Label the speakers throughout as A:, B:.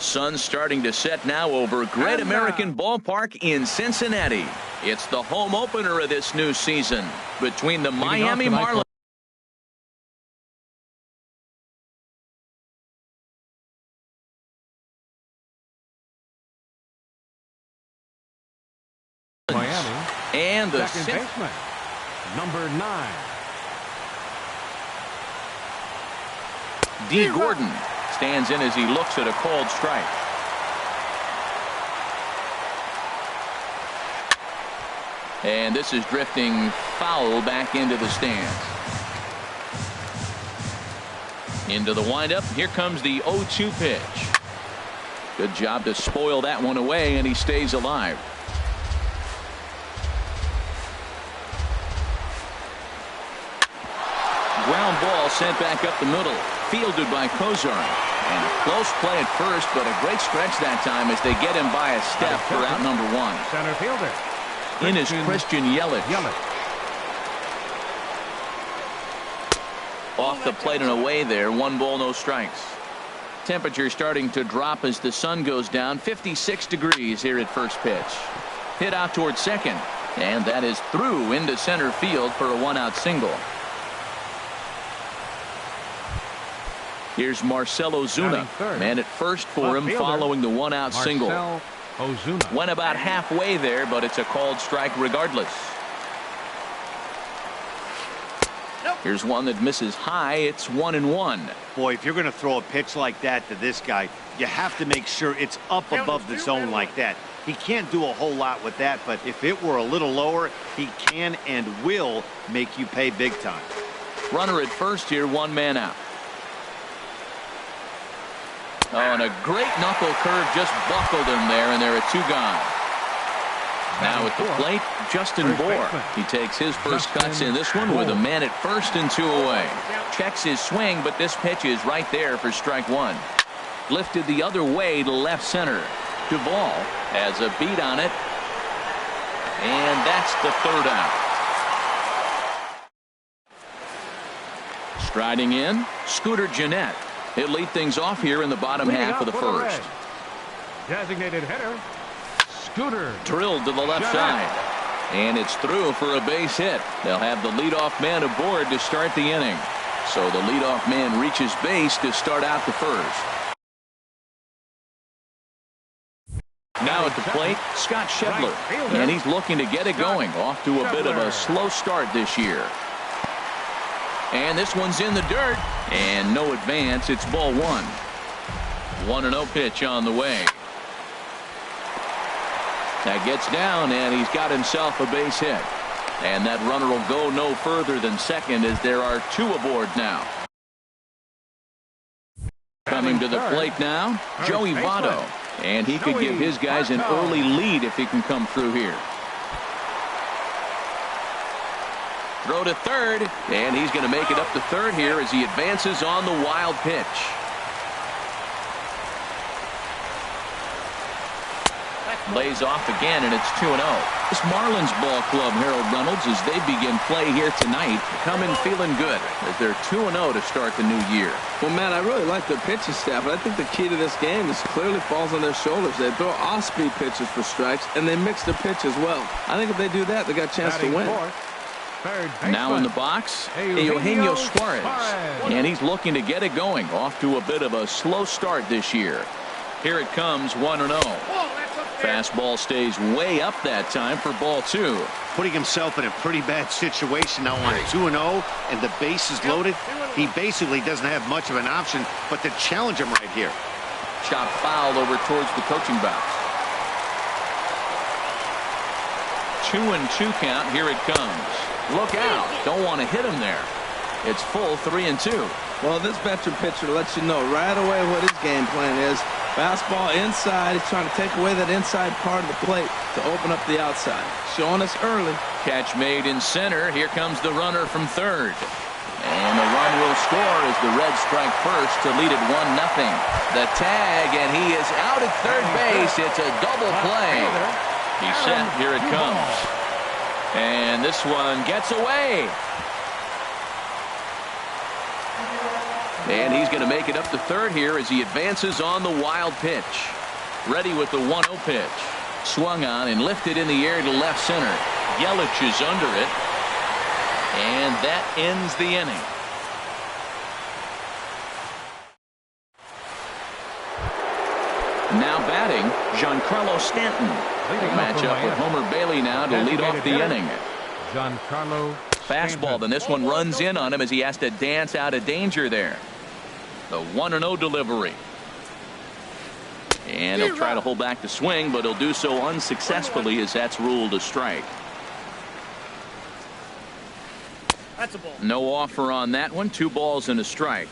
A: Sun's starting to set now over Great American Ballpark in Cincinnati. It's the home opener of this new season between the Miami Marlins and the
B: second baseman, number 9.
A: D. Gordon stands in as he looks at a called strike. And this is drifting foul back into the stands. Into the windup. Here comes the 0-2 pitch. Good job to spoil that one away, and he stays alive. Ground ball sent back up the middle. Fielded by Kozar. And a close play at first, but a great stretch that time as they get him by a step for out number 1.
B: Center fielder.
A: In is Christian Yelich. Off the plate and away there. 1 ball, no strikes. Temperature starting to drop as the sun goes down. 56 degrees here at first pitch. Hit out towards second. And that is through into center field for a 1-out single. Here's Marcell Ozuna. Man at first for him following the 1-out single. Went about halfway there, but it's a called strike regardless. Here's one that misses high. It's 1-1.
C: Boy, if you're going to throw a pitch like that to this guy, you have to make sure it's up above the zone like that. He can't do a whole lot with that, but if it were a little lower, he can and will make you pay big time.
A: Runner at first here, 1 man out. Oh, and a great knuckle curve just buckled him there, and there are 2 gone. Now at the plate, Justin Bour. He takes his first cuts in this one with a man at first and 2 away. Checks his swing, but this pitch is right there for strike 1. Lifted the other way to left center. Duvall has a beat on it. And that's the 3rd out. Striding in, Scooter Gennett. He'll lead things off here in the bottom half of the first.
B: Designated hitter, Scooter.
A: Drilled to the left side. And it's through for a base hit. They'll have the leadoff man aboard to start the inning. So the leadoff man reaches base to start out the first. Now at the plate, Scott Schebler. And he's looking to get it going. Off to a bit of a slow start this year. And this one's in the dirt. And no advance. It's ball 1. 1-0 pitch on the way. That gets down, and he's got himself a base hit. And that runner will go no further than second as there are 2 aboard now. Coming to the plate now, Joey Votto. And he could give his guys an early lead if he can come through here. Throw to third, and he's going to make it up to third here as he advances on the wild pitch. Lays off again, and it's 2-0. This Marlins ball club, Harold Reynolds, as they begin play here tonight, coming feeling good as they're 2-0 to start the new year.
D: Well, Matt, I really like their pitching staff, but I think the key to this game is clearly falls on their shoulders. They throw off-speed pitches for strikes, and they mix their pitch as well. I think if they do that, they got a chance to win.
A: Now in the box, Eugenio Suarez. And he's looking to get it going. Off to a bit of a slow start this year. Here it comes, 1-0. Fastball stays way up that time for ball 2.
C: Putting himself in a pretty bad situation now on 2-0, and the base is loaded. He basically doesn't have much of an option but to challenge him right here.
A: Shot fouled over towards the coaching box. 2-2 count. Here it comes. Look out. Don't want to hit him there. It's full 3-2.
D: Well, this veteran pitcher lets you know right away what his game plan is. Fastball inside. He's trying to take away that inside part of the plate to open up the outside. Showing us early.
A: Catch made in center. Here comes the runner from third. And the run will score as the Reds strike first to lead it 1-0. The tag, and he is out at third base. It's a double play. He's set. Here it comes. And this one gets away. And he's going to make it up to third here as he advances on the wild pitch. Ready with the 1-0 pitch. Swung on and lifted in the air to left center. Yelich is under it. And that ends the inning. Now batting, Giancarlo Stanton. Match up with Homer Bailey now to lead off the inning.
B: Giancarlo
A: Fastball, then this one runs in on him as he has to dance out of danger there. The 1-0 delivery. And he'll try to hold back the swing, but he'll do so unsuccessfully as that's ruled a strike.
E: That's a ball.
A: No offer on that one. 2 balls and a strike.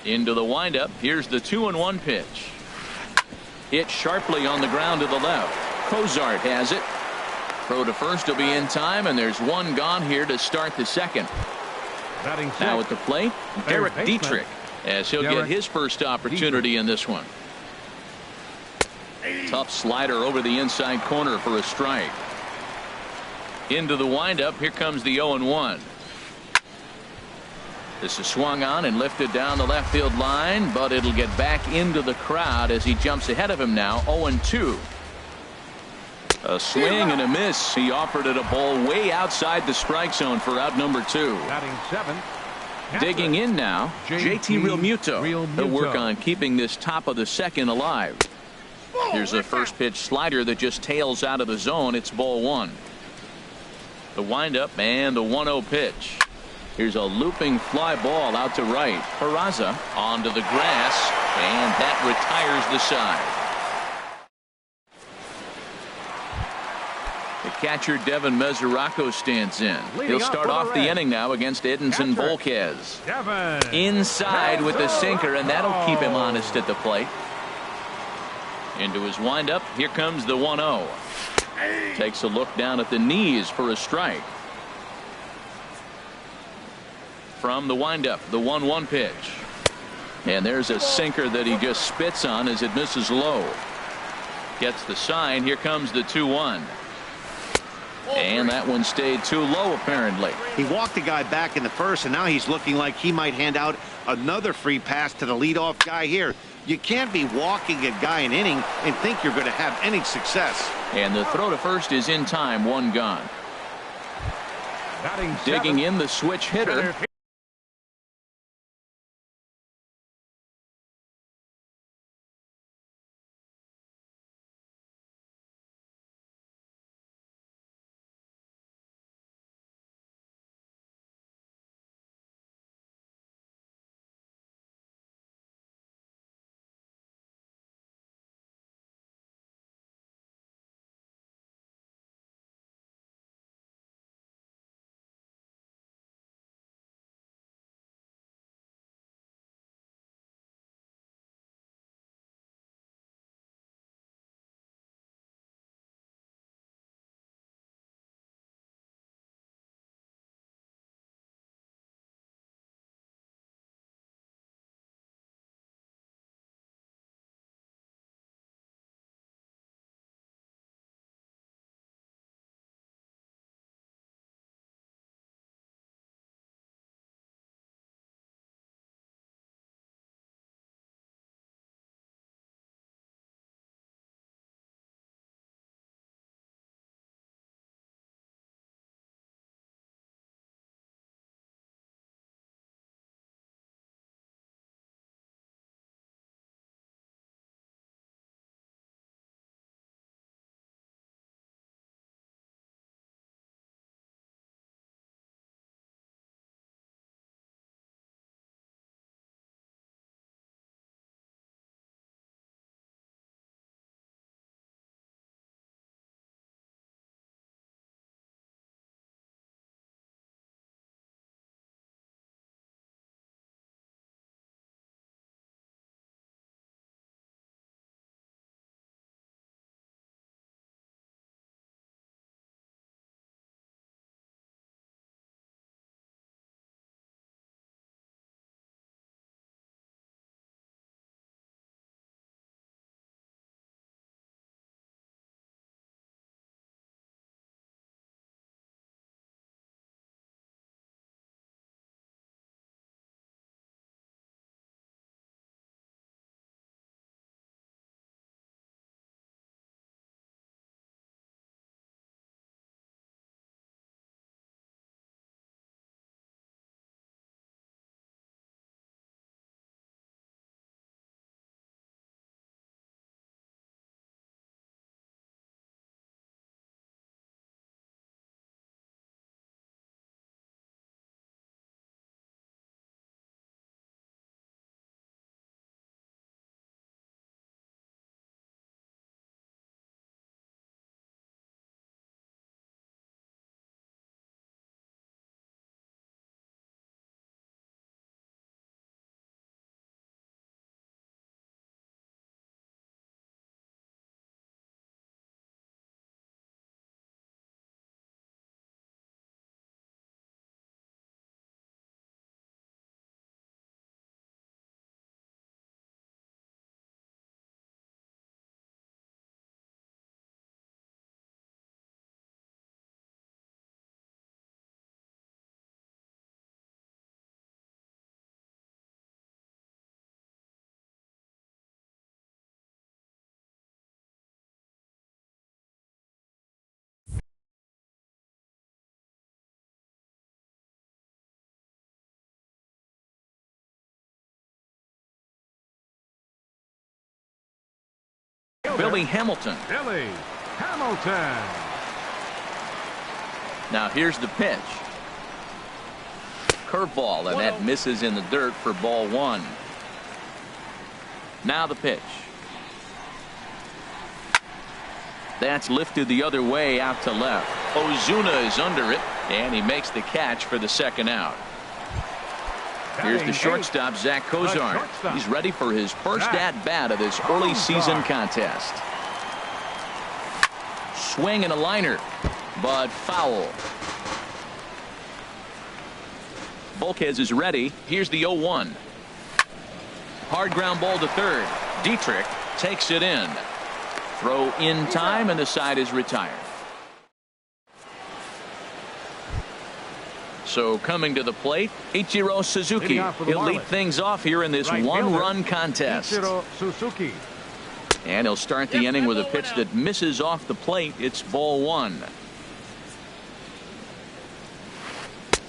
A: Into the windup. Here's the 2-1 pitch. Hit sharply on the ground to the left. Cozart has it. Throw to first will be in time, and there's one gone here to start the second. Now at the plate, Derek Dietrich, as he'll get his first opportunity in this one. Tough slider over the inside corner for a strike. Into the windup. Here comes the 0-1. This is swung on and lifted down the left field line, but it'll get back into the crowd as he jumps ahead of him now. 0-2. A swing and a miss. He offered it a ball way outside the strike zone for out number 2.
B: Batting 7.
A: Digging in now, JT Realmuto. He'll work on keeping this top of the second alive. Here's a first pitch slider that just tails out of the zone. It's ball 1. The windup and the 1-0 pitch. Here's a looping fly ball out to right. Peraza onto the grass, and that retires the side. The catcher Devin Mesoraco stands in. He'll start off the inning now against Edinson Volquez. Inside with the sinker, and that'll keep him honest at the plate. Into his windup. Here comes the 1-0. Takes a look down at the knees for a strike. From the windup, the 1-1 pitch. And there's a sinker that he just spits on as it misses low. Gets the sign. Here comes the 2-1. And that one stayed too low, apparently.
C: He walked the guy back in the first, and now he's looking like he might hand out another free pass to the leadoff guy here. You can't be walking a guy an inning and think you're going to have any success.
A: And the throw to first is in time. 1 gone. Digging in the switch hitter. Billy Hamilton.
B: Billy Hamilton.
A: Now here's the pitch. Curveball, and that misses in the dirt for ball one. Now the pitch. That's lifted the other way out to left. Ozuna is under it, and he makes the catch for the second out. Here's the shortstop, Zach Cozart. He's ready for his first at-bat of this early season contest. Swing and a liner, but foul. Volquez is ready. Here's the 0-1. Hard ground ball to third. Dietrich takes it in. Throw in time, and the side is retired. So coming to the plate, Ichiro Suzuki. He'll lead things off here in this one-run contest.
B: Suzuki.
A: And he'll start the inning with a pitch that misses off the plate. It's ball one.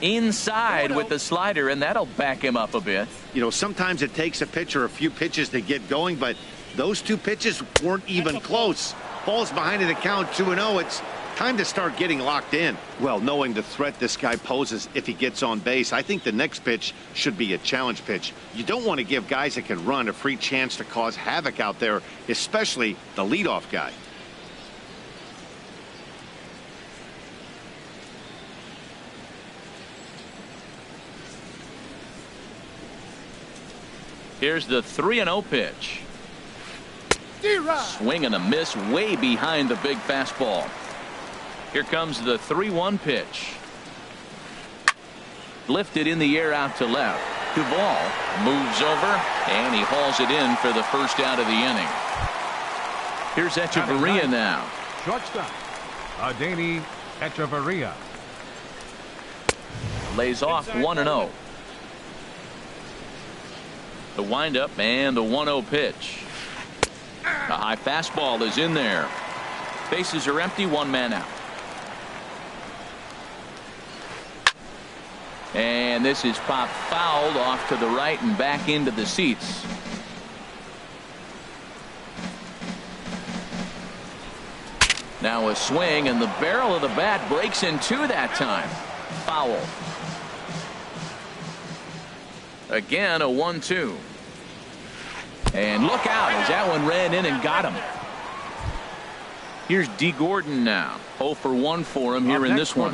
A: Inside with the slider, and that'll back him up a bit.
C: You know, sometimes it takes a pitcher a few pitches to get going, but those two pitches weren't even close. Ball's behind in the count, 2-0. It's time to start getting locked in. Well, knowing the threat this guy poses if he gets on base, I think the next pitch should be a challenge pitch. You don't want to give guys that can run a free chance to cause havoc out there, especially the leadoff guy.
A: Here's the 3-0 pitch. Swing and a miss way behind the big fastball. Here comes the 3-1 pitch. Lifted in the air out to left. Duvall moves over, and he hauls it in for the first out of the inning. Here's Echeverria now.
B: Shortstop, Adeiny Echeverria.
A: Lays off 1-0. The windup and the 1-0 pitch. A high fastball is in there. Bases are empty, one man out. And this is popped fouled off to the right and back into the seats. Now a swing, and the barrel of the bat breaks in two that time. Foul. Again, a 1-2. And look out as that one ran in and got him. Here's D. Gordon now. 0 for 1 for him here in this one.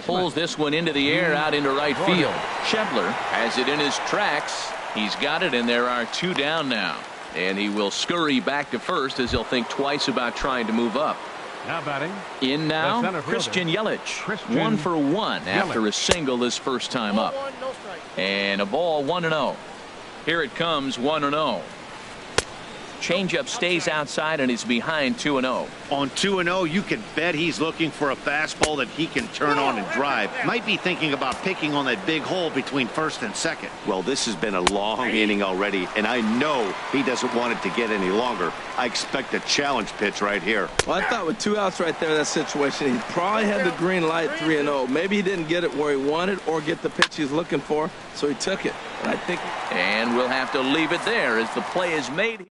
A: Pulls this one into the air out into right field. Schebler has it in his tracks. He's got it, and there are two down now. And he will scurry back to first as he'll think twice about trying to move up.
B: Now batting.
A: In now, Christian Yelich. 1 for 1 after a single his first time up. And a ball 1-0. Here it comes, 1-0. Changeup stays outside and is behind 2-0.
C: On 2-0, you can bet he's looking for a fastball that he can turn on and drive. Might be thinking about picking on that big hole between first and second. Well, this has been a long inning already, and I know he doesn't want it to get any longer. I expect a challenge pitch right here.
D: Well, I thought with 2 outs right there, that situation, he probably had the green light, 3-0. Maybe he didn't get it where he wanted or get the pitch he's looking for, so he took it. And I think.
A: And we'll have to leave it there as the play is made.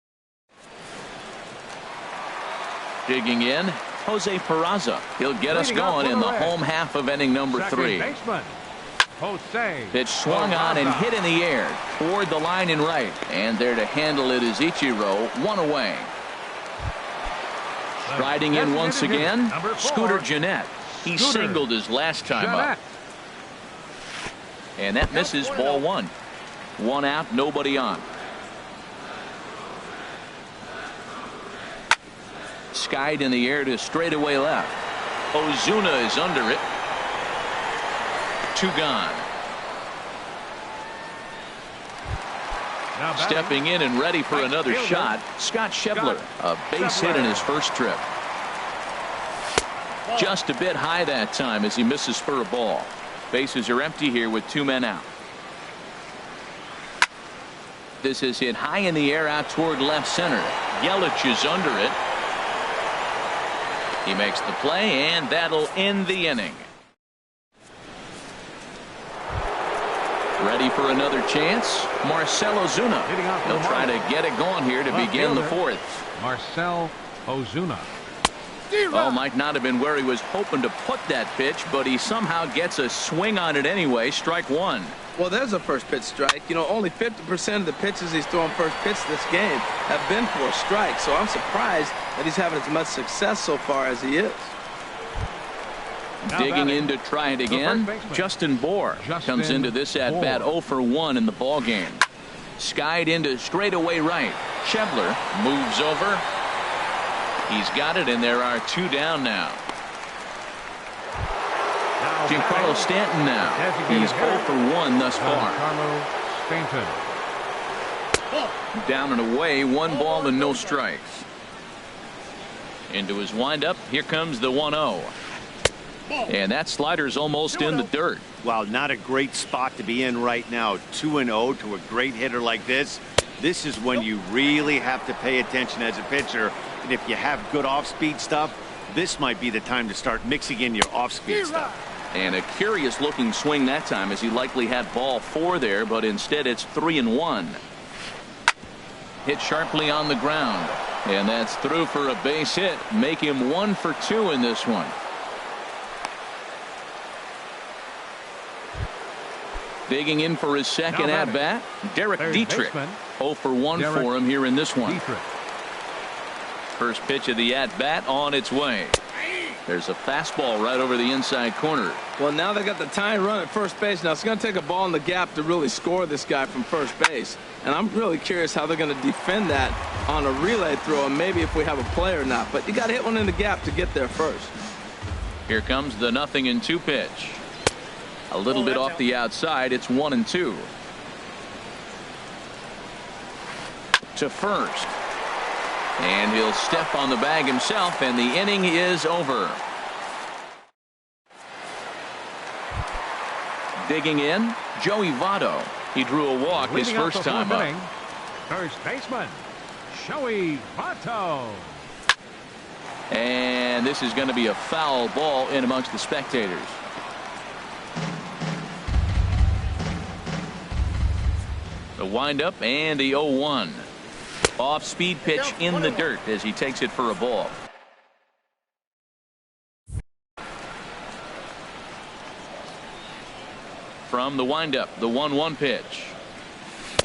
A: Digging in, Jose Peraza. He'll get us going in the home half of inning number 3. Pitch swung on and hit in the air toward the line and right. And there to handle it is Ichiro, 1 away. Striding in once again, Scooter Gennett. He singled his last time up. And that misses, ball 1. 1 out, nobody on. Skied in the air to straightaway left. Ozuna is under it. 2 gone. Stepping in and ready for another shot, Scott Schebler. A base hit in his first trip. Just a bit high that time as he misses for a ball. Bases are empty here with 2 men out. This is hit high in the air out toward left center. Yelich is under it. He makes the play, and that'll end the inning. Ready for another chance. Marcell Ozuna. He'll try to get it going here to begin the fourth.
B: Marcell Ozuna.
A: Oh, might not have been where he was hoping to put that pitch, but he somehow gets a swing on it anyway. Strike one.
D: Well, there's a first pitch strike. You know, only 50% of the pitches he's throwing first pitch this game have been for a strike. So I'm surprised that he's having as much success so far as he is.
A: Digging in to try it again. Justin Bour comes into this at bat 0 for 1 in the ball game. Skied into straightaway right. Schebler moves over. He's got it, and there are 2 down now. Giancarlo Stanton now. He's 0 for 1 thus far.
B: Giancarlo Stanton.
A: Down and away, 1 ball and no strikes. Into his windup. Here comes the 1-0. And that slider's almost in the dirt.
C: Wow, not a great spot to be in right now. 2-0 to a great hitter like this. This is when you really have to pay attention as a pitcher. And if you have good off-speed stuff, this might be the time to start mixing in your off-speed stuff.
A: And a curious looking swing that time, as he likely had ball 4 there, but instead it's 3-1. Hit sharply on the ground, and that's through for a base hit. Make him 1 for 2 in this one. Digging in for his second at bat, Derek Dietrich. 0 for 1 for him here in this one. First pitch of the at bat on its way. There's a fastball right over the inside corner.
D: Well, now they got the tying run at first base. Now it's going to take a ball in the gap to really score this guy from first base. And I'm really curious how they're going to defend that on a relay throw, and maybe if we have a play or not. But you got to hit one in the gap to get there first.
A: Here comes the 0-2 pitch. A little bit off the outside. It's 1-2. To first. And he'll step on the bag himself, and the inning is over. Digging in, Joey Votto. He drew a walk his first time up.
B: First baseman, Joey Votto.
A: And this is going to be a foul ball in amongst the spectators. The windup and the 0-1. Off-speed pitch in the dirt as he takes it for a ball. From the windup, the 1-1 pitch.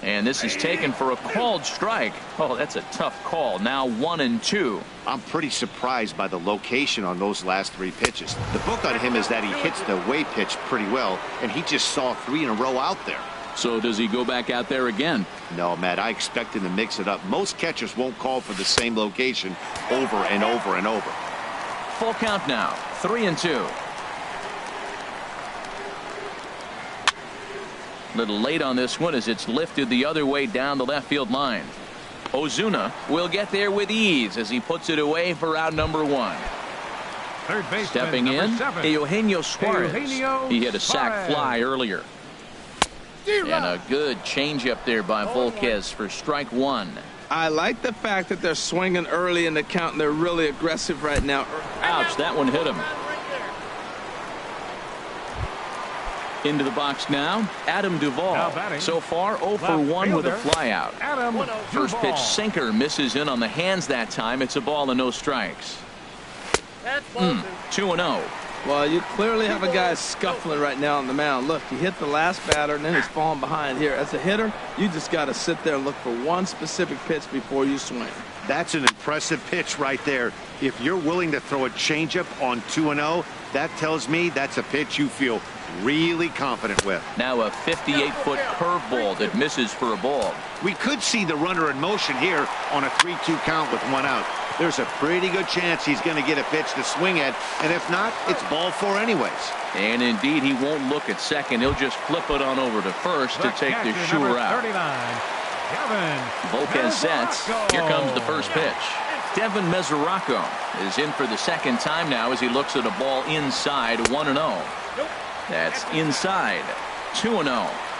A: And this is taken for a called strike. Oh, that's a tough call. Now 1-2.
C: I'm pretty surprised by the location on those last 3 pitches. The book on him is that he hits the away pitch pretty well, and he just saw 3 in a row out there.
A: So does he go back out there again?
C: No, Matt, I expect him to mix it up. Most catchers won't call for the same location over and over and over.
A: Full count now, 3-2. Little late on this one as it's lifted the other way down the left field line. Ozuna will get there with ease as he puts it away for out number 1.
B: Third baseman,
A: Stepping in,
B: 7.
A: Eugenio Suarez.
B: Eugenio
A: He hit a sac
B: Suarez.
A: fly earlier. And a good changeup there by Volquez for strike 1.
D: I like the fact that they're swinging early in the count, and they're really aggressive right now.
A: Ouch, that one hit him. Into the box now, Adam Duvall. So far 0 for 1 with a flyout. First pitch sinker misses in on the hands that time. It's a ball and no strikes. 2-0.
D: Well, you clearly have a guy scuffling right now on the mound. Look, he hit the last batter, and then he's falling behind here. As a hitter, you just got to sit there and look for one specific pitch before you swing.
C: That's an impressive pitch right there. If you're willing to throw a changeup on 2-0, that tells me that's a pitch you feel really confident with.
A: Now a 58-foot curveball that misses for a ball.
C: We could see the runner in motion here on a 3-2 count with 1 out. There's a pretty good chance he's going to get a pitch to swing at, and if not, it's ball 4 anyways.
A: And indeed, he won't look at second. He'll just flip it on over to first to take the sure out. Volquez sets. Here comes the first pitch. Devin Mesoraco is in for the second time now as he looks at a ball inside. 1-0. That's inside. 2-0.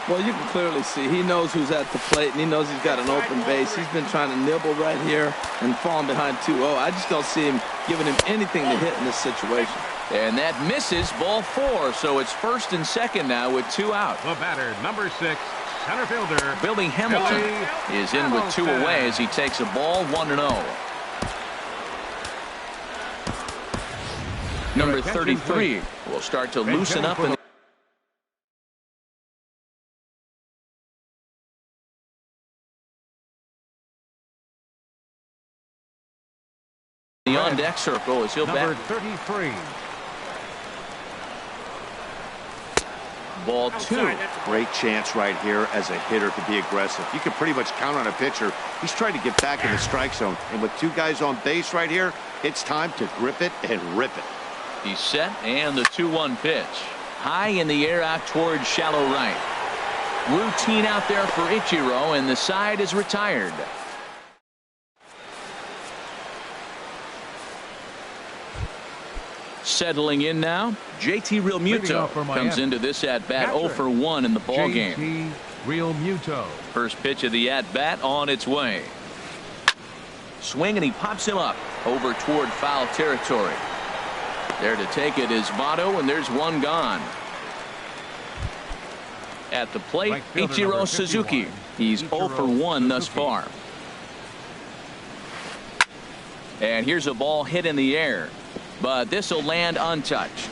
D: Well, you can clearly see he knows who's at the plate, and he knows he's got an open base. He's been trying to nibble right here and falling behind 2-0. I just don't see him giving him anything to hit in this situation.
A: And that misses, ball 4. So it's first and second now with 2 out.
B: The batter, number 6, center fielder
A: Billy Hamilton
B: Billy
A: is in with 2 away as he takes a ball 1-0. Number 33 will start to loosen up in the on-deck circle as he'll
B: number
A: bat
B: 33.
A: ball 2.
C: Great chance right here as a hitter to be aggressive. You can pretty much count on a pitcher. He's trying to get back in the strike zone. And with 2 guys on base right here, it's time to grip it and rip it.
A: He's set, and the 2-1 pitch. High in the air out towards shallow right. Routine out there for Ichiro, and the side is retired. Settling in now, JT Realmuto comes into this at-bat 0 for 1 in the ballgame.
B: JT Realmuto.
A: First pitch of the at-bat on its way. Swing, and he pops him up over toward foul territory. There to take it is Votto, and there's 1 gone. At the plate,
B: Right fielder,
A: Ichiro
B: number
A: Suzuki.
B: 51.
A: He's 0 for 1 thus far. And here's a ball hit in the air, but this will land untouched.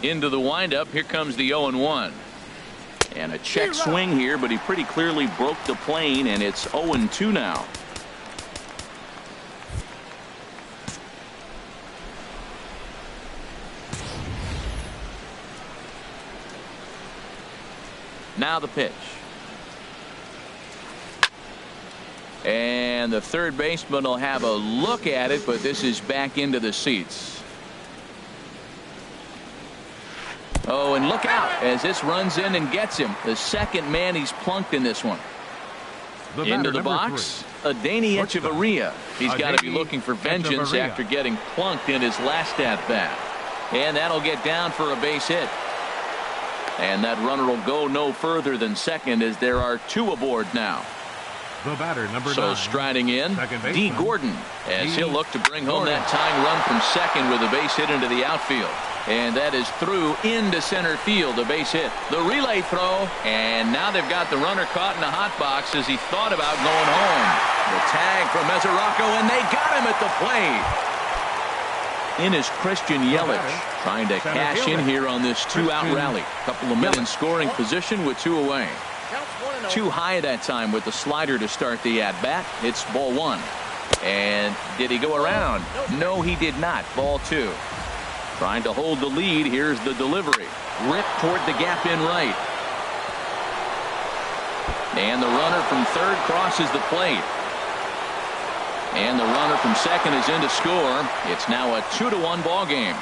A: Into the windup, here comes the 0-1. And a check swing here, but he pretty clearly broke the plane, and it's 0-2 now. Now the pitch. And the third baseman will have a look at it, but this is back into the seats. Oh, and look out as this runs in and gets him. The second man he's plunked in this one. Into the box, Adeiny Echeverria. He's got to be looking for vengeance after getting plunked in his last at-bat. And that'll get down for a base hit. And that runner will go no further than second as there are 2 aboard now.
B: The batter, number 9.
A: So striding in, D. Gordon, as he'll look to bring home that tying run from second with a base hit into the outfield. And that is through into center field, a base hit. The relay throw, and now they've got the runner caught in the hot box as he thought about going home. The tag from Mesoraco, and they got him at the plate. In is Christian Yelich, trying to cash in here on this 2-out rally. Couple of men in scoring position with 2 away. Too high that time with the slider to start the at-bat. It's ball 1. And did he go around? No, he did not. Ball 2. Trying to hold the lead. Here's the delivery. Rip toward the gap in right. And the runner from third crosses the plate. And the runner from second is in to score. It's now a 2-1 ball game.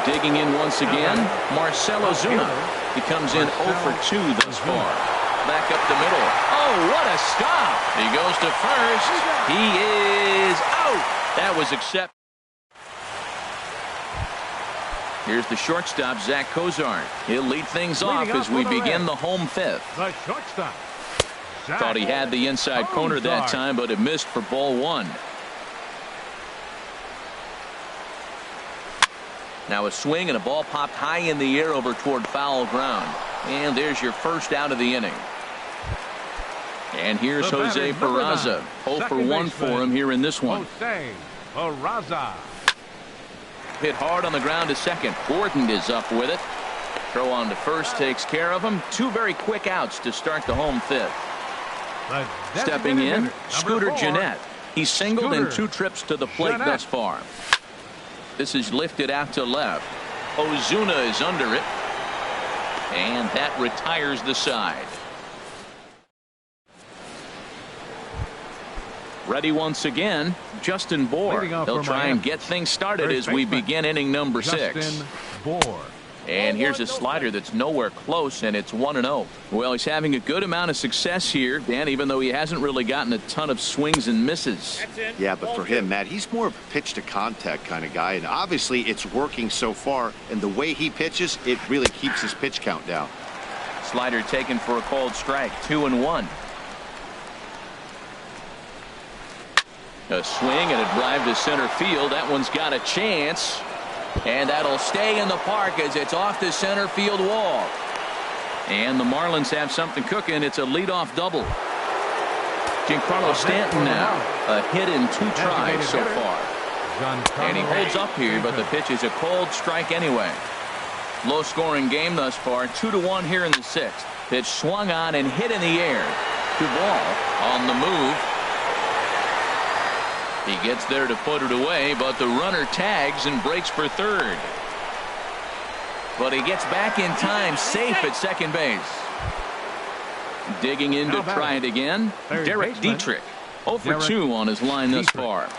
A: Digging in once again, Marcell Ozuna. He comes in 0 for 2 thus far. Back up the middle. Oh, what a stop. He goes to first. He is out. That was accepted. Here's the shortstop, Zach Cozart. He'll lead things off as we begin the home 5th.
B: The shortstop.
A: Thought he had the inside corner that time, but it missed for ball 1. Now a swing and a ball popped high in the air over toward foul ground. And there's your first out of the inning. And here's Jose Peraza. 0 for 1 for him here in this one.
B: Jose Peraza.
A: Hit hard on the ground to second. Gordon is up with it. Throw on to first takes care of him. 2 very quick outs to start the home 5th. Stepping in, Scooter Gennett. He's singled in 2 trips to the plate thus far. This is lifted out to left. Ozuna is under it. And that retires the side. Ready once again, Justin Bour. They'll try and get things started as we begin inning number 6.
B: Justin Bour.
A: And here's a slider that's nowhere close, and it's 1-0. Well, he's having a good amount of success here, Dan, even though he hasn't really gotten a ton of swings and misses.
C: Yeah, but for him, Matt, he's more of a pitch-to-contact kind of guy, and obviously it's working so far, and the way he pitches, it really keeps his pitch count down.
A: Slider taken for a called strike, 2-1. A swing and a drive to center field. That one's got a chance. And that'll stay in the park as it's off the center field wall. And the Marlins have something cooking. It's a leadoff double. Giancarlo Stanton now. A hit in 2 tries so far. And he holds up here, but the pitch is a cold strike anyway. Low scoring game thus far. 2-1 here in the 6th. Pitch swung on and hit in the air. 2 ball on the move. He gets there to put it away, but the runner tags and breaks for third. But he gets back in time, safe at second base. Digging in to try it again. Derek Dietrich. 0 for 2 on his line thus far.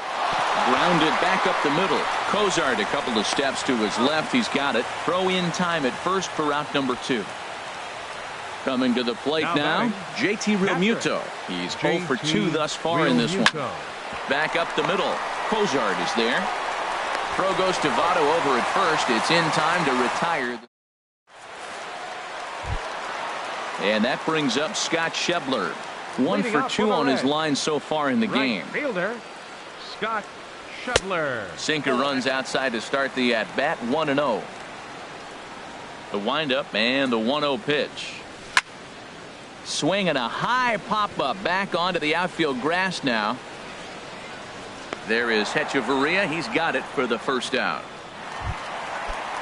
A: Grounded back up the middle. Cozart a couple of steps to his left. He's got it. Throw in time at first for out number 2. Coming to the plate now, JT Realmuto. He's 0 for 2 thus far in this one. Back up the middle. Cozart is there. Throw goes to Votto over at first. It's in time to retire. And that brings up Scott Schebler. 1 for 2 on his line so far in the game.
B: Fielder, Scott Schebler.
A: Sinker runs outside to start the at-bat. 1-0. The windup and the 1-0 pitch. Swing and a high pop-up back onto the outfield grass now. There is Hechavarria. He's got it for the first out.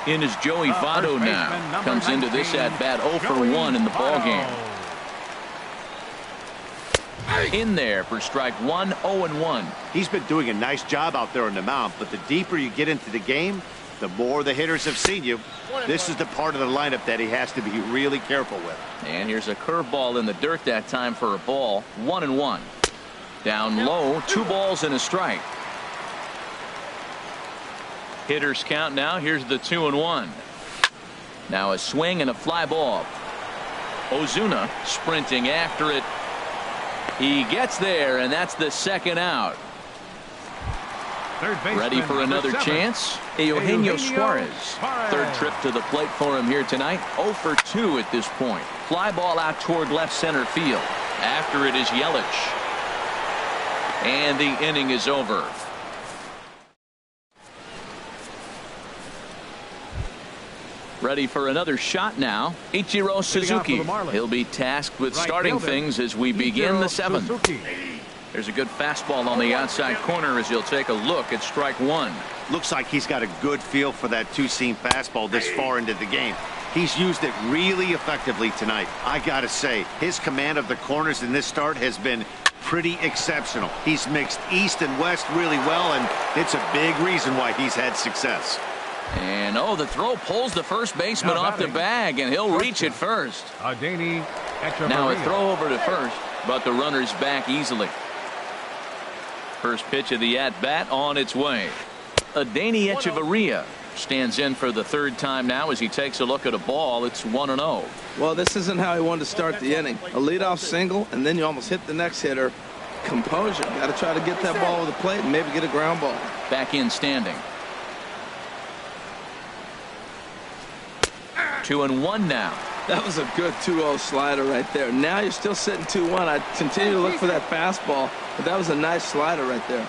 A: In is Joey Votto now. Comes into this at-bat 0 for 1 in the ballgame. In there for strike 1, 0-1.
C: He's been doing a nice job out there on the mound, but the deeper you get into the game, the more the hitters have seen you. This is the part of the lineup that he has to be really careful with.
A: And here's a curveball in the dirt that time for a ball. 1-1. Down low, 2 balls and a strike. Hitters count now. Here's the 2-1. Now a swing and a fly ball. Ozuna sprinting after it. He gets there, and that's the second out. Ready for another chance? Eugenio Suarez. Third trip to the plate for him here tonight. 0 for 2 at this point. Fly ball out toward left center field. After it is Yelich. And the inning is over. Ready for another shot now. Ichiro Suzuki. He'll be tasked with starting things as we begin the 7th. There's a good fastball on the outside corner as he'll take a look at strike 1.
C: Looks like he's got a good feel for that 2-seam fastball this far into the game. He's used it really effectively tonight. I gotta say, his command of the corners in this start has been pretty exceptional. He's mixed east and west really well, and it's a big reason why he's had success.
A: And the throw pulls the first baseman off the bag, and he'll reach it first. Now a throw over to first, but the runner's back easily. First pitch of the at-bat on its way. Adeiny Hechavarria stands in for the 3rd time now as he takes a look at a ball. It's 1-0.
D: Well, this isn't how he wanted to start the inning. A leadoff single, and then you almost hit the next hitter. Composure. Got to try to get that ball over the plate and maybe get a ground ball.
A: Back in standing. 2-1 now.
D: That was a good 2-0 slider right there. Now you're still sitting 2-1. I continue to look for that fastball, but that was a nice slider right there.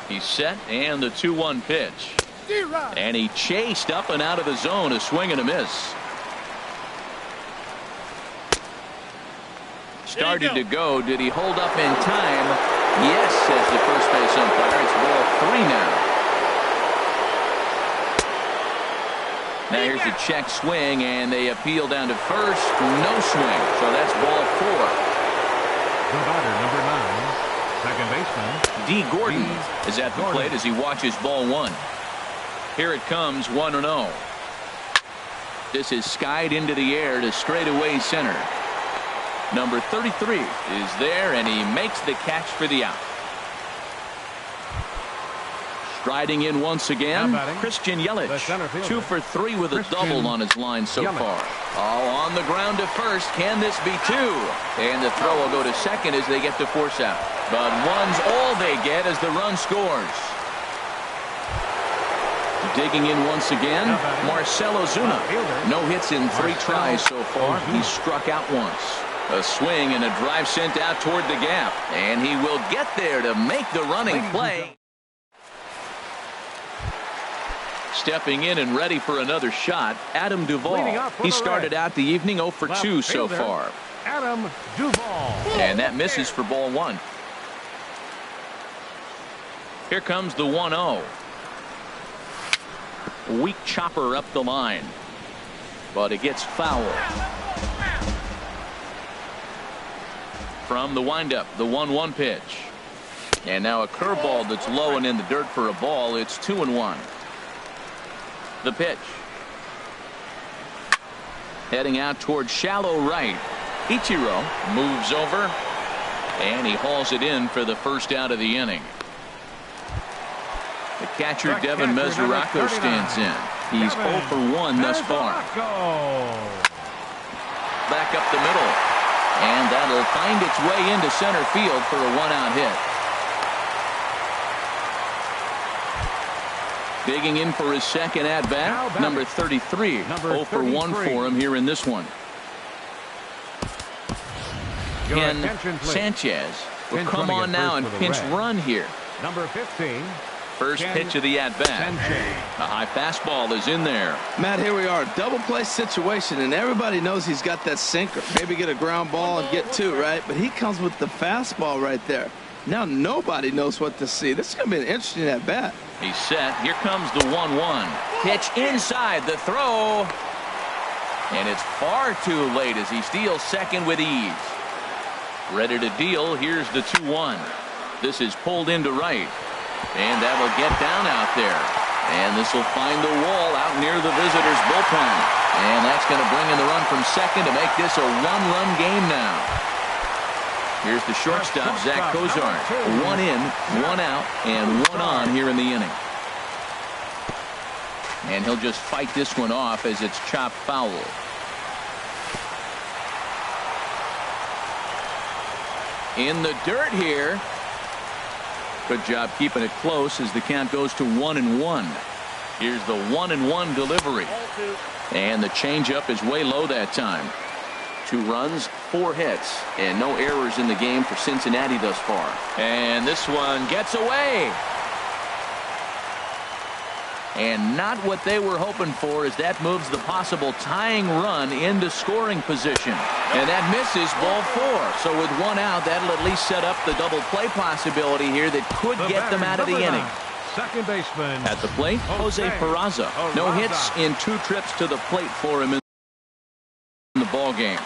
A: He's set, and the 2-1 pitch. And he chased up and out of the zone. A swing and a miss. Started to go. Did he hold up in time? Yes, says the first base umpire. It's ball 3 now. Now here's a check swing, and they appeal down to first. No swing, so that's ball 4.
B: The batter, number 9, second baseman
A: D. Gordon is at the plate as he watches ball 1. Here it comes, 1-0. This is skied into the air to straightaway center. Number 33 is there, and he makes the catch for the out. Striding in once again, Christian Yelich. 2 for 3 with a double on his line so far. On the ground to first. Can this be 2? And the throw will go to second as they get the force out. But 1's all they get as the run scores. Digging in once again, Marcell Ozuna. No hits in 3 tries so far. He's struck out once. A swing and a drive sent out toward the gap. And he will get there to make the running play. Stepping in and ready for another shot, Adam Duvall. He started out the evening 0 for 2 so far.
B: Adam Duvall.
A: And that misses for ball 1. Here comes the 1-0. Weak chopper up the line. But it gets fouled. From the windup, the 1-1 pitch. And now a curveball that's low and in the dirt for a ball. It's 2-1. The pitch. Heading out toward shallow right. Ichiro moves over. And he hauls it in for the first out of the inning. The catcher, Devin Mesoraco, stands in. He's 0 for 1 thus far. Back up the middle. And that'll find its way into center field for a 1-out hit. Digging in for his second at-bat, number 33. 0 for 1 for him here in this one. Ken Sanchez will come on now and pinch run here.
B: Number 15.
A: First pitch of the at-bat. A high fastball is in there.
D: Matt, here we are. Double play situation, and everybody knows he's got that sinker. Maybe get a ground ball and get 2, right? But he comes with the fastball right there. Now nobody knows what to see. This is going to be an interesting at-bat.
A: He's set. Here comes the 1-1. Pitch inside the throw. And it's far too late as he steals second with ease. Ready to deal. Here's the 2-1. This is pulled into right. And that will get down out there. And this will find the wall out near the visitors' bullpen. And that's going to bring in the run from second to make this a 1-run game now. Here's the shortstop, Zach Kozar. 1 in, 1 out, and 1 on here in the inning. And he'll just fight this one off as it's chopped foul. In the dirt here. Good job keeping it close as the count goes to 1-1. Here's the 1-1 delivery. And the changeup is way low that time. 2 runs, 4 hits, and no errors in the game for Cincinnati thus far. And this one gets away. And not what they were hoping for as that moves the possible tying run into scoring position. And that misses ball 4. So with 1 out, that'll at least set up the double play possibility here that could get them out of the inning.
B: Second baseman.
A: At the plate, Jose Peraza. No hits in 2 trips to the plate for him in the ball game.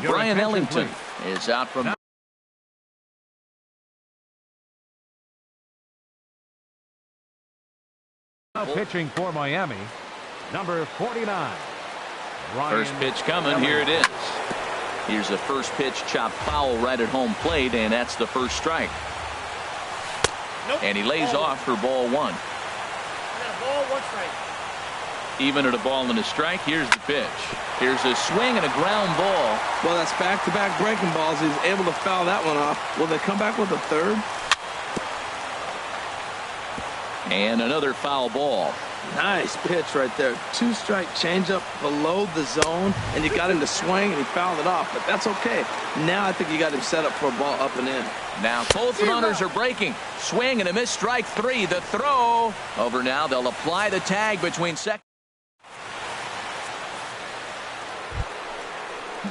A: Brian Ellington is out from
B: pitching for Miami, number 49.
A: First pitch coming. Here it is. Here's a first pitch chopped foul right at home plate, and that's the first strike. And he lays off for ball 1.
E: Ball, 1 strike.
A: Even at a ball and a strike. Here's the pitch. Here's a swing and a ground ball.
D: Well, that's back-to-back breaking balls. He's able to foul that one off. Will they come back with a third?
A: And another foul ball.
D: Nice pitch right there. 2-strike changeup below the zone, and you got him to swing, and he fouled it off. But that's okay. Now I think you got him set up for a ball up and in.
A: Now both runners are breaking. Swing and a missed strike 3. The throw. Over now. They'll apply the tag between second.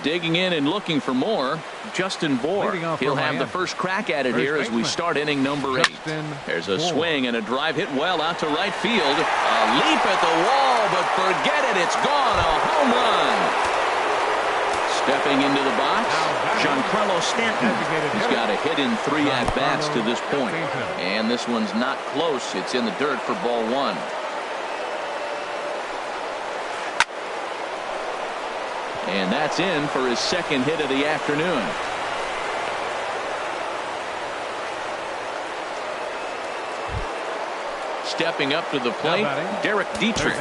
A: Digging in and looking for more, Justin Bohr. He'll have the first crack at it here as we start inning number 8. There's a swing and a drive hit well out to right field. A leap at the wall, but forget it. It's gone. A home run. Stepping into the box, Giancarlo Stanton. He's got a hit in 3 at-bats to this point. And this one's not close. It's in the dirt for ball 1. And that's in for his second hit of the afternoon. Stepping up to the plate, Derek Dietrich.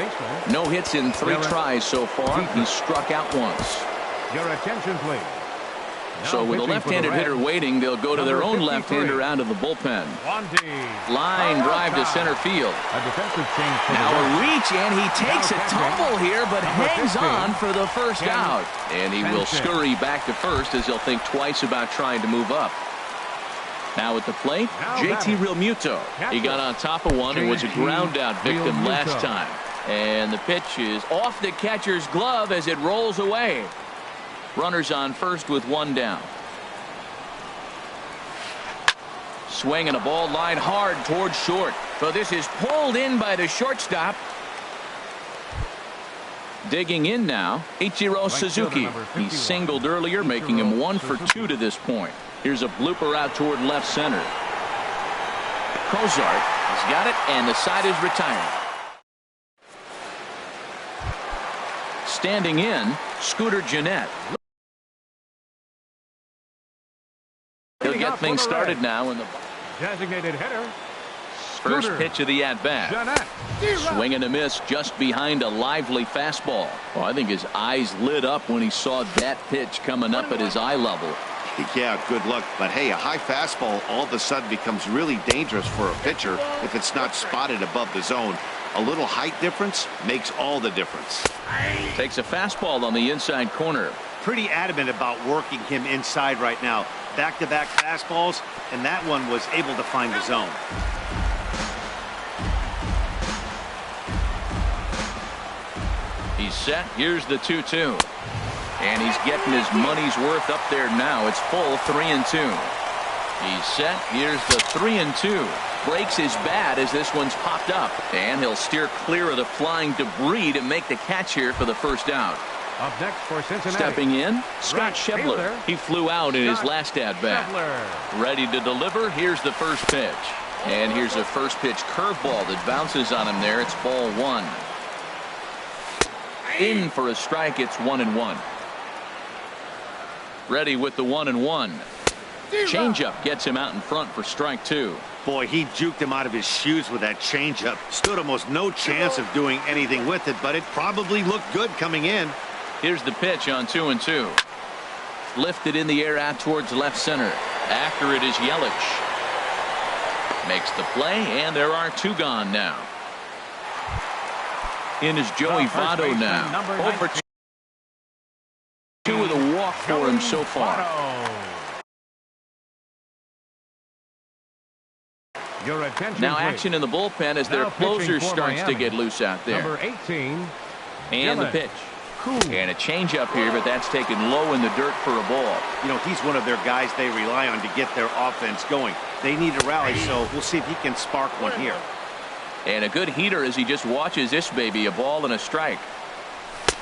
A: No hits in 3 tries so far. He struck out once.
B: Your attention, please.
A: So with a left-handed hitter waiting, they'll go to their own lefty-hander out of the bullpen. Line drive to center field.
B: A defensive change for
A: Now a reach, and he takes a tumble here, but hangs on for the first out. And he will scurry back to first as he'll think twice about trying to move up. Now at the plate, JT Realmuto. He got on top of one and was a ground-out victim last time. And the pitch is off the catcher's glove as it rolls away. Runners on first with one down. Swinging a ball line hard towards short. So this is pulled in by the shortstop. Digging in now, Ichiro Suzuki. He singled earlier, making him 1 for 2 to this point. Here's a blooper out toward left center. Cozart has got it, and the side is retired. Standing in, Scooter Gennett. He'll get things started now in the
B: designated hitter.
A: first pitch of the at-bat. Swing and a miss just behind a lively fastball. Well, I think his eyes lit up when he saw that pitch coming up at his eye level.
C: Yeah, good luck. But hey, a high fastball all of a sudden becomes really dangerous for a pitcher if it's not spotted above the zone. A little height difference makes all the difference.
A: Takes a fastball on the inside corner.
C: Pretty adamant about working him inside right now. Back-to-back fastballs, and that one was able to find the zone.
A: He's set. Here's the 2-2. And he's getting his money's worth up there now. It's full 3-2. He's set. Here's the 3-2. Breaks his bat as this one's popped up. And he'll steer clear of the flying debris to make the catch here for the first out.
B: Up next for Cincinnati.
A: Stepping in, Scott
B: Right
A: Schebler.
B: fielder.
A: He flew out in his last at-bat.
B: Schebler.
A: Ready to deliver. Here's the first pitch. And here's a first pitch curveball that bounces on him there. It's ball 1. In for a strike. It's 1-1. Ready with the 1-1. Changeup gets him out in front for strike 2.
C: Boy, he juked him out of his shoes with that changeup. Stood almost no chance of doing anything with it, but it probably looked good coming in.
A: Here's the pitch on 2-2. Lifted in the air out towards left center. After it is Yelich. Makes the play, and there are 2 gone now. In is Joey Votto now. Over 2 with a walk for him so far.
B: Your attention,
A: Now
B: please.
A: action in the bullpen as their
B: Now pitching
A: closer
B: for
A: starts to
B: Miami.
A: get loose out there.
B: Number 18.
A: And the
B: Dylan.
A: pitch.
B: Cool.
A: And a changeup here, but that's taken low in the dirt for a ball.
C: You know, he's one of their guys they rely on to get their offense going. They need a rally, so we'll see if he can spark one here.
A: And a good heater as he just watches this baby, a ball and a strike.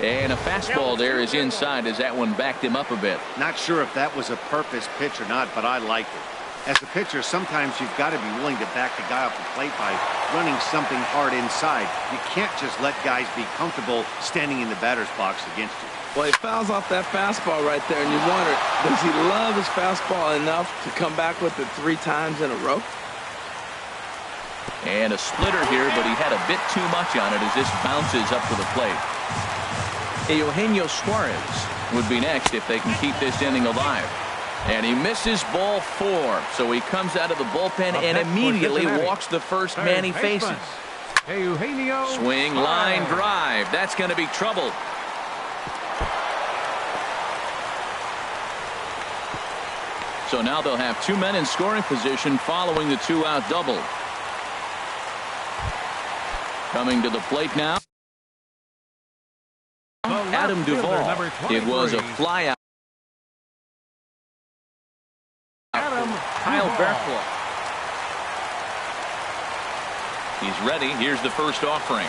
A: And a fastball there is inside as that one backed him up a bit.
C: Not sure if that was a purpose pitch or not, but I liked it. As a pitcher, sometimes you've got to be willing to back the guy off the plate by running something hard inside. You can't just let guys be comfortable standing in the batter's box against you.
D: Well, he fouls off that fastball right there, and you wonder, does he love his fastball enough to come back with it 3 times in a row?
A: And a splitter here, but he had a bit too much on it as this bounces up to the plate. Eugenio Suarez would be next if they can keep this inning alive. And he misses ball 4. So he comes out of the bullpen and immediately walks the first man he faces.
B: Eugenio
A: Swing, line drive. That's going to be trouble. So now they'll have 2 men in scoring position following the 2-out double. Coming to the plate now. Adam Duvall. It was a fly out. Kyle Barkla. He's ready. Here's the first offering.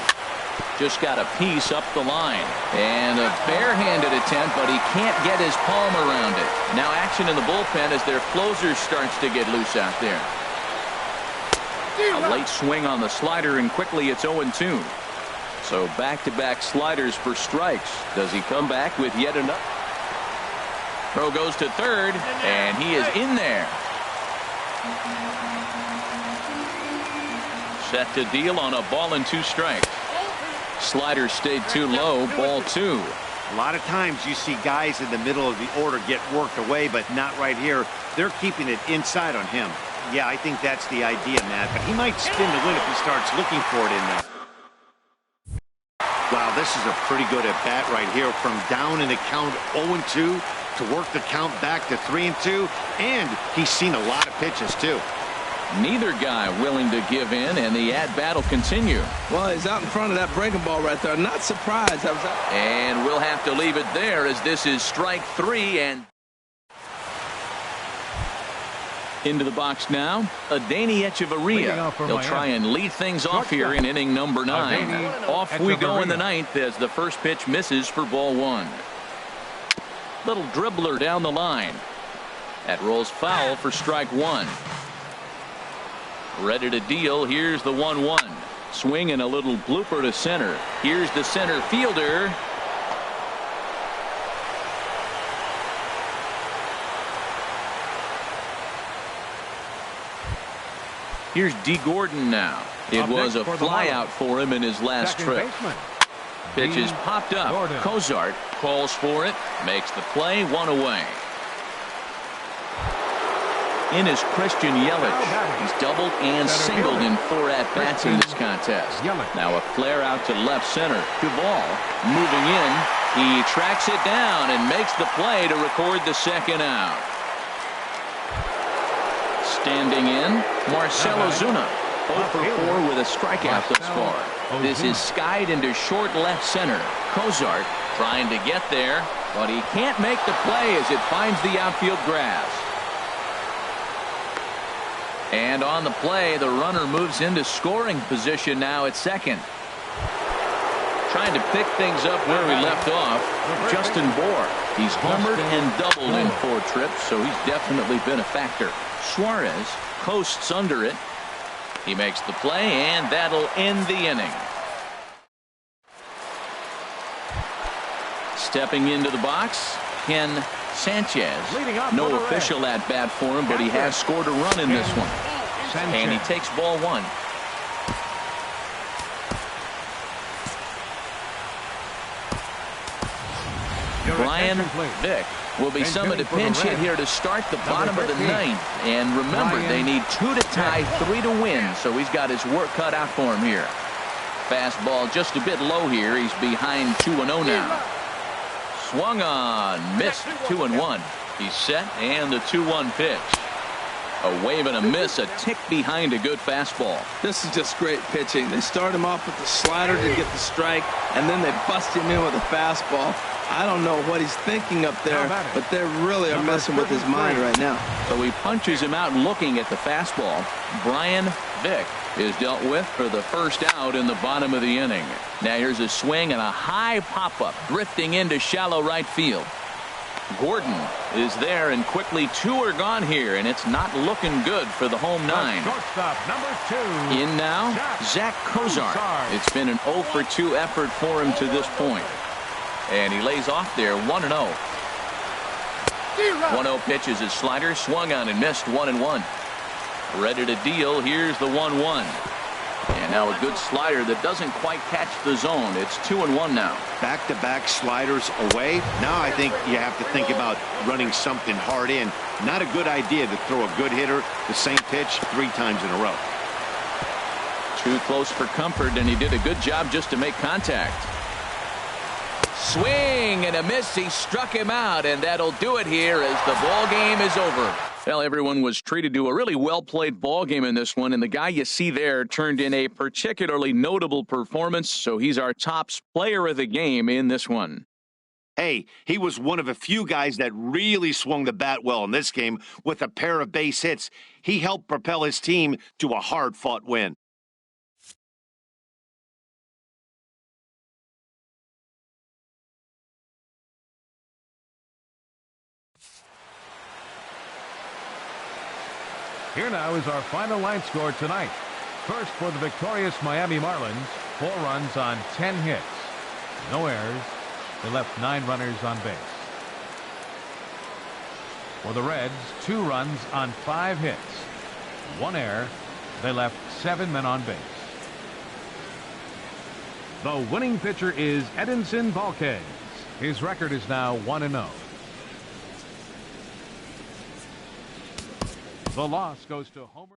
A: Just got a piece up the line. And a barehanded attempt, but he can't get his palm around it. Now action in the bullpen as their closer starts to get loose out there. A late swing on the slider, and quickly it's 0-2. So back-to-back sliders for strikes. Does he come back with yet another? Throw goes to third, and he is in there. Set to deal on a ball and 2 strikes. Slider stayed too low, ball 2.
C: A lot of times you see guys in the middle of the order get worked away, but not right here. They're keeping it inside on him. Yeah, I think that's the idea, Matt, but he might spin the win if he starts looking for it in there. Wow, this is a pretty good at-bat right here. From down in the count 0-2 to work the count back to 3-2, and he's seen a lot of pitches, too.
A: Neither guy willing to give in, and the at-bat will continue.
D: Well, he's out in front of that breaking ball right there. Not surprised.
A: And we'll have to leave it there as this is strike 3. And into the box now, Adeiny Echeverria. He'll try and lead things off here in inning number 9. Off we go in the 9th as the first pitch misses for ball 1. Little dribbler down the line. That rolls foul for strike 1. Ready to deal. Here's the 1-1. Swing and a little blooper to center. Here's the center fielder. Here's D. Gordon now. It was a flyout for him in his last trip. Pitch is popped up. Cozart calls for it. Makes the play. 1 away. In is Christian Yelich. He's doubled and singled in 4 at-bats in this contest. Now a flare out to left center. Duvall moving in. He tracks it down and makes the play to record the second out. Standing in, Marcell Ozuna. 0 for 4 with a strikeout thus far. This is skied into short left center. Cozart trying to get there, but he can't make the play as it finds the outfield grass. And on the play, the runner moves into scoring position now at second. Trying to pick things up where we left off, Justin Bour. He's homered and doubled in 4 trips, so he's definitely been a factor. Suarez coasts under it. He makes the play, and that'll end the inning. Stepping into the box, Ken Sanchez. No official at-bat for him, but he has scored a run in this one. And he takes ball 1. Brian Vick will be summoned to pinch hit here to start the bottom of the 9th. And remember, they need 2 to tie, 3 to win, so he's got his work cut out for him here. Fastball just a bit low here. He's behind 2-0 now. Swung on, missed. 2-1. He's set, and the 2-1 pitch. A wave and a miss, a tick behind a good fastball.
D: This is just great pitching. They start him off with the slider to get the strike, and then they bust him in with a fastball. I don't know what he's thinking up there, but they really are messing with his mind right now.
A: So he punches him out looking at the fastball. Brian Vick is dealt with for the first out in the bottom of the inning. Now here's a swing and a high pop-up drifting into shallow right field. Gordon is there, and quickly 2 are gone here, and it's not looking good for the home 9. In now, Zach Cozart. It's been an 0 for 2 effort for him to this point. And he lays off there, 1-0. 1-0 pitch is his slider, swung on and missed. 1-1. Ready to deal. Here's the 1-1. And now a good slider that doesn't quite catch the zone. It's 2-1 now.
C: Back-to-back sliders away. Now I think you have to think about running something hard in. Not a good idea to throw a good hitter the same pitch 3 times in a row.
A: Too close for comfort, and he did a good job just to make contact. Swing and a miss. He struck him out, and that'll do it here as the ball game is over. Well, everyone was treated to a really well-played ball game in this one, and the guy you see there turned in a particularly notable performance, so he's our top player of the game in this one.
C: Hey, he was one of a few guys that really swung the bat well in this game with a pair of base hits. He helped propel his team to a hard-fought win.
B: Here now is our final line score tonight. First for the victorious Miami Marlins, 4 runs on 10 hits. No errors. They left 9 runners on base. For the Reds, 2 runs on 5 hits. 1 error. They left 7 men on base. The winning pitcher is Edinson Volquez. His record is now 1-0. The loss goes to Homer.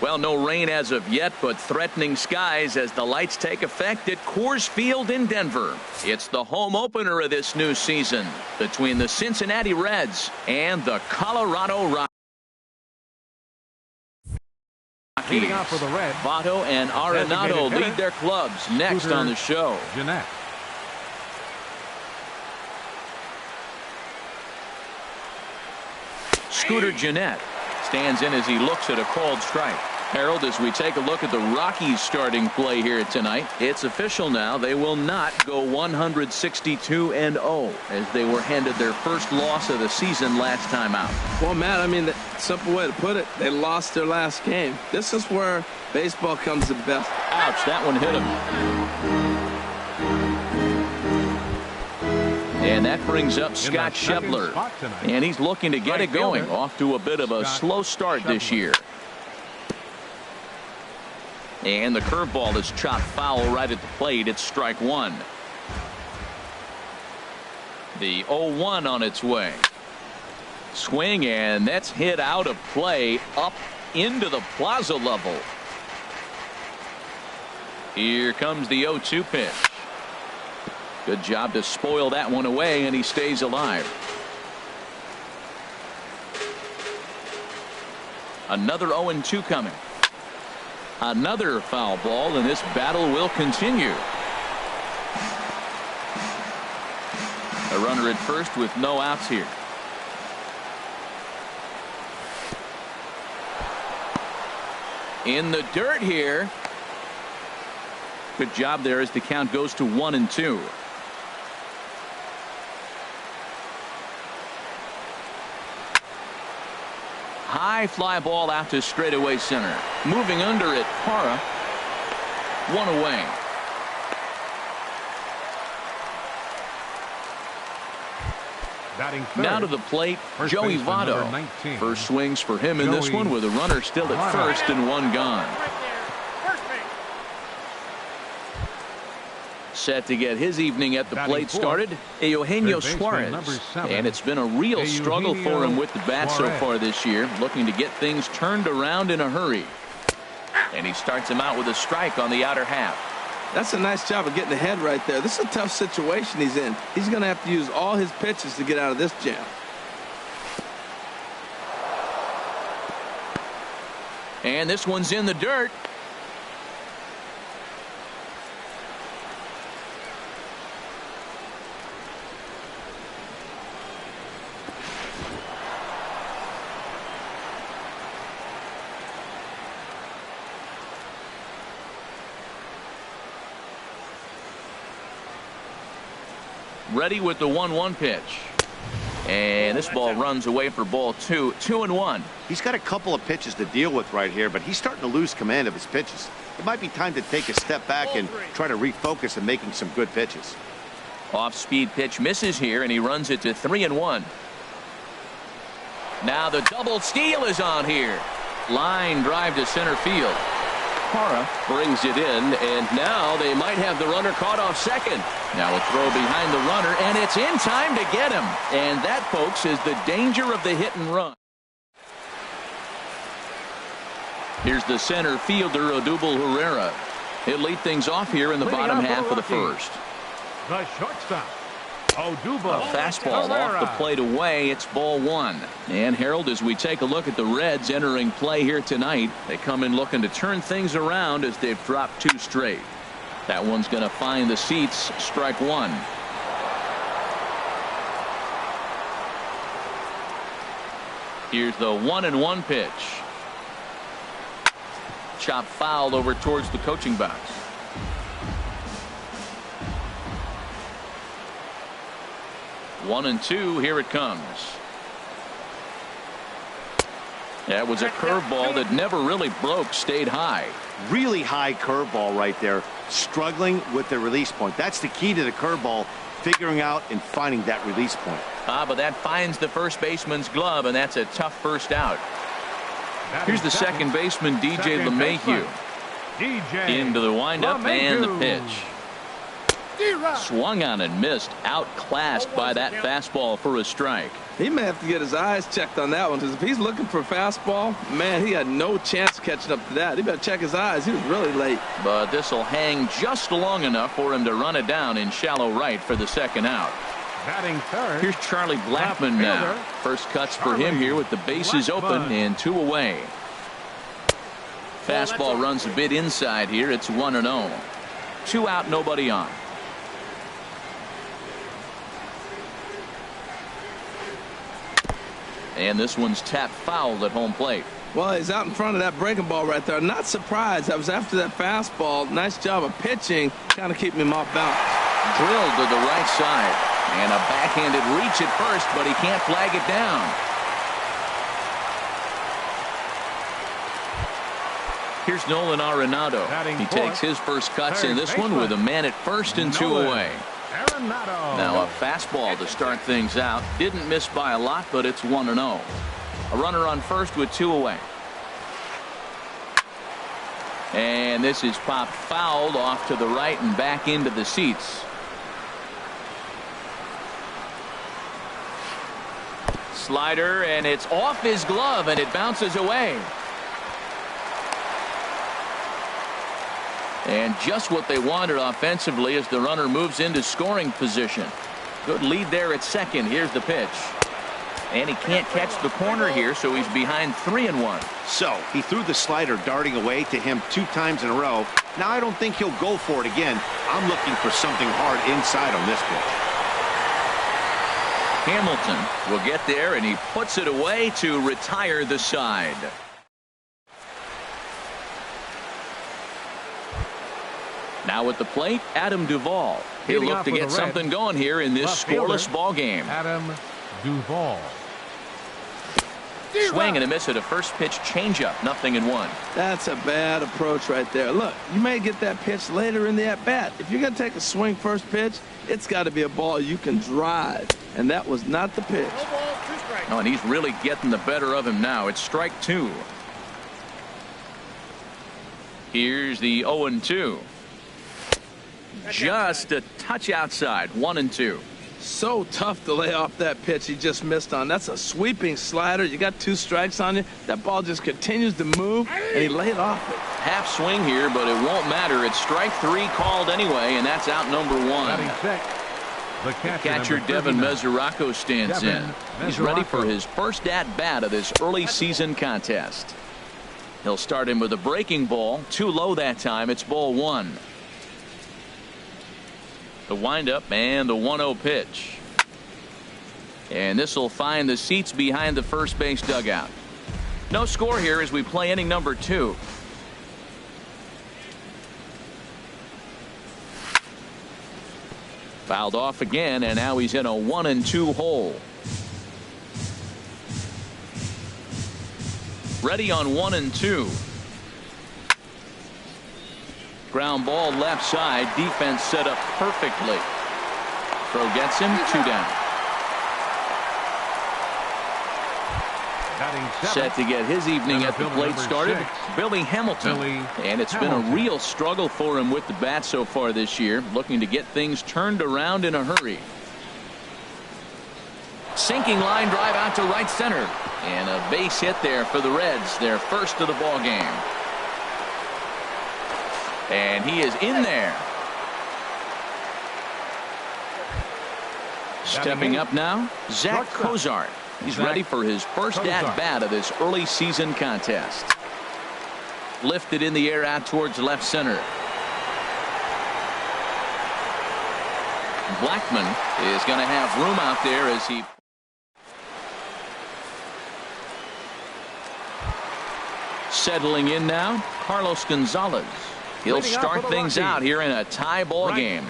A: Well, no rain as of yet, but threatening skies as the lights take effect at Coors Field in Denver. It's the home opener of this new season between the Cincinnati Reds and the Colorado Rockies.
B: Leading off for the Reds,
A: Votto and Arenado lead their clubs. Next on the show,
B: Jeanette.
A: Scooter Jeanette stands in as he looks at a called strike. Harold, as we take a look at the Rockies starting play here tonight, it's official now. They will not go 162-0 as they were handed their first loss of the season last time out.
D: Well, Matt, I mean, the simple way to put it, they lost their last game. This is where baseball comes the best.
A: Ouch, that one hit him. And that brings up Scott Schebler. And he's looking to get it going. Off to a bit of a slow start this year. And the curveball is chopped foul right at the plate. It's strike one. The 0-1 on its way. Swing, and that's hit out of play up into the plaza level. Here comes the 0-2 pitch. Good job to spoil that one away, and he stays alive. Another 0-2 coming. Another foul ball, and this battle will continue. A runner at first with no outs here. In the dirt here. Good job there as the count goes to 1-2. High fly ball out to straightaway center. Moving under it, Parra. One away. Now to the plate, Joey Votto. First swings for him in this one with a runner still at first and one gone. Set to get his evening at the plate started, Eugenio Suarez. And it's been a real struggle for him with the bat so far this year, looking to get things turned around in a hurry. And he starts him out with a strike on the outer half.
D: That's a nice job of getting ahead right there. This is a tough situation he's in. He's going to have to use all his pitches to get out of this jam.
A: And this one's in the dirt. Ready with the 1-1 pitch. And this ball runs away for ball two. 2-1.
C: He's got a couple of pitches to deal with right here, but he's starting to lose command of his pitches. It might be time to take a step back and try to refocus on making some good pitches.
A: Off-speed pitch misses here, and he runs it to 3-1. Now the double steal is on here. Line drive to center field. Parra brings it in, and now they might have the runner caught off second. Now a throw behind the runner, and it's in time to get him. And that, folks, is the danger of the hit and run. Here's the center fielder, Odubel Herrera. He'll lead things off here in the bottom half of the first.
B: The shortstop, Odubel.
A: A fastball off the plate away. It's ball one. And Harold, as we take a look at the Reds entering play here tonight, they come in looking to turn things around as they've dropped two straight. That one's going to find the seats. Strike one. Here's the 1-1 pitch. Chop fouled over towards the coaching box. 1-2. Here it comes. That was a curveball that never really broke. Stayed high.
C: Really high curveball right there. Struggling with the release point. That's the key to the curveball. Figuring out and finding that release point.
A: But that finds the first baseman's glove, and that's a tough first out. Here's the second baseman, DJ LeMahieu. Into the windup and the pitch. Swung on and missed. Outclassed by that fastball for a strike.
D: He may have to get his eyes checked on that one, because if he's looking for a fastball, man, he had no chance of catching up to that. He better check his eyes. He was really late.
A: But this will hang just long enough for him to run it down in shallow right for the second out.
B: Batting third.
A: Here's Charlie Blackmon now. First cuts for him here with the bases open and 2 away. Fastball runs a bit inside here. It's 1-0. 2 out, nobody on. And this one's tapped foul at home plate.
D: Well, he's out in front of that breaking ball right there. Not surprised. That was after that fastball. Nice job of pitching, kind of keeping him off balance.
A: Drilled to the right side. And a backhanded reach at first, but he can't flag it down. Here's Nolan Arenado. He takes his first cuts in this one with a man at first and 2 away. Now a fastball to start things out. Didn't miss by a lot, but it's 1-0. A runner on first with 2 away. And this is popped fouled off to the right and back into the seats. Slider, and it's off his glove, and it bounces away. And just what they wanted offensively as the runner moves into scoring position. Good lead there at second. Here's the pitch. And he can't catch the corner here, so he's behind 3-1.
C: So he threw the slider darting away to him 2 times in a row. Now I don't think he'll go for it again. I'm looking for something hard inside on this pitch.
A: Hamilton will get there, and he puts it away to retire the side. Now at the plate, Adam Duvall. He'll look to get something going here in this scoreless ball game.
B: Adam Duvall.
A: Swing and a miss at a first pitch changeup. 0-1.
D: That's a bad approach right there. Look, you may get that pitch later in the at-bat. If you're going to take a swing first pitch, it's got to be a ball you can drive. And that was not the pitch.
A: Oh, and he's really getting the better of him now. It's strike 2. Here's the 0-2. Just a touch outside. 1-2.
D: So tough to lay off that pitch he just missed on. That's a sweeping slider. You got 2 strikes on you. That ball just continues to move, and he laid off it.
A: Half swing here, but it won't matter. It's strike 3 called anyway, and that's out number 1.
B: The
A: catcher Devin Mesoraco stands in. He's ready for his first at-bat of this early season contest. He'll start him with a breaking ball. Too low that time. It's ball 1. The windup and the 1-0 pitch. And this will find the seats behind the first base dugout. No score here as we play inning number 2. Fouled off again, and now he's in a 1-2 hole. Ready on 1-2. Ground ball left side. Defense set up perfectly. Throw gets him. 2 down. Set to get his evening at the plate started, Billy Hamilton. And it's been a real struggle for him with the bat so far this year, looking to get things turned around in a hurry. Sinking line drive out to right center, and a base hit there for the Reds, their first of the ball game. And he is in there. Stepping up now, Zach Cozart. He's ready for his first at-bat of this early season contest. Lifted in the air out towards left center. Blackmon is going to have room out there as he... Settling in now, Carlos Gonzalez. He'll start things out here in a tie ball game.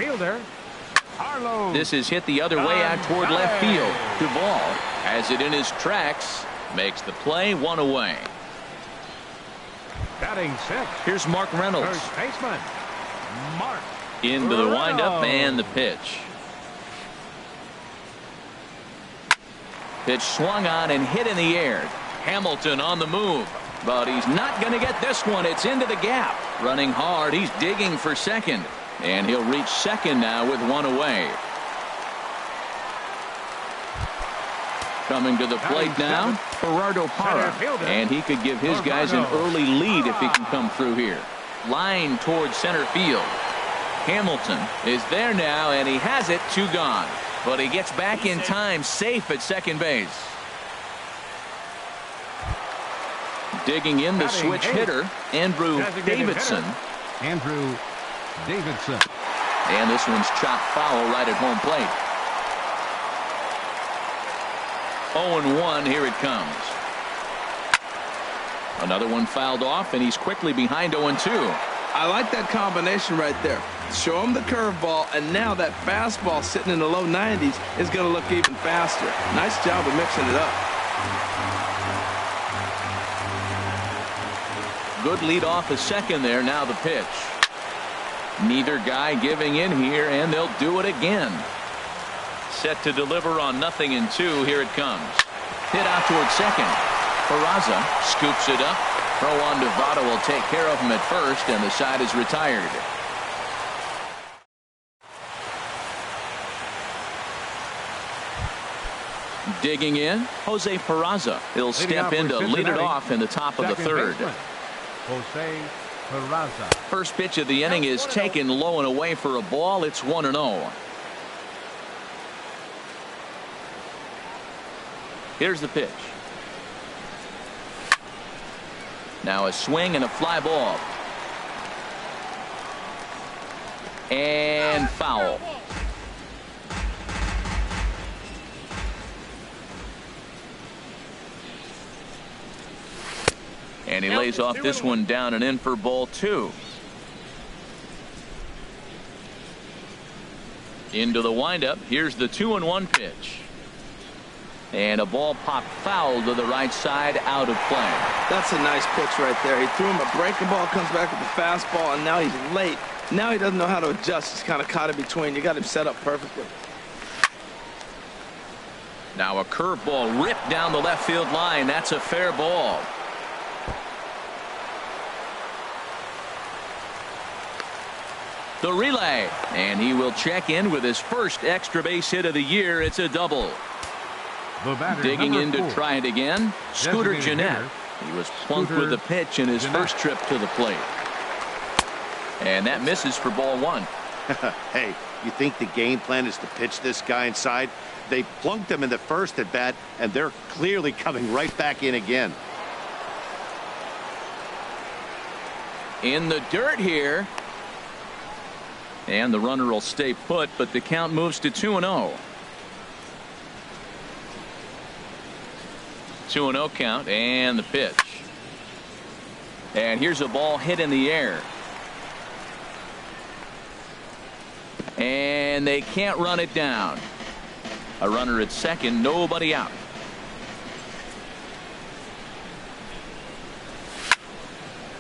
A: This is hit the other way out toward left field. Duvall has it in his tracks, makes the play, 1 away.
B: Batting 6.
A: Here's Mark Reynolds.
B: First baseman, Mark.
A: Into the windup and the pitch. Pitch swung on and hit in the air. Hamilton on the move. But he's not going to get this one. It's into the gap. Running hard. He's digging for second. And he'll reach second now with one away. Coming to the plate now, Gerardo Parra. And he could give his guys an early lead if he can come through here. Line towards center field. Hamilton is there now, and he has it. 2 gone. But he gets back in time, safe at second base. Digging in the switch hitter, Andrew Davidson.
B: Andrew Davidson.
A: And this one's chopped foul right at home plate. 0-1, here it comes. Another one fouled off, and he's quickly behind 0-2.
D: I like that combination right there. Show him the curveball, and now that fastball sitting in the low 90s is going to look even faster. Nice job of mixing it up.
A: Good lead off a second there. Now the pitch. Neither guy giving in here, and they'll do it again. Set to deliver on 0-2. Here it comes. Hit out towards second. Peraza scoops it up. Throw on to Votto will take care of him at first, and the side is retired. Digging in, Jose Peraza. He'll step in to lead it off in the top of the third.
B: Jose Peraza.
A: First pitch of the inning is taken low and away for a ball. It's 1-0. Here's the pitch. Now a swing and a fly ball. And foul. And he lays off this one down and in for ball 2. Into the windup. Here's the 2-1 pitch. And a ball popped foul to the right side, out of play.
D: That's a nice pitch right there. He threw him a breaking ball, comes back with the fastball, and now he's late. Now he doesn't know how to adjust. He's kind of caught in between. You got him set up perfectly.
A: Now a curveball ripped down the left field line. That's a fair ball. The relay, and he will check in with his first extra base hit of the year. It's a double. Digging in to try it again, Scooter Gennett. He was plunked with the pitch in his first trip to the plate. And that misses for ball 1.
C: Hey, you think the game plan is to pitch this guy inside? They plunked him in the first at bat, and they're clearly coming right back in again.
A: In the dirt here. And the runner will stay put, but the count moves to 2-0. 2-0 count, and the pitch. And here's a ball hit in the air. And they can't run it down. A runner at second, nobody out.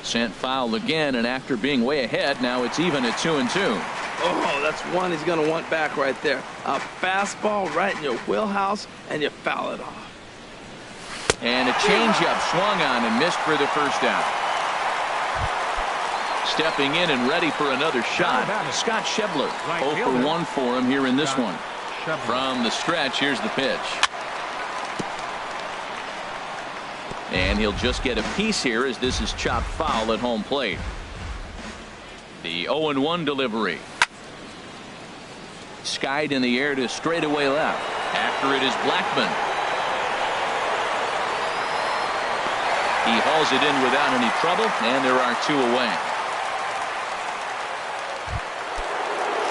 A: Sent foul again, and after being way ahead, now it's even at 2-2.
D: Oh, that's one he's going to want back right there. A fastball right in your wheelhouse, and you foul it off.
A: And a changeup swung on and missed for the first out. Stepping in and ready for another shot, Scott Schebler. 0 for 1 for him here in this one. From the stretch, here's the pitch. And he'll just get a piece here as this is chopped foul at home plate. The 0-1 delivery. Skied in the air to straightaway left. After it is Blackman. He hauls it in without any trouble, and there are 2 away.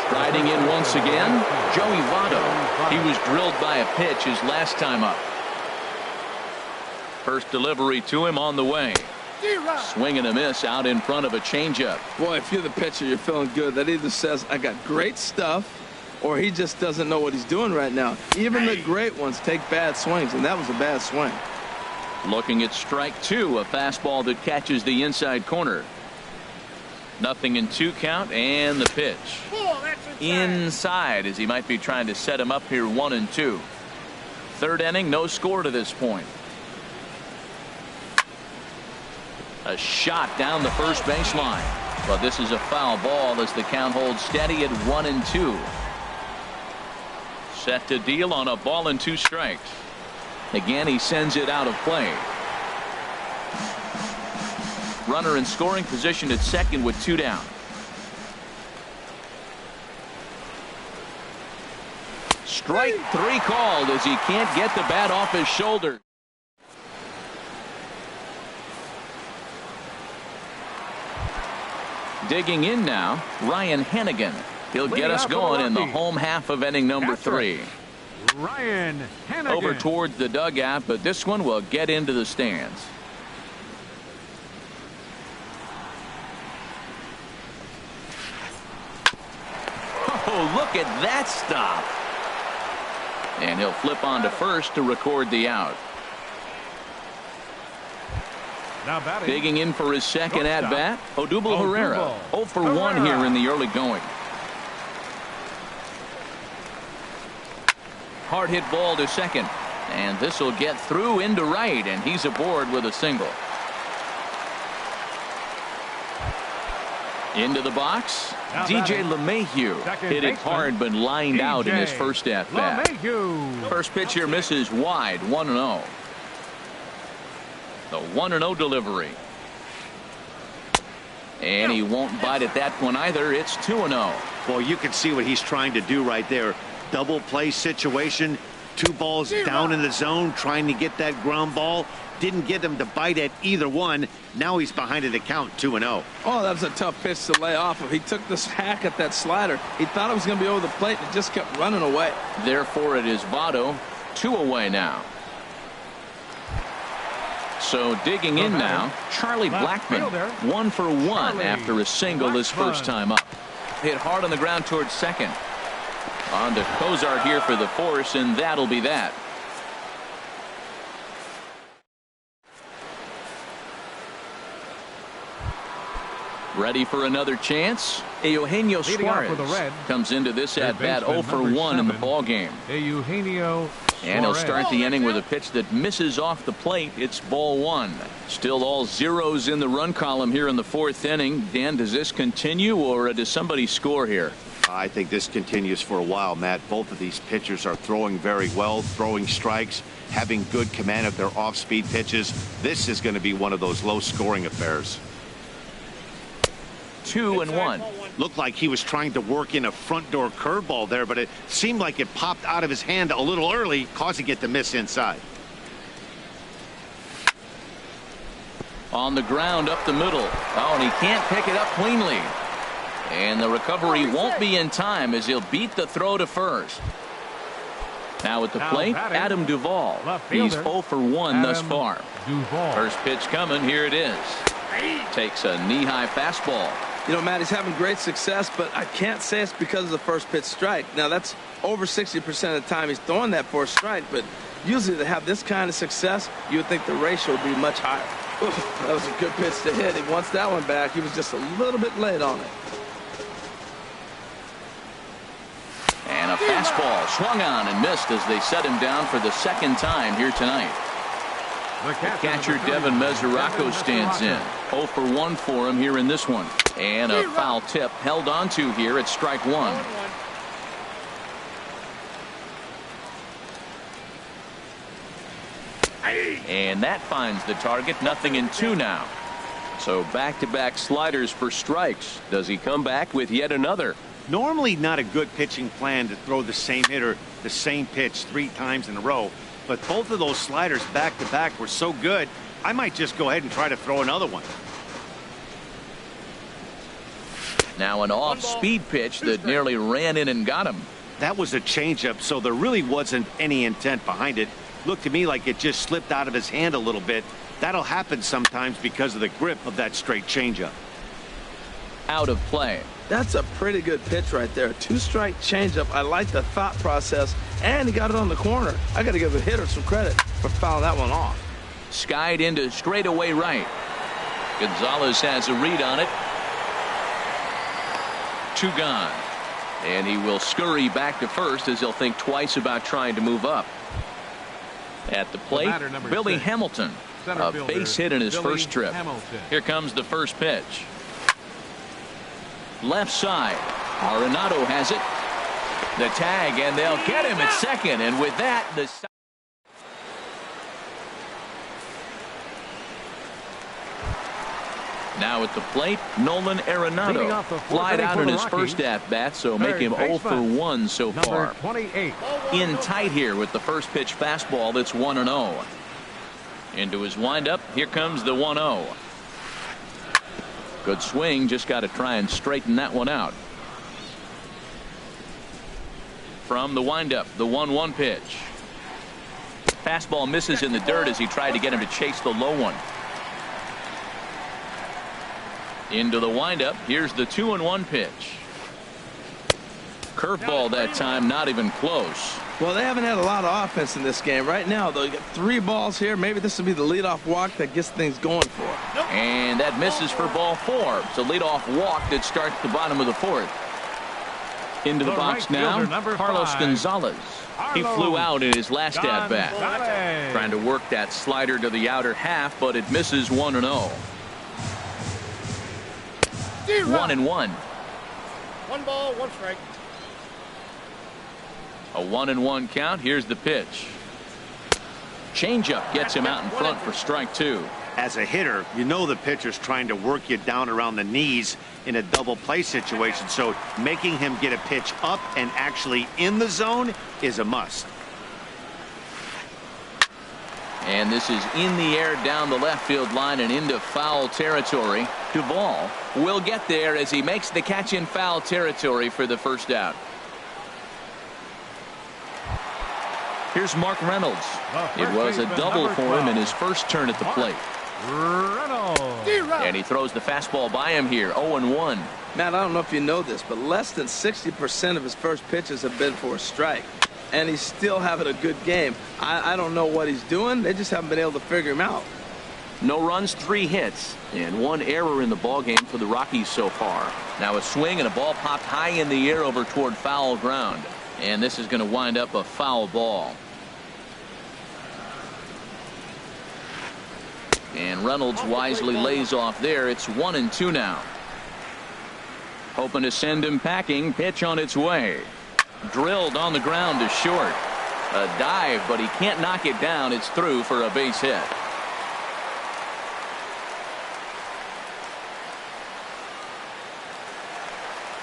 A: Striding in once again, Joey Votto. He was drilled by a pitch his last time up. First delivery to him on the way. Swing and a miss out in front of a changeup.
D: Boy, if you're the pitcher, you're feeling good. That either says I got great stuff, or he just doesn't know what he's doing right now. Even the great ones take bad swings, and that was a bad swing.
A: Looking at strike 2, a fastball that catches the inside corner. 0-2 count, and the pitch. Inside, as he might be trying to set him up here 1-2. Third inning, no score to this point. A shot down the first baseline. But this is a foul ball as the count holds steady at 1-2. Set to deal on a ball and 2 strikes. Again, he sends it out of play. Runner in scoring position at second with 2 down. Strike 3 called as he can't get the bat off his shoulder. Digging in now, Ryan Hennigan. He'll get us going in the home half of inning number 3.
B: Ryan Hennigan.
A: Over towards the dugout, but this one will get into the stands. Oh, look at that stop. And he'll flip on to first to record the out.
B: Now batting.
A: Digging in for his second at-bat, Odubel Herrera. 0 for 1 here in the early going. Hard hit ball to second. And this will get through into right, and he's aboard with a single. Into the box, DJ LeMahieu hit it hard but lined out in his first at-bat. First pitch here misses wide, 1-0. The 1-0 delivery. And he won't bite at that one either. It's 2-0.
C: Well, you can see what he's trying to do right there. Double play situation. 2 balls down in the zone trying to get that ground ball. Didn't get him to bite at either one. Now he's behind at the count, 2-0.
D: Oh, that was a tough pitch to lay off of. He took this hack at that slider. He thought it was going to be over the plate and it just kept running away.
A: Therefore, it is Votto. 2 away now. So digging in now, Charlie Blackmon. 1 for 1 after a single his first time up. Hit hard on the ground towards second. On to Cozart here for the force, and that'll be that. Ready for another chance? Eugenio Suarez comes into this at-bat 0 for 1 in the ballgame.
B: Eugenio
A: And he'll start the inning with a pitch that misses off the plate. It's ball 1. Still all zeros in the run column here in the 4th inning. Dan, does this continue, or does somebody score here?
C: I think this continues for a while, Matt. Both of these pitchers are throwing very well, throwing strikes, having good command of their off-speed pitches. This is going to be one of those low-scoring affairs.
A: 2-1.
C: Looked like he was trying to work in a front door curveball there, but it seemed like it popped out of his hand a little early, causing it to miss inside.
A: On the ground up the middle. Oh, and he can't pick it up cleanly. And the recovery won't be in time as he'll beat the throw to first. Now at the plate, Adam Duvall. He's 0 for 1 thus far. First pitch coming. Here it is. Takes a knee-high fastball.
D: You know, Matt, he's having great success, but I can't say it's because of the first pitch strike. Now, that's over 60% of the time he's throwing that for a strike, but usually to have this kind of success, you would think the ratio would be much higher. Oof, that was a good pitch to hit. He wants that one back. He was just a little bit late on it.
A: And a fastball swung on and missed as they set him down for the second time here tonight. The catcher Devin Mesoraco stands in. 0 for 1 for him here in this one. And a foul tip held onto here at strike 1. And that finds the target. 0-2 now. So back-to-back sliders for strikes. Does he come back with yet another?
C: Normally not a good pitching plan to throw the same hitter the same pitch 3 times in a row. But both of those sliders back-to-back were so good, I might just go ahead and try to throw another one.
A: Now an off-speed pitch that nearly ran in and got him.
C: That was a changeup, so there really wasn't any intent behind it. Looked to me like it just slipped out of his hand a little bit. That'll happen sometimes because of the grip of that straight changeup.
A: Out of play.
D: That's a pretty good pitch right there. 2-strike changeup. I like the thought process, and he got it on the corner. I got to give the hitter some credit for fouling that one off.
A: Skied into straightaway right. Gonzalez has a read on it. 2 gone. And he will scurry back to first as he'll think twice about trying to move up. At the plate, Billy
B: 6,
A: Hamilton. A base hit in his first trip.
B: Hamilton.
A: Here comes the first pitch. Left side. Arenado has it. The tag, and they'll get him at second. And with that, the now at the plate, Nolan Arenado. Flied out in his first at-bat, so make him 0 for 1 so far.
B: 28.
A: In tight here with the first pitch fastball that's 1-0. Into his windup, here comes the 1-0. Good swing, just got to try and straighten that one out. From the windup, the 1-1 pitch. Fastball misses in the dirt as he tried to get him to chase the low one. Into the windup, here's the 2-1 pitch. Curveball that time, not even close.
D: Well, they haven't had a lot of offense in this game. Right now, though, you got 3 balls here. Maybe this will be the leadoff walk that gets things going for him.
A: And that misses for ball 4. It's a leadoff walk that starts the bottom of the 4th. Into the box now, Carlos Gonzalez. He flew out in his last at-bat. Trying to work that slider to the outer half, but it misses 1-0. 1-1.
E: 1 ball, 1 strike.
A: A 1-1 count. Here's the pitch. Changeup gets him out in front for strike 2.
C: As a hitter, you know the pitcher's trying to work you down around the knees in a double play situation, so making him get a pitch up and actually in the zone is a must.
A: And this is in the air down the left field line and into foul territory. Duvall will get there as he makes the catch in foul territory for the first out. Here's Mark Reynolds. It was a double for him in his first turn at the plate. And he throws the fastball by him here. 0-1.
D: Matt, I don't know if you know this, but less than 60% of his first pitches have been for a strike. And he's still having a good game. I don't know what he's doing. They just haven't been able to figure him out.
A: No runs, 3 hits, and 1 error in the ballgame for the Rockies so far. Now a swing and a ball popped high in the air over toward foul ground. And this is going to wind up a foul ball. And Reynolds wisely lays off there. It's 1-2 now. Hoping to send him packing. Pitch on its way. Drilled on the ground to short. A dive, but he can't knock it down. It's through for a base hit.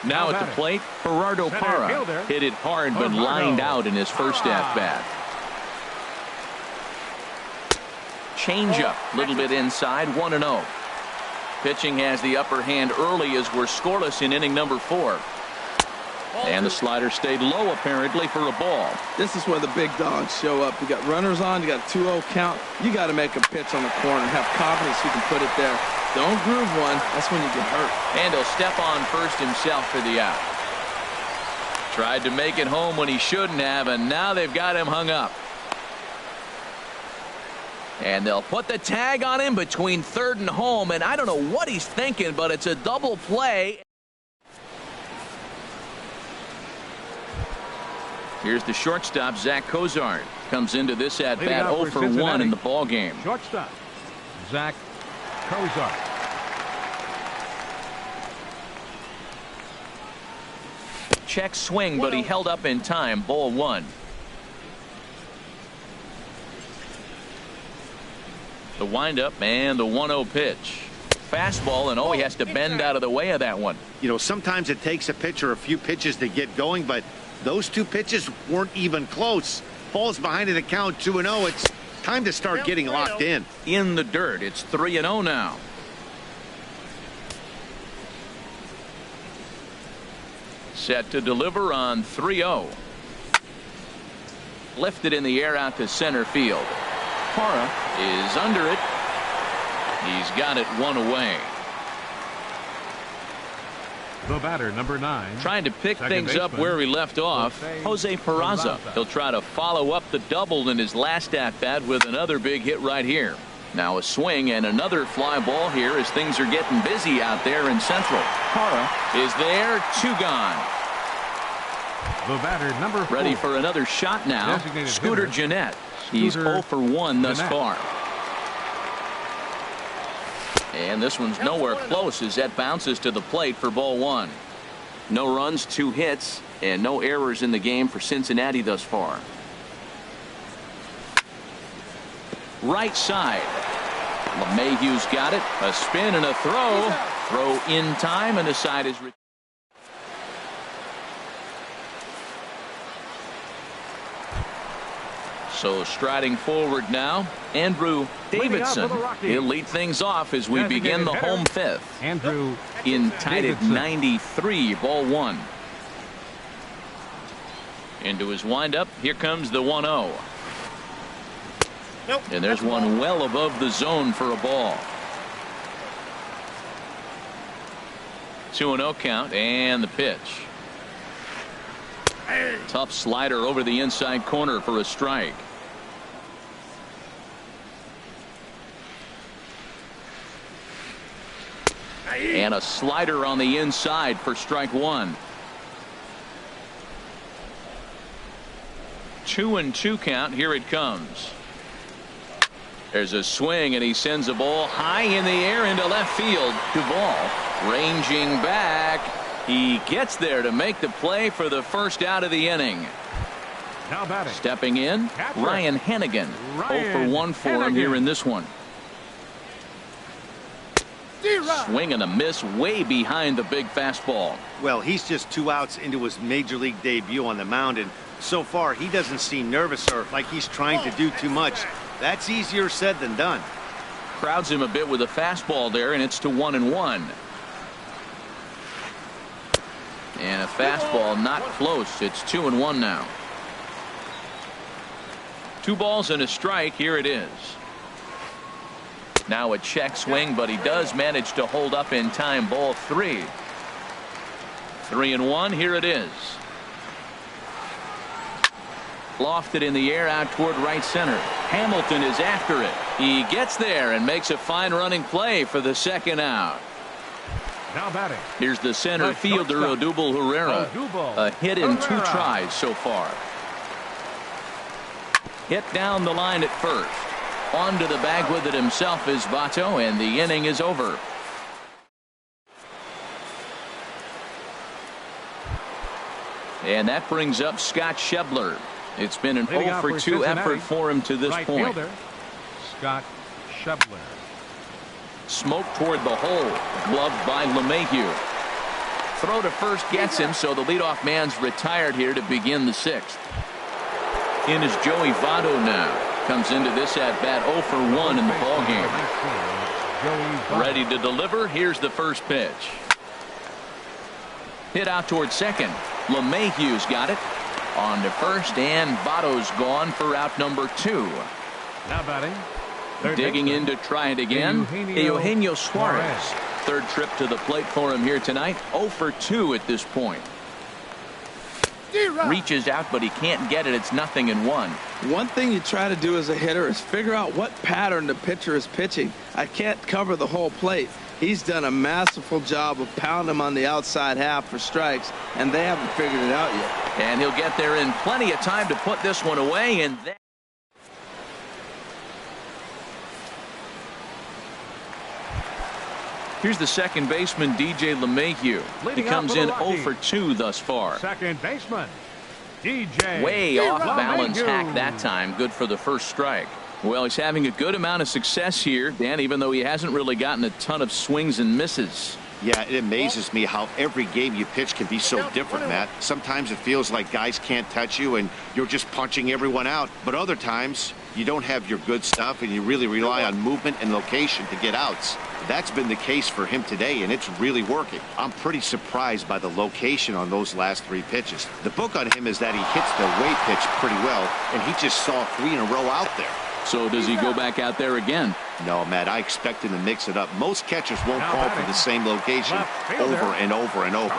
A: Now at the plate, Gerardo Parra hit it hard but lined out in his first at-bat. Changeup, a little bit inside, 1-0. Pitching has the upper hand early as we're scoreless in inning number 4. And the slider stayed low apparently for a ball.
D: This is where the big dogs show up. You got runners on, you got a 2-0 count. You got to make a pitch on the corner and have confidence you can put it there. Don't groove one. That's when you get hurt.
A: And he'll step on first himself for the out. Tried to make it home when he shouldn't have, and now they've got him hung up. And they'll put the tag on him between third and home, and I don't know what he's thinking, but it's a double play. Here's the shortstop, Zach Cozart. Comes into this at-bat 0 for 1 in the ballgame.
B: Shortstop, Zach Cozart.
A: Check swing, but he held up in time. Ball 1. The windup and the 1-0 pitch. Fastball, and he has to bend out of the way of that one.
C: You know, sometimes it takes a pitcher a few pitches to get going, but those 2 pitches weren't even close. Falls behind in the count, 2-0. It's time to start getting locked in.
A: In the dirt, it's 3-0 now. Set to deliver on 3-0. Lifted in the air out to center field. Parra is under it. He's got it 1 away.
B: The batter, number 9.
A: Trying to pick things up where he left off, Jose Peraza. He'll try to follow up the double in his last at-bat with another big hit right here. Now a swing and another fly ball here as things are getting busy out there in Central. Parra is there, 2 gone.
B: The batter, number 4.
A: Ready for another shot now. Scooter Gennett. He's 0 for 1 thus far. And this one's nowhere close as that bounces to the plate for ball one. No runs, 2 hits, and no errors in the game for Cincinnati thus far. Right side. LeMahieu's got it. A spin and a throw. Throw in time, and the side is. So striding forward now, Andrew Davidson. He'll lead things off as we begin the home fifth.
B: Andrew
A: in tied at 93, ball one. Into his windup. Here comes the 1-0.
E: Nope.
A: And there's one well above the zone for a ball. 2-0 count, and the pitch. Tough slider over the inside corner for a strike. And a slider on the inside for strike one. 2-2 count. Here it comes. There's a swing, and he sends a ball high in the air into left field. Duvall ranging back. He gets there to make the play for the first out of the inning.
B: Now batting.
A: Stepping in, Ryan Hennigan. 0 for 1 for him here in this one. Swing and a miss way behind the big fastball.
C: Well, he's just 2 outs into his major league debut on the mound, and so far he doesn't seem nervous or like he's trying to do too much. That's easier said than done.
A: Crowds him a bit with a fastball there, and it's to 1-1. And a fastball not close. It's 2-1 now. 2 balls and a strike. Here it is. Now a check swing, but he does manage to hold up in time. Ball 3. 3-1. Here it is. Lofted in the air out toward right center. Hamilton is after it. He gets there and makes a fine running play for the second out.
B: Now batting.
A: Here's the center fielder, Odubel Herrera. A hit in 2 tries so far. Hit down the line at first. Onto the bag with it himself is Votto, and the inning is over. And that brings up Scott Schebler. It's been an 0 for 2 effort for him to this point.
B: Fielder, Scott Schebler.
A: Smoke toward the hole. Gloved by LeMahieu. Throw to first gets him, so the leadoff man's retired here to begin the 6th. In is Joey Votto now. Comes into this at bat 0 for 1 in the ballgame. Ready to deliver. Here's the first pitch. Hit out towards second. LeMahieu's got it. On to first, and Votto's gone for out number 2.
B: Now batting.
A: Digging in to try it again. Eugenio Suarez. Third trip to the plate for him here tonight. 0 for 2 at this point. Reaches out, but he can't get it. It's 0-1.
D: One thing you try to do as a hitter is figure out what pattern the pitcher is pitching. I can't cover the whole plate. He's done a masterful job of pounding him on the outside half for strikes, and they haven't figured it out yet.
A: And he'll get there in plenty of time to put this one away. And then here's the second baseman, DJ LeMahieu. He comes in 0 for 2 thus far.
B: Second baseman, DJ.
A: Way off balance hack that time. Good for the first strike. Well, he's having a good amount of success here, Dan, even though he hasn't really gotten a ton of swings and misses.
C: Yeah, it amazes me how every game you pitch can be so different, Matt. Sometimes it feels like guys can't touch you and you're just punching everyone out. But other times you don't have your good stuff and you really rely on movement and location to get outs. That's been the case for him today, and it's really working. I'm pretty surprised by the location on those last 3 pitches. The book on him is that he hits the way pitch pretty well, and he just saw 3 in a row out there.
A: So does he go back out there again?
C: No, Matt, I expect him to mix it up. Most catchers won't call for the same location over and over and over.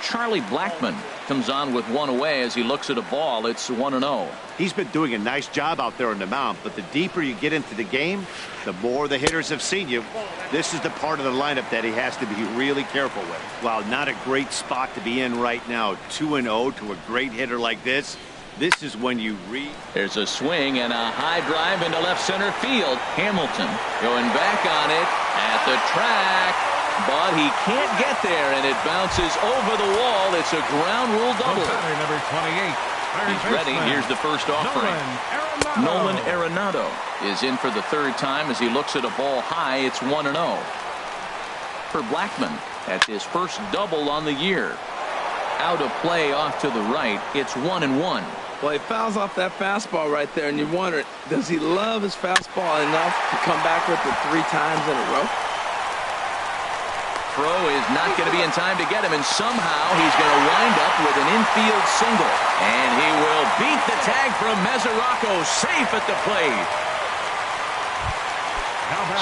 A: Charlie Blackmon comes on with 1 away as he looks at a ball. It's 1-0.
C: He's been doing a nice job out there on the mound, but the deeper you get into the game, the more the hitters have seen you. This is the part of the lineup that he has to be really careful with. While not a great spot to be in right now, 2-0 to a great hitter like this, This is when you read.
A: There's a swing and a high drive into left center field. Hamilton going back on it at the track, but he can't get there, and it bounces over the wall. It's a ground rule double.
B: Number 28.
A: He's ready. Here's the first offering. Nolan Arenado is in for the third time as he looks at a ball high. It's 1-0. For Blackmon, that's his first double on the year. Out of play off to the right. It's 1-1.
D: Well, he fouls off that fastball right there, and you wonder, does he love his fastball enough to come back with it 3 times in a row?
A: Throw is not going to be in time to get him, and somehow he's going to wind up with an infield single. And he will beat the tag from Mesoraco, safe at the plate.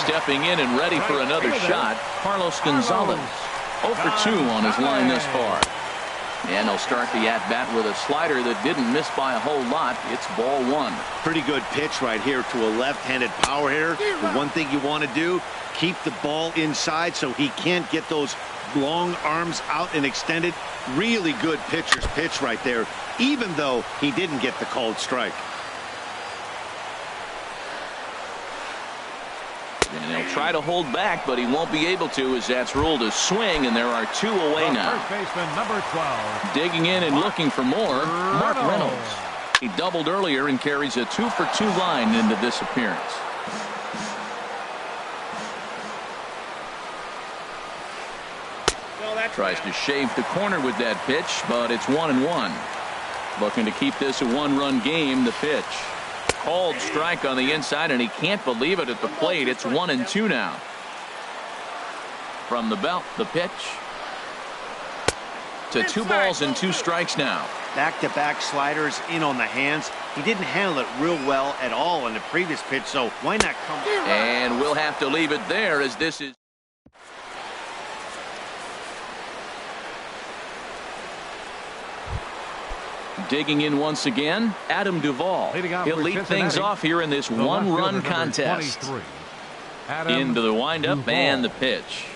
A: Stepping in and ready for another shot, Carlos Gonzalez. 0 for 2 on his line thus far. And he'll start the at-bat with a slider that didn't miss by a whole lot. It's ball 1.
C: Pretty good pitch right here to a left-handed power hitter. The one thing you want to do, keep the ball inside so he can't get those long arms out and extended. Really good pitcher's pitch right there, even though he didn't get the called strike.
A: And he'll try to hold back, but he won't be able to, as that's ruled a swing, and there are 2 away now.
B: First baseman, number 12.
A: Digging in and looking for more, Mark Reynolds. He doubled earlier and carries a 2 for 2 line into this appearance. Tries to shave the corner with that pitch, but it's 1-1. Looking to keep this a 1-run game. The pitch. Called strike on the inside, and he can't believe it at the plate. It's 1-2 now. From the belt, the pitch. To 2 balls and 2 strikes now.
C: Back-to-back sliders in on the hands. He didn't handle it real well at all in the previous pitch, so why not come?
A: And we'll have to leave it there, as this is. Digging in once again, Adam Duvall. He'll lead things off here in this 1-run contest. Into the windup and the pitch.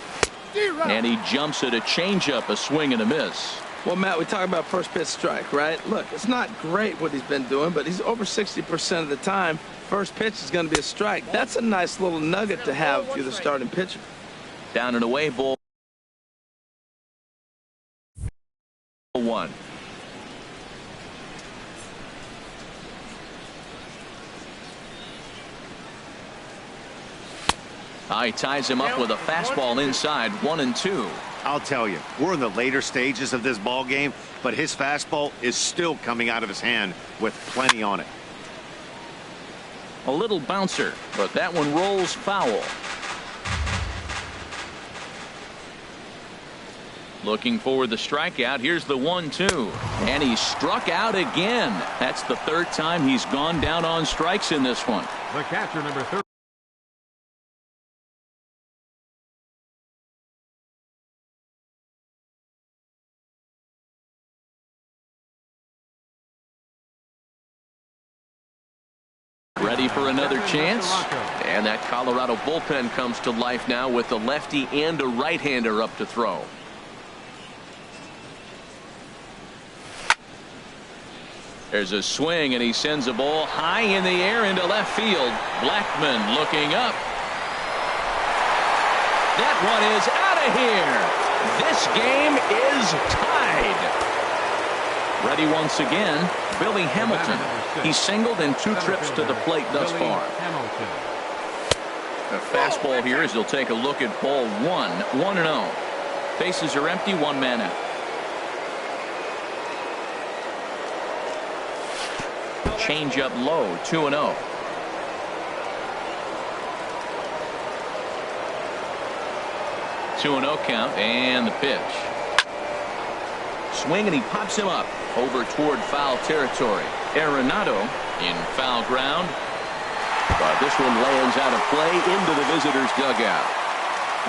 A: And he jumps at a changeup, a swing and a miss.
D: Well, Matt, we talk about first pitch strike, right? Look, it's not great what he's been doing, but he's over 60% of the time. First pitch is going to be a strike. That's a nice little nugget to have if you're the starting pitcher.
A: Down and away, ball 1. He ties him up with a fastball inside, 1-2.
C: I'll tell you, we're in the later stages of this ball game, but his fastball is still coming out of his hand with plenty on it.
A: A little bouncer, but that one rolls foul. Looking for the strikeout. Here's the 1-2. And he struck out again. That's the 3rd time he's gone down on strikes in this one.
B: The catcher, number 30.
A: Ready for another chance. And that Colorado bullpen comes to life now with a lefty and a right-hander up to throw. There's a swing, and he sends a ball high in the air into left field. Blackmon looking up. That one is out of here. This game is tied. Ready once again, Billy Hamilton. He's singled in 2 trips to the plate thus far. A fastball here as he'll take a look at ball 1, 1-0. Bases are empty, 1 man out. Change up low, 2-0. Two and 0 count, and the pitch. Swing, and he pops him up over toward foul territory. Arenado in foul ground, but this one lands out of play into the visitors' dugout.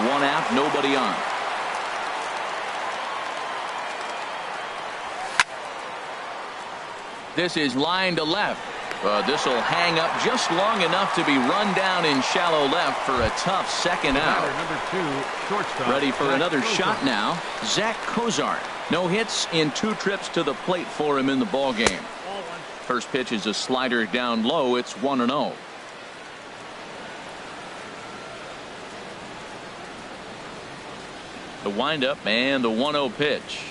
A: 1 out, nobody on. This is line to left. This will hang up just long enough to be run down in shallow left for a tough second out.
B: Number 2, shortstop.
A: Ready for another shot now. Zach Cozart. No hits in 2 trips to the plate for him in the ball game. First pitch is a slider down low. It's 1-0. The windup and the 1-0 pitch.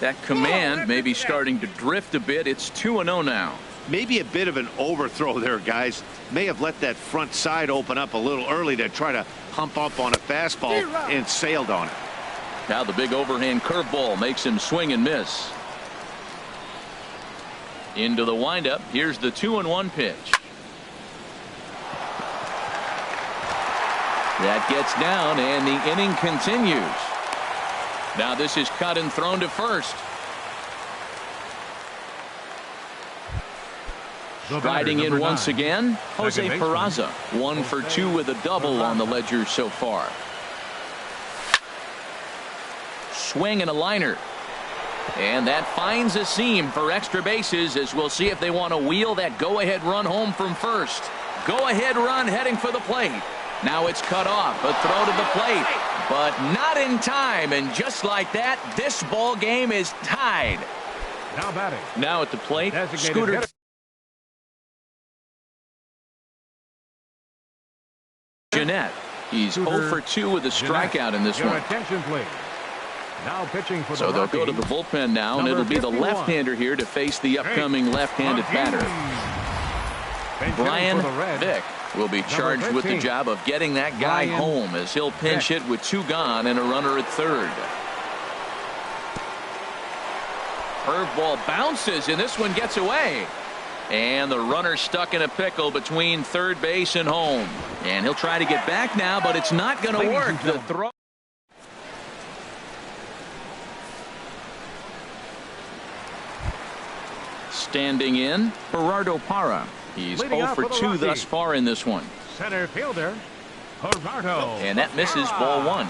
A: That command may be starting to drift a bit. It's 2-0 now.
C: Maybe a bit of an overthrow there, guys. May have let that front side open up a little early to try to hump up on a fastball and sailed on it.
A: Now the big overhand curveball makes him swing and miss. Into the windup. Here's the 2-1 pitch. That gets down, and the inning continues. Now this is cut and thrown to first. Riding in once again, Jose Peraza. 1 for 2 with a double on the ledger so far. Swing and a liner. And that finds a seam for extra bases, as we'll see if they want to wheel that go-ahead run home from first. Go-ahead run heading for the plate. Now it's cut off. A throw to the plate, but not in time. And just like that, this ball game is tied.
B: Now batting.
A: Now at the plate, Scooter. Jeanette. He's 0 for 2 with a strikeout in this one.
B: Attention, please. Now pitching for
A: so they'll go to the bullpen now, and it'll be the left-hander here to face the upcoming left-handed batter. Brian Vick will be charged with the job of getting that guy home, as he'll pinch hit with 2 gone and a runner at third. Curveball bounces, and this one gets away. And the runner stuck in a pickle between third base and home. And he'll try to get back now, but it's not going to work. The throw. Standing in, Gerardo Parra. He's 0 for 2 thus far in this one.
B: Center fielder, Gerardo.
A: And that misses, ball 1.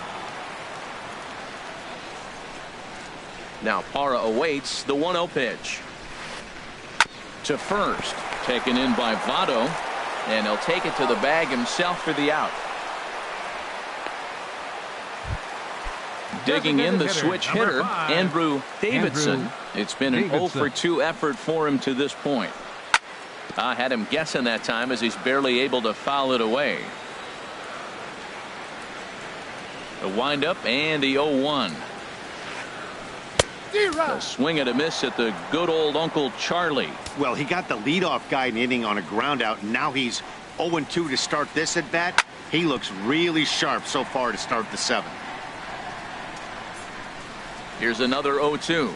A: Now Parra awaits the 1-0 pitch. To first, taken in by Votto, and he'll take it to the bag himself for the out. Digging in the switch hitter, Andrew Davidson. It's been an 0 for 2 effort for him to this point. I had him guessing that time, as he's barely able to foul it away. A windup and the 0-1. A swing and a miss at the good old Uncle Charlie.
C: Well, he got the leadoff guy in inning on a ground out, and now he's 0-2 to start this at bat. He looks really sharp so far to start the 7th.
A: Here's another 0-2.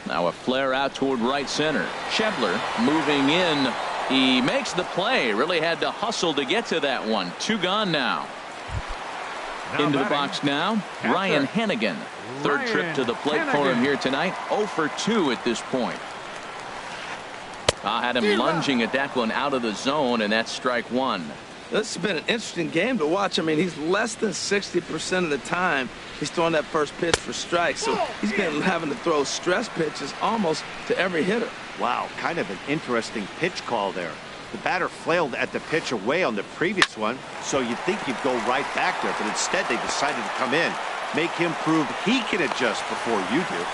A: Now a flare out toward right center. Schebler moving in. He makes the play. Really had to hustle to get to that one. 2 gone now. Into the box now, Ryan Hannigan. Third trip to the plate for him here tonight. 0 for 2 at this point. I had him lunging at that one out of the zone, and that's strike 1.
D: This has been an interesting game to watch. I mean, he's less than 60% of the time he's throwing that first pitch for strikes. So he's been having to throw stress pitches almost to every hitter.
C: Wow, kind of an interesting pitch call there. The batter flailed at the pitch away on the previous one, so you'd think he'd go right back there, but instead they decided to come in, make him prove he can adjust before you do.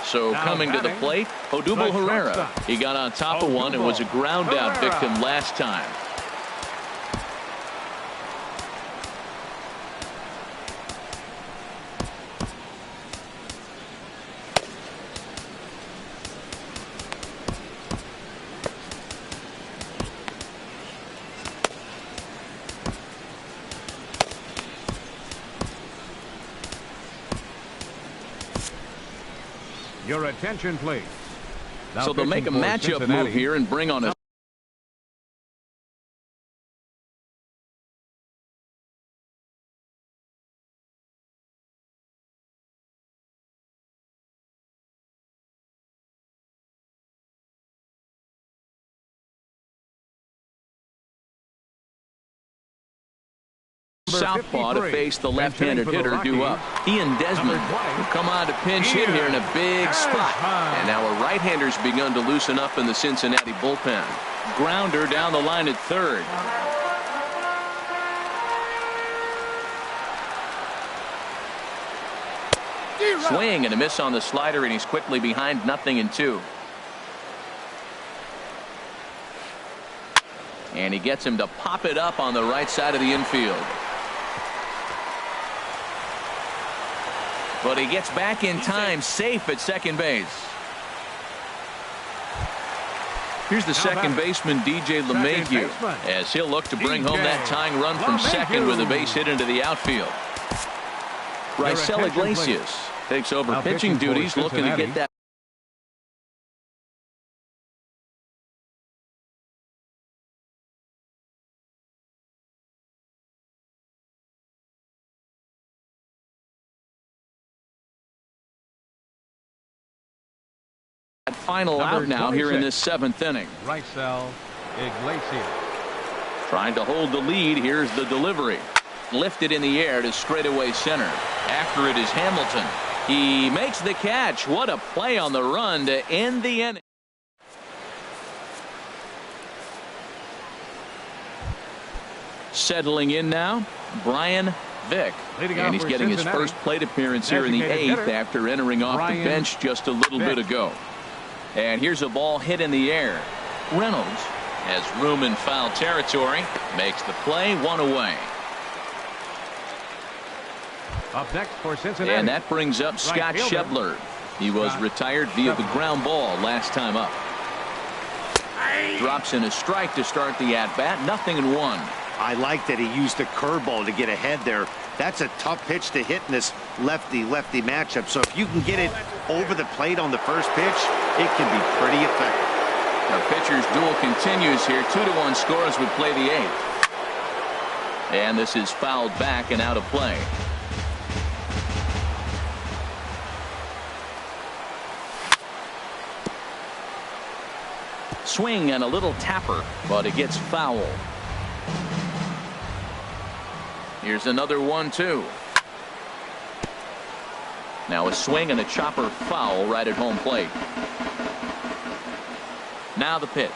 A: So coming to the plate, Odubel Herrera. He got on top of one and was a ground out victim last time.
B: Your attention, please.
A: So they'll make a matchup move here and bring on a southpaw to face the left-handed hitter due up. Ian Desmond will come on to pinch hit here in a big spot. And now a right-hander's begun to loosen up in the Cincinnati bullpen. Grounder down the line at third. Swing and a miss on the slider, and he's quickly behind 0-2. And he gets him to pop it up on the right side of the infield. But he gets back in time, safe at second base. Here's the second baseman, DJ LeMahieu, as he'll look to bring home that tying run from second with a base hit into the outfield. Raisel Iglesias takes over pitching duties, looking to get that final out now here in this 7th inning.
B: Raisel Iglesias.
A: Trying to hold the lead. Here's the delivery. Lifted in the air to straightaway center. After it is Hamilton. He makes the catch. What a play on the run to end the inning. Settling in now, Brian Vick. And he's getting his first plate appearance here in the 8th after entering off the bench just a little bit ago. And here's a ball hit in the air. Reynolds has room in foul territory. Makes the play, 1 away.
B: Up next for Cincinnati.
A: And that brings up Scott Schebler. He was retired via the ground ball last time up. Drops in a strike to start the at-bat. 0-1.
C: I like that he used a curveball to get ahead there. That's a tough pitch to hit in this lefty-lefty matchup. So if you can get it over the plate on the first pitch, it can be pretty effective.
A: The pitcher's duel continues here. 2-1 score as we play the 8th. And this is fouled back and out of play. Swing and a little tapper, but it gets foul. Here's another 1-2. Now a swing and a chopper foul right at home plate. Now the pitch.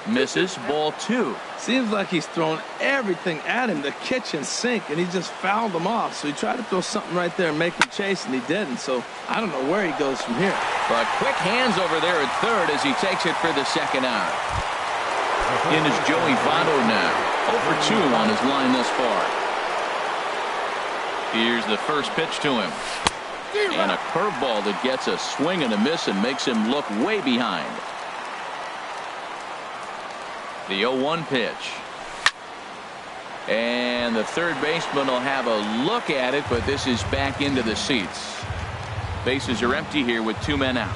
A: Misses, ball 2.
D: Seems like he's thrown everything at him, the kitchen sink, and he just fouled them off. So he tried to throw something right there and make him chase, and he didn't. So I don't know where he goes from here.
A: But quick hands over there at third as he takes it for the second out. In is Joey Votto now. 0 for 2 on his line thus far. Here's the first pitch to him. And a curveball that gets a swing and a miss and makes him look way behind. The 0-1 pitch. And the third baseman will have a look at it, but this is back into the seats. Bases are empty here with 2 men out.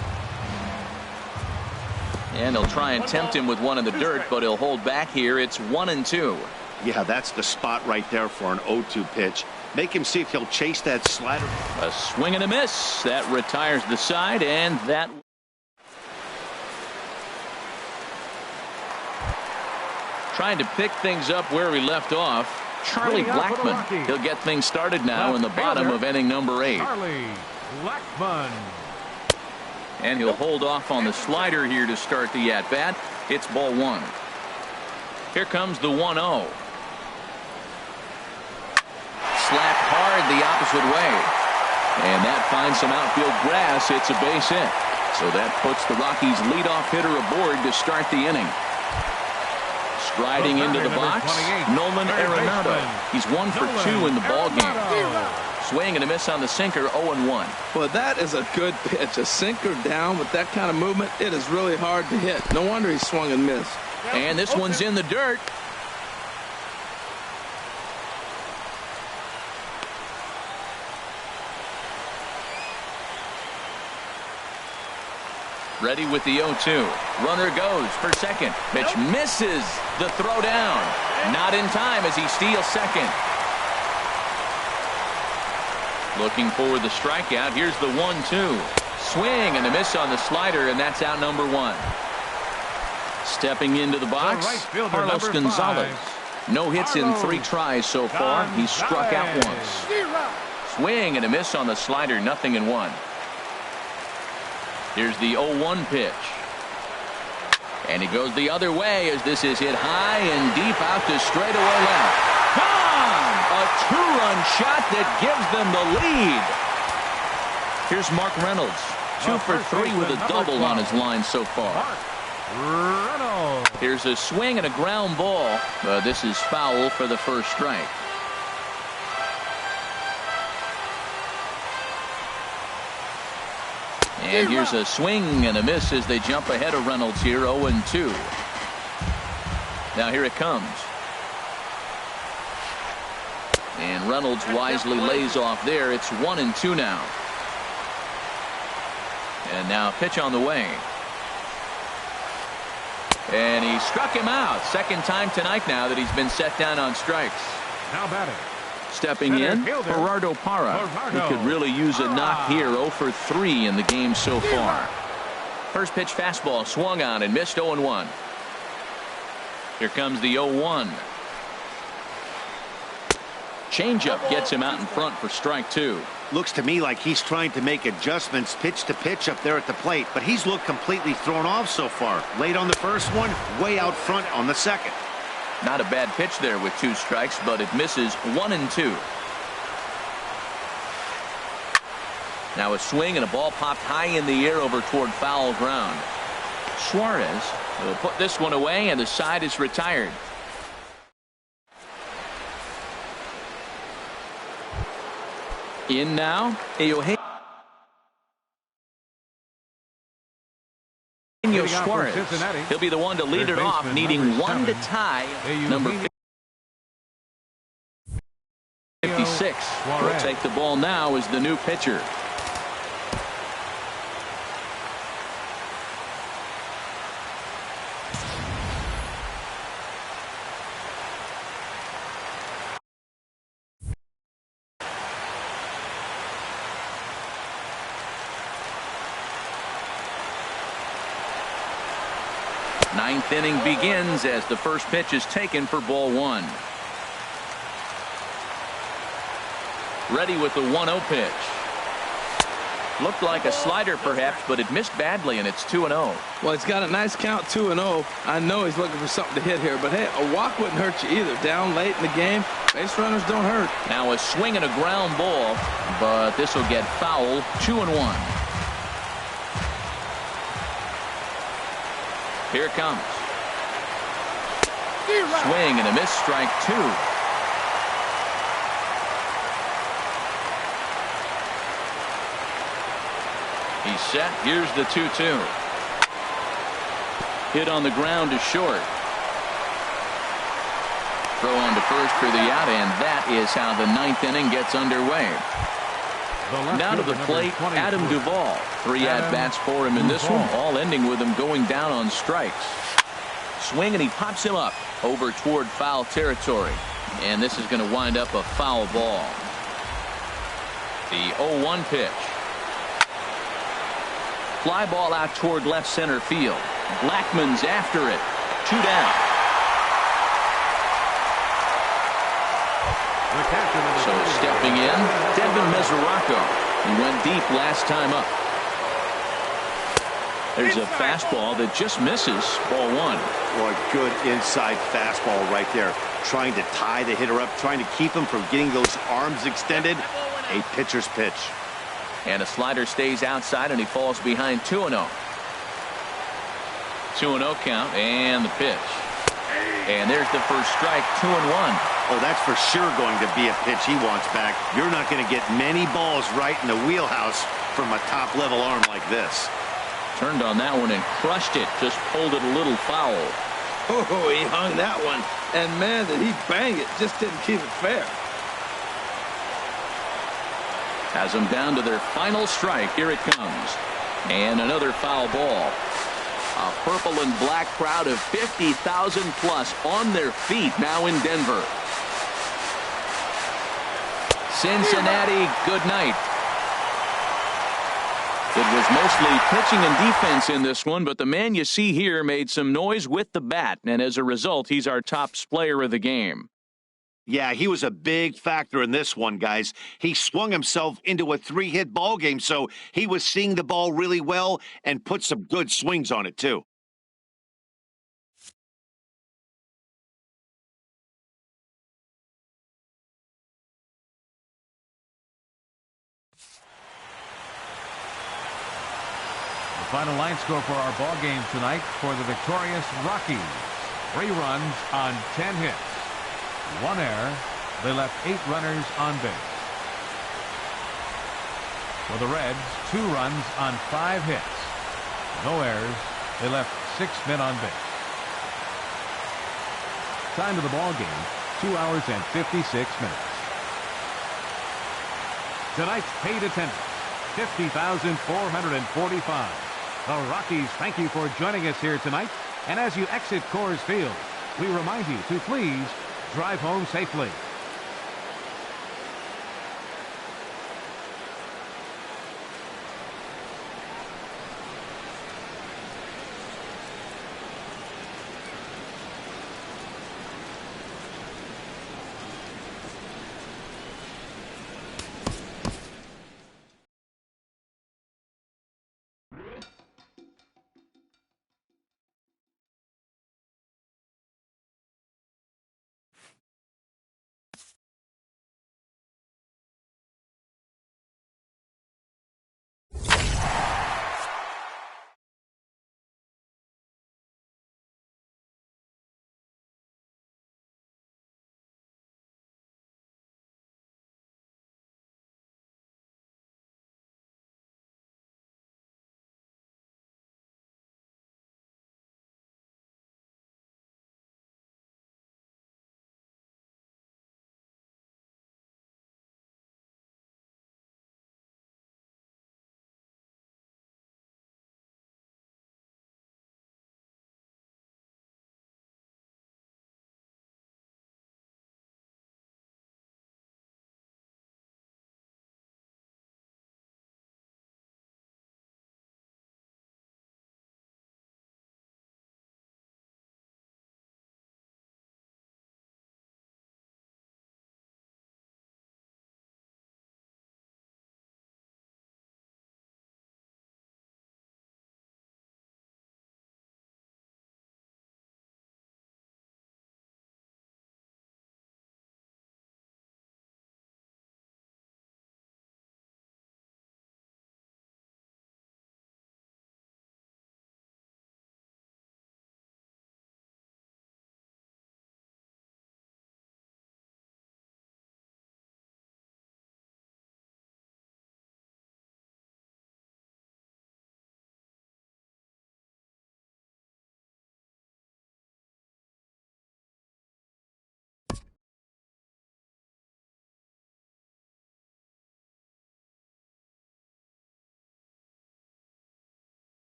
A: And they'll try and tempt him with one in the dirt, but he'll hold back here. It's 1-2.
C: Yeah, that's the spot right there for an 0-2 pitch. Make him see if he'll chase that slider.
A: A swing and a miss. That retires the side, and that. Trying to pick things up where we left off. Charlie Blackmon. He'll get things started now in the bottom of inning number 8.
B: Charlie Blackmon.
A: And he'll hold off on the slider here to start the at-bat. It's ball 1. Here comes the 1-0. Slapped hard the opposite way. And that finds some outfield grass. It's a base hit. So that puts the Rockies' leadoff hitter aboard to start the inning. Striding into the box, Nolan Arenado. He's 1 for 2 in the ballgame. Swing and a miss on the sinker, 0-1.
D: Well, that is a good pitch. A sinker down with that kind of movement, it is really hard to hit. No wonder he swung and missed.
A: And this one's in the dirt. Ready with the 0-2. Runner goes for second. Pitch misses the throw down. Not in time as he steals second. Looking for the strikeout. Here's the 1-2. Swing and a miss on the slider, and that's out number 1. Stepping into the box, Carlos Gonzalez. No hits in 3 tries so far. He's struck out once. Swing and a miss on the slider, 0-1. Here's the 0-1 pitch. And he goes the other way as this is hit high and deep out to straightaway left. Gone! A 2-run shot that gives them the lead. Here's Mark Reynolds. 2 for 3 with a double on his line so far.
B: Reynolds.
A: Here's a swing and a ground ball. This is foul for the first strike. And here's a swing and a miss as they jump ahead of Reynolds here, 0-2. Now here it comes. And Reynolds wisely lays off there. It's 1-2 now. And now a pitch on the way. And he struck him out. Second time tonight now that he's been set down on strikes.
B: Now batting.
A: Stepping in, Gerardo Parra. He could really use a knock here. 0 for 3 in the game so far. First pitch fastball swung on and missed, 0-1. Here comes the 0-1. Changeup gets him out in front for strike 2.
C: Looks to me like he's trying to make adjustments pitch to pitch up there at the plate, but he's looked completely thrown off so far. Late on the first one, way out front on the second.
A: Not a bad pitch there with 2 strikes, but it misses, 1-2. Now a swing and a ball popped high in the air over toward foul ground. Suarez will put this one away, and the side is retired. In now, Eugenio Suarez. He'll be the one to lead it off, needing 1 to tie. Number 56 will take the ball now as the new pitcher. Ninth inning begins as the first pitch is taken for ball 1. Ready with the 1-0 pitch. Looked like a slider perhaps, but it missed badly, and it's 2-0.
D: Well, he's got a nice count, 2-0. I know he's looking for something to hit here, but hey, a walk wouldn't hurt you either. Down late in the game, base runners don't hurt.
A: Now a swing and a ground ball, but this will get foul. 2-1. Here it comes. Swing and a miss, strike 2. He's set. Here's the 2-2. Hit on the ground to short. Throw on to first for the out, and that is how the 9th inning gets underway. Now to the plate, Adam Duvall. 3 at-bats for him in this one, all ending with him going down on strikes. Swing, and he pops him up over toward foul territory. And this is going to wind up a foul ball. The 0-1 pitch. Fly ball out toward left center field. Blackmon's after it. 2 down. So stepping in, Devin Mesoraco. He went deep last time up. There's a fastball that just misses, ball 1.
C: Boy, good inside fastball right there. Trying to tie the hitter up, trying to keep him from getting those arms extended. A pitcher's pitch.
A: And a slider stays outside, and he falls behind 2-0. 2-0 count, and the pitch. And there's the first strike, 2-1.
C: Oh, that's for sure going to be a pitch he wants back. You're not going to get many balls right in the wheelhouse from a top-level arm like this.
A: Turned on that one and crushed it. Just pulled it a little foul.
D: Oh, he hung that one. And, man, did he bang it. Just didn't keep it fair.
A: Has them down to their final strike. Here it comes. And another foul ball. A purple and black crowd of 50,000 plus on their feet now in Denver. Cincinnati, good night. It was mostly pitching and defense in this one, but the man you see here made some noise with the bat, and as a result, he's our top player of the game.
C: Yeah, he was a big factor in this one, guys. He swung himself into a 3-hit ball game, so he was seeing the ball really well and put some good swings on it, too.
B: Final line score for our ball game tonight for the victorious Rockies. 3 runs on 10 hits. 1 error. They left 8 runners on base. For the Reds, 2 runs on 5 hits. No errors. They left 6 men on base. Time of the ball game, 2 hours and 56 minutes. Tonight's paid attendance, 50,445. The Rockies thank you for joining us here tonight. And as you exit Coors Field, we remind you to please drive home safely.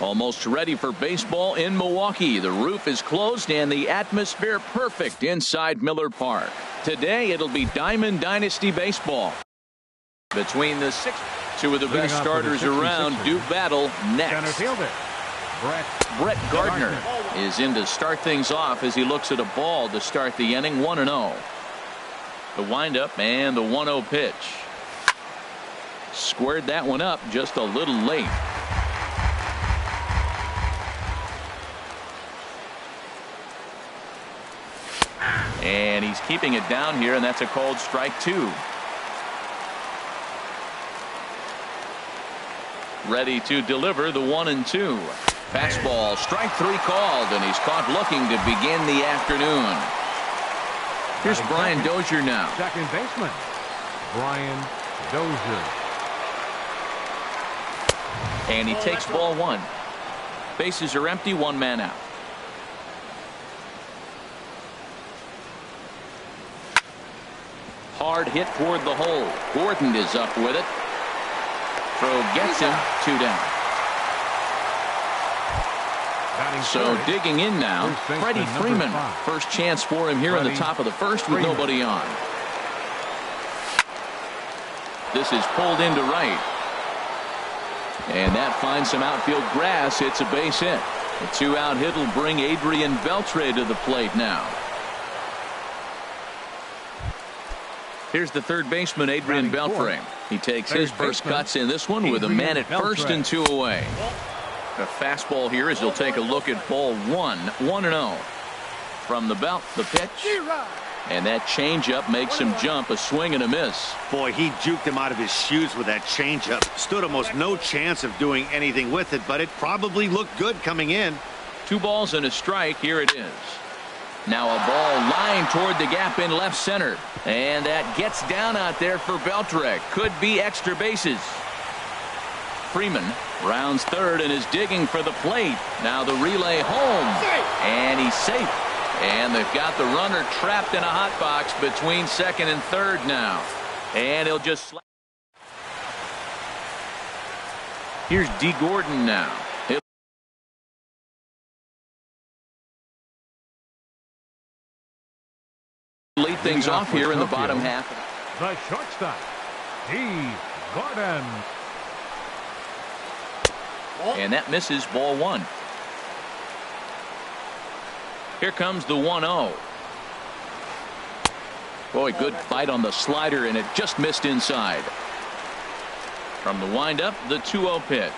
A: Almost ready for baseball in Milwaukee. The roof is closed and the atmosphere perfect inside Miller Park. Today it'll be Diamond Dynasty baseball. Between the two of the best starters around do battle next.
B: Center fielder,
A: Brett Gardner is in to start things off as he looks at a ball to start the inning. 1-0. The windup and the 1-0 pitch. Squared that one up just a little late. And he's keeping it down here, and that's a called strike 2. Ready to deliver the 1-2. Fastball, strike 3 called, and he's caught looking to begin the afternoon. Here's Brian Dozier now.
B: Second baseman, Brian Dozier.
A: And he takes ball 1. Bases are empty, 1 man out. Hard hit toward the hole. Gordon is up with it. Throw gets him. 2 down. So digging in now, Freddie Freeman. First chance for him here in the top of the first with nobody on. This is pulled into right. And that finds some outfield grass. It's a base hit. The 2-out hit will bring Adrian Beltre to the plate now. Here's the third baseman, Adrian Beltre. He takes his first cuts in this one with a man at first and 2 away. A fastball here as he'll take a look at ball 1. 1-0. From the belt, the pitch. And that changeup makes him jump. A swing and a miss.
C: Boy, he juked him out of his shoes with that changeup. Stood almost no chance of doing anything with it, but it probably looked good coming in.
A: 2 balls and a strike. Here it is. Now a ball lined toward the gap in left center. And that gets down out there for Beltre. Could be extra bases. Freeman rounds third and is digging for the plate. Now the relay home. And he's safe. And they've got the runner trapped in a hot box between second and third now. And he'll just slap. Here's D. Gordon now. Lead things off here in the bottom half.
B: The shortstop, D. Gordon.
A: And that misses ball 1. Here comes the 1-0. Boy, good fight on the slider, and it just missed inside. From the windup, the 2-0 pitch.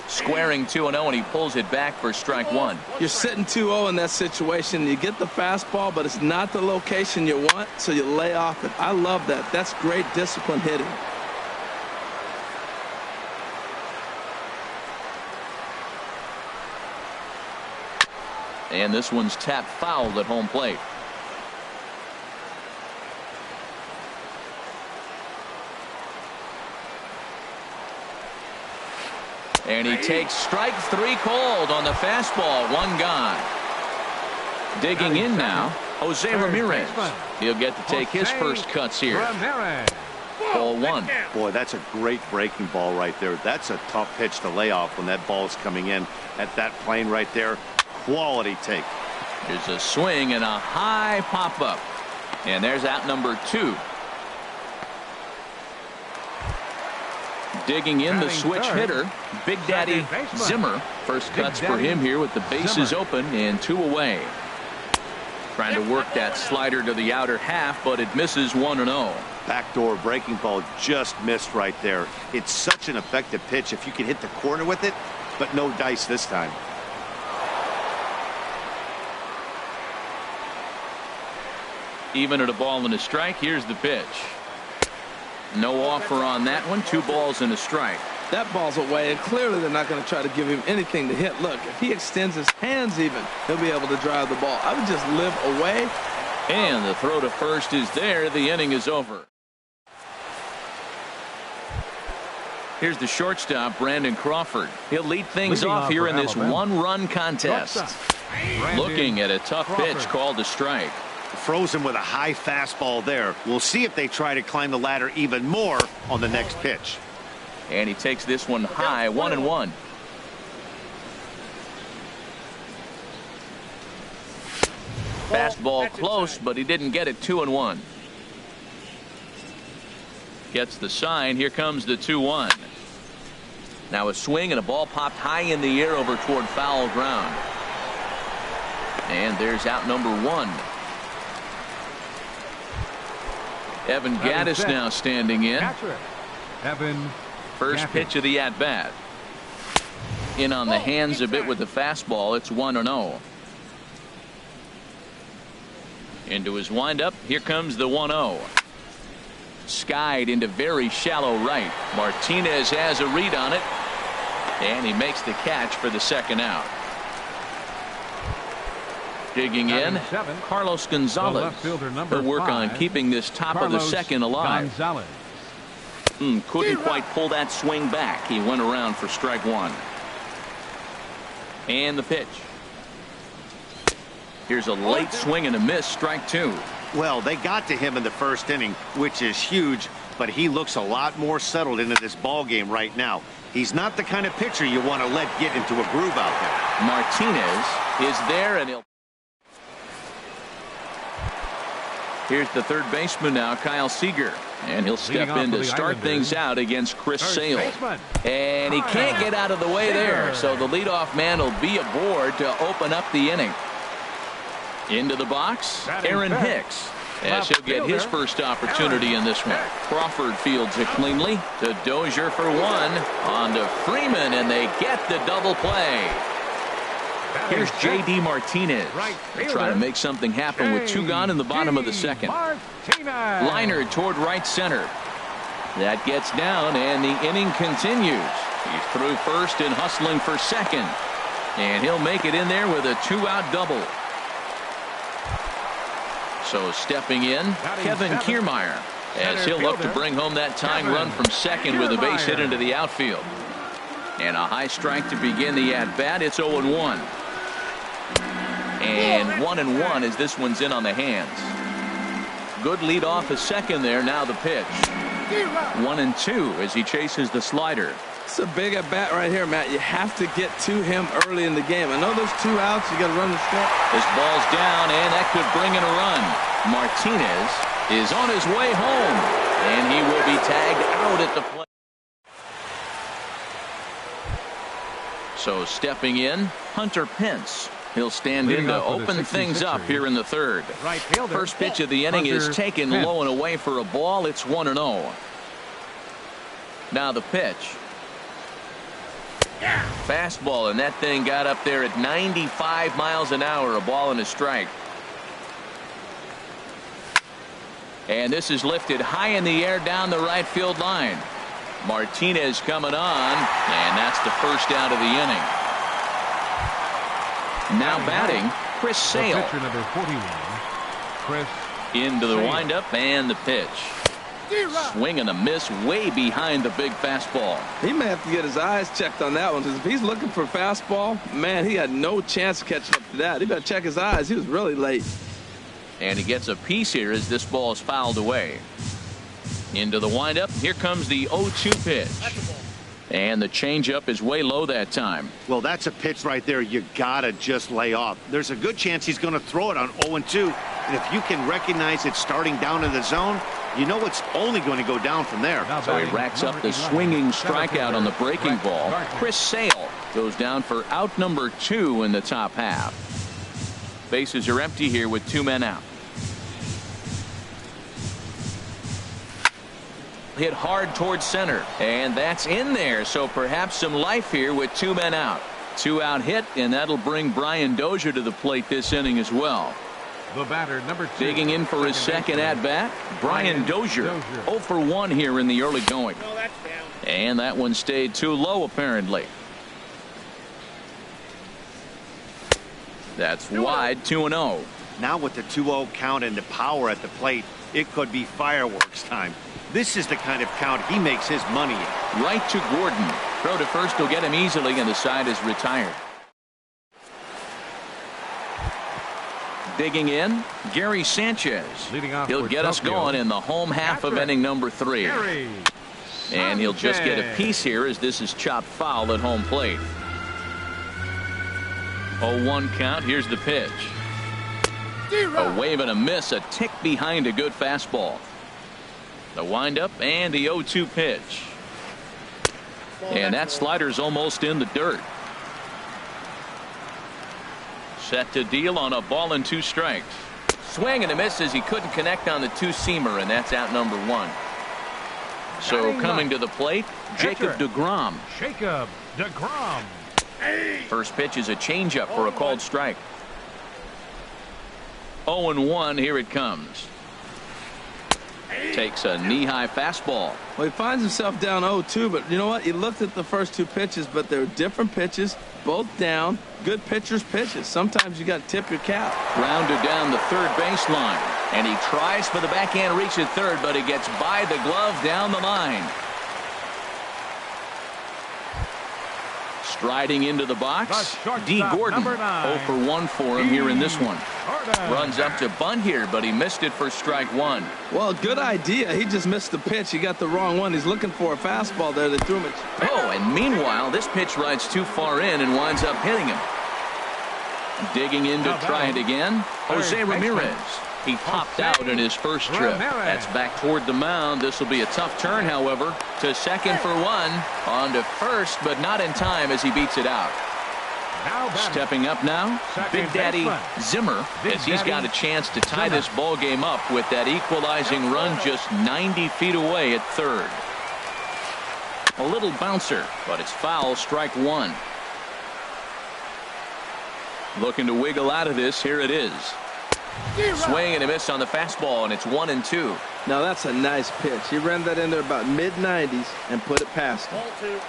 A: Squaring 2-0, and he pulls it back for strike 1.
D: You're sitting 2-0 in that situation. You get the fastball, but it's not the location you want, so you lay off it. I love that. That's great discipline hitting.
A: And this one's tapped foul at home plate. And he takes strike 3 called on the fastball. 1 gone. Digging in now, Jose Ramirez. He'll get to take his first cuts here. Ball 1.
C: Boy, that's a great breaking ball right there. That's a tough pitch to lay off when that ball's coming in at that plane right there. Quality take.
A: There's a swing and a high pop-up. And there's out number 2. Digging in the switch hitter, Big Daddy Zimmer. First cuts for him here with the bases open and 2 away. Trying to work that slider to the outer half, but it misses 1-0.
C: Backdoor breaking ball just missed right there. It's such an effective pitch if you can hit the corner with it, but no dice this time.
A: Even at a ball and a strike, here's the pitch. No offer on that one. 2 balls and a strike.
D: That ball's away, and clearly they're not going to try to give him anything to hit. Look, if he extends his hands even, he'll be able to drive the ball. I would just live away.
A: And the throw to first is there. The inning is over. Here's the shortstop, Brandon Crawford. He'll lead things off here in this 1-run contest. Looking at a tough pitch called a strike.
C: Frozen with a high fastball there. We'll see if they try to climb the ladder even more on the next pitch.
A: And he takes this one high. 1-1. Fastball close, but he didn't get it. 2-1. Gets the sign. Here comes the 2-1. Now a swing and a ball popped high in the air over toward foul ground. And there's out number 1. Evan Gaddis now standing in.
B: Evan
A: First pitch of the at-bat. In on the hands a bit with the fastball. It's 1-0. Into his windup. Here comes the 1-0. Skied into very shallow right. Martinez has a read on it. And he makes the catch for the second out. Digging in, Carlos Gonzalez. He'll work on keeping this top of the second alive. Couldn't quite pull that swing back. He went around for strike 1. And the pitch. Here's a late swing and a miss. Strike 2.
C: Well, they got to him in the first inning, which is huge, but he looks a lot more settled into this ball game right now. He's not the kind of pitcher you want to let get into a groove out there.
A: Martinez is there, and he'll. Here's the third baseman now, Kyle Seager. And he'll step in to start things out against Chris Sale. And he can't get out of the way there. So the leadoff man will be aboard to open up the inning. Into the box, Aaron Hicks. As he'll get his first opportunity in this one. Crawford fields it cleanly to Dozier for 1. On to Freeman, and they get the double play. Here's J.D. Martinez. They're trying to make something happen with 2 gone in the bottom of the second. Liner toward right center. That gets down, and the inning continues. He's through first and hustling for second. And he'll make it in there with a 2-out double. So stepping in, Kevin Kiermaier, as he'll look to bring home that tying run from second with a base hit into the outfield. And a high strike to begin the at-bat. It's 0-1. And 1-1 as this one's in on the hands. Good lead off a second there. Now the pitch. 1-2 as he chases the slider.
D: It's a big at bat right here, Matt. You have to get to him early in the game. I know there's 2 outs. You got to run the score.
A: This ball's down, and that could bring in a run. Martinez is on his way home, and he will be tagged out at the plate. So stepping in, Hunter Pence. He'll stand in to open things up here in the third. First pitch of the inning is taken low and away for a ball. It's 1-0. Now the pitch. Fastball, and that thing got up there at 95 miles an hour. A ball and a strike. And this is lifted high in the air down the right field line. Martinez coming on, and that's the first out of the inning. Now batting, Chris Sale.
B: Pitcher number 41, Chris
A: Into the
B: Sale.
A: windup and the pitch. Swing and a miss way behind the big fastball.
D: He may have to get his eyes checked on that one, because if he's looking for fastball, man, he had no chance of catching up to that. He better check his eyes. He was really late.
A: And he gets a piece here as this ball is fouled away. Into the windup. Here comes the 0-2 pitch. And the changeup is way low that time.
C: Well, that's a pitch right there you gotta just lay off. There's a good chance he's going to throw it on 0-2. And if you can recognize it starting down in the zone, you know it's only going to go down from there.
A: So he racks up the swinging strikeout on the breaking ball. Chris Sale goes down for out number 2 in the top half. Bases are empty here with 2 men out. Hit hard towards center, and that's in there. So perhaps some life here with 2 men out. 2-out hit, and that'll bring Brian Dozier to the plate this inning as well.
B: The batter, number 2.
A: Digging in for his second at-bat, Brian Dozier. 0 for 1 here in the early going. And that one stayed too low, apparently. That's wide, 2-0.
C: Now with the 2-0 count and the power at the plate, it could be fireworks time. This is the kind of count he makes his money in.
A: Right to Gordon. Throw to first will get him easily, and the side is retired. Digging in, Gary Sanchez. He'll get us going in the home half of inning number 3. And he'll just get a piece here as this is chopped foul at home plate. 0-1 count. Here's the pitch. A wave and a miss, a tick behind a good fastball. The windup and the 0-2 pitch. And that slider's almost in the dirt. Set to deal on a ball and 2 strikes. Swing and a miss as he couldn't connect on the 2-seamer, and that's out number 1. So coming to the plate, Jacob deGrom.
B: Jacob deGrom.
A: First pitch is a changeup for a called strike. 0-1, here it comes. Takes a knee-high fastball.
D: Well, he finds himself down 0-2, but you know what? He looked at the first 2 pitches, but they're different pitches, both down. Good pitchers' pitches. Sometimes you got to tip your cap.
A: Grounded down the third baseline, and he tries for the backhand reach at third, but he gets by the glove down the line. Striding into the box, D. Gordon. 0 for 1 for him here in this one. Runs up to bunt here, but he missed it for strike 1.
D: Well, good idea. He just missed the pitch. He got the wrong one. He's looking for a fastball there. They threw him it.
A: Oh, and meanwhile, this pitch rides too far in and winds up hitting him. Digging in to try it again, Jose Ramirez. He popped out in his first trip. That's back toward the mound. This will be a tough turn, however, to second for 1. On to first, but not in time as he beats it out. Stepping up now, Big Daddy Zimmer, as he's got a chance to tie this ball game up with that equalizing run just 90 feet away at third. A little bouncer, but it's foul, strike 1. Looking to wiggle out of this, here it is. Swing and a miss on the fastball, and it's 1-2.
D: Now that's a nice pitch. He ran that in there about mid-90s and put it past him.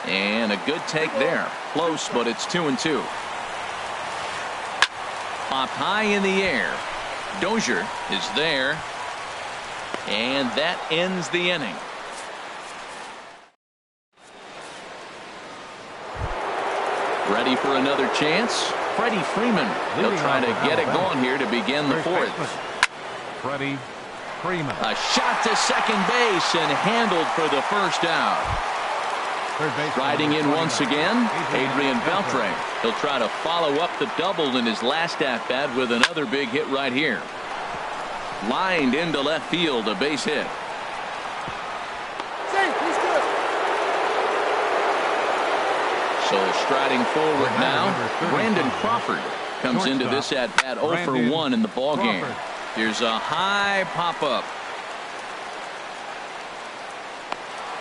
A: And a good take there. Close, but it's 2-2. Popped high in the air. Dozier is there. And that ends the inning. Ready for another chance? Freddie Freeman. He'll try to get it going here to begin the 4th.
B: Freddie Freeman.
A: A shot to second base and handled for the first out. Riding in once again, Adrian Beltre. He'll try to follow up the double in his last at-bat with another big hit right here. Lined into left field, a base hit. So striding forward now, Brandon Crawford comes into this at-bat 0 for 1 in the ball game. Here's a high pop-up.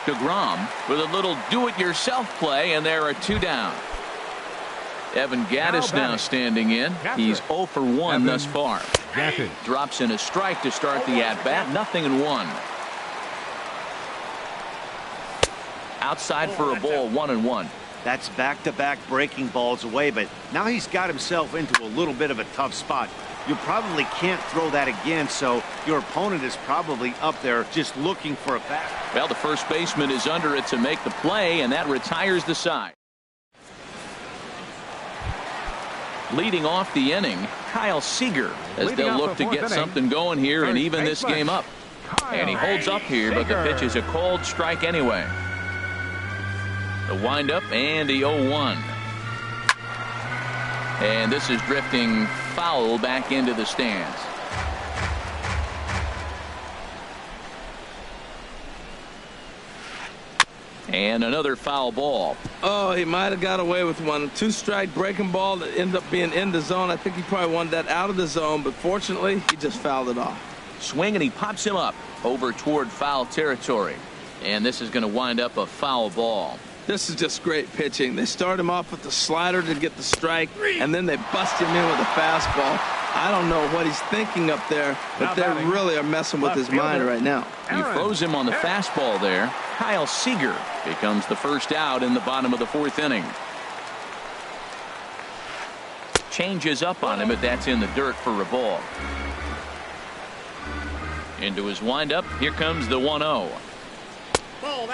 A: deGrom with a little do-it-yourself play, and there are 2 down. Evan Gattis now standing in. He's 0 for 1 thus far. Drops in a strike to start the at-bat. 0-1. Outside for a ball, 1-1.
C: That's back-to-back breaking balls away, but now he's got himself into a little bit of a tough spot. You probably can't throw that again, so your opponent is probably up there just looking for a fast.
A: Well, the first baseman is under it to make the play, and that retires the side. Leading off the inning, Kyle Seager, as they'll look to get something going here and even this game up. And he holds up here, but the pitch is a called strike anyway. The windup and the 0-1. And this is drifting foul back into the stands. And another foul ball.
D: Oh, he might have got away with one. 2-strike breaking ball that ended up being in the zone. I think he probably wanted that out of the zone, but fortunately, he just fouled it off.
A: Swing, and he pops him up over toward foul territory. And this is going to wind up a foul ball.
D: This is just great pitching. They start him off with the slider to get the strike, and then they bust him in with a fastball. I don't know what he's thinking up there, but they really are messing with his mind right now.
A: You froze him on the fastball there. Kyle Seager becomes the first out in the bottom of the 4th inning. Changes up on him, but that's in the dirt for a ball. Into his windup, here comes the 1-0.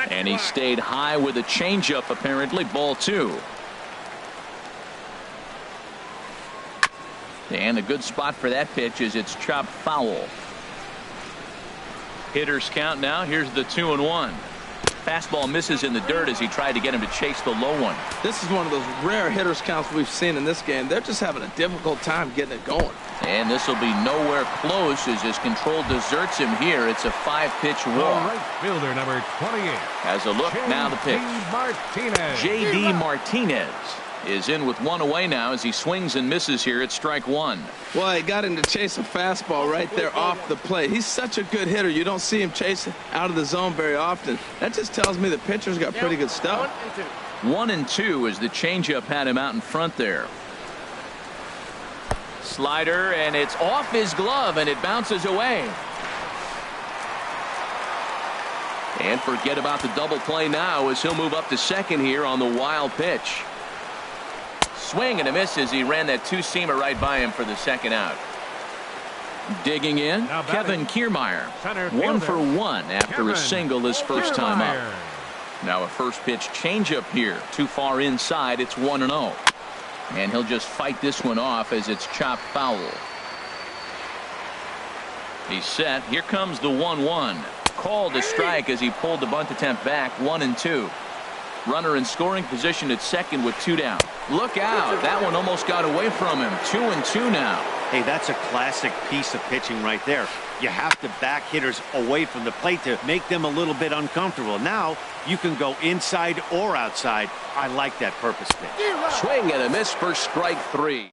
A: And he stayed high with a changeup, apparently. Ball 2. And a good spot for that pitch is it's chopped foul. Hitters count now. Here's the 2-1. Fastball misses in the dirt as he tried to get him to chase the low one.
D: This is one of those rare hitters counts we've seen in this game. They're just having a difficult time getting it going.
A: And this will be nowhere close as his control deserts him here. It's a 5-pitch walk.
B: Right fielder number 28.
A: Has a look, now the pitch. J.D. Martinez is in with one away now as he swings and misses here at strike one.
D: Well, he got him to chase a fastball right there off the plate. He's such a good hitter. You don't see him chase out of the zone very often. That just tells me the pitcher's got pretty good stuff.
A: 1-2 as the changeup had him out in front there. Slider, and it's off his glove, and it bounces away. And forget about the double play now as he'll move up to second here on the wild pitch. Swing and a miss as he ran that two-seamer right by him for the second out. Digging in, Kevin Kiermaier. 1 for 1 after a single his first time up. Now a first pitch changeup here. Too far inside. It's 1-0. And he'll just fight this one off as it's chopped foul. He's set. Here comes the 1-1. Called a strike as he pulled the bunt attempt back. 1-2. Runner in scoring position at second with 2 down. Look out. That one almost got away from him. 2-2 now.
C: Hey, that's a classic piece of pitching right there. You have to back hitters away from the plate to make them a little bit uncomfortable. Now you can go inside or outside. I like that purpose pitch.
A: Swing and a miss for strike 3.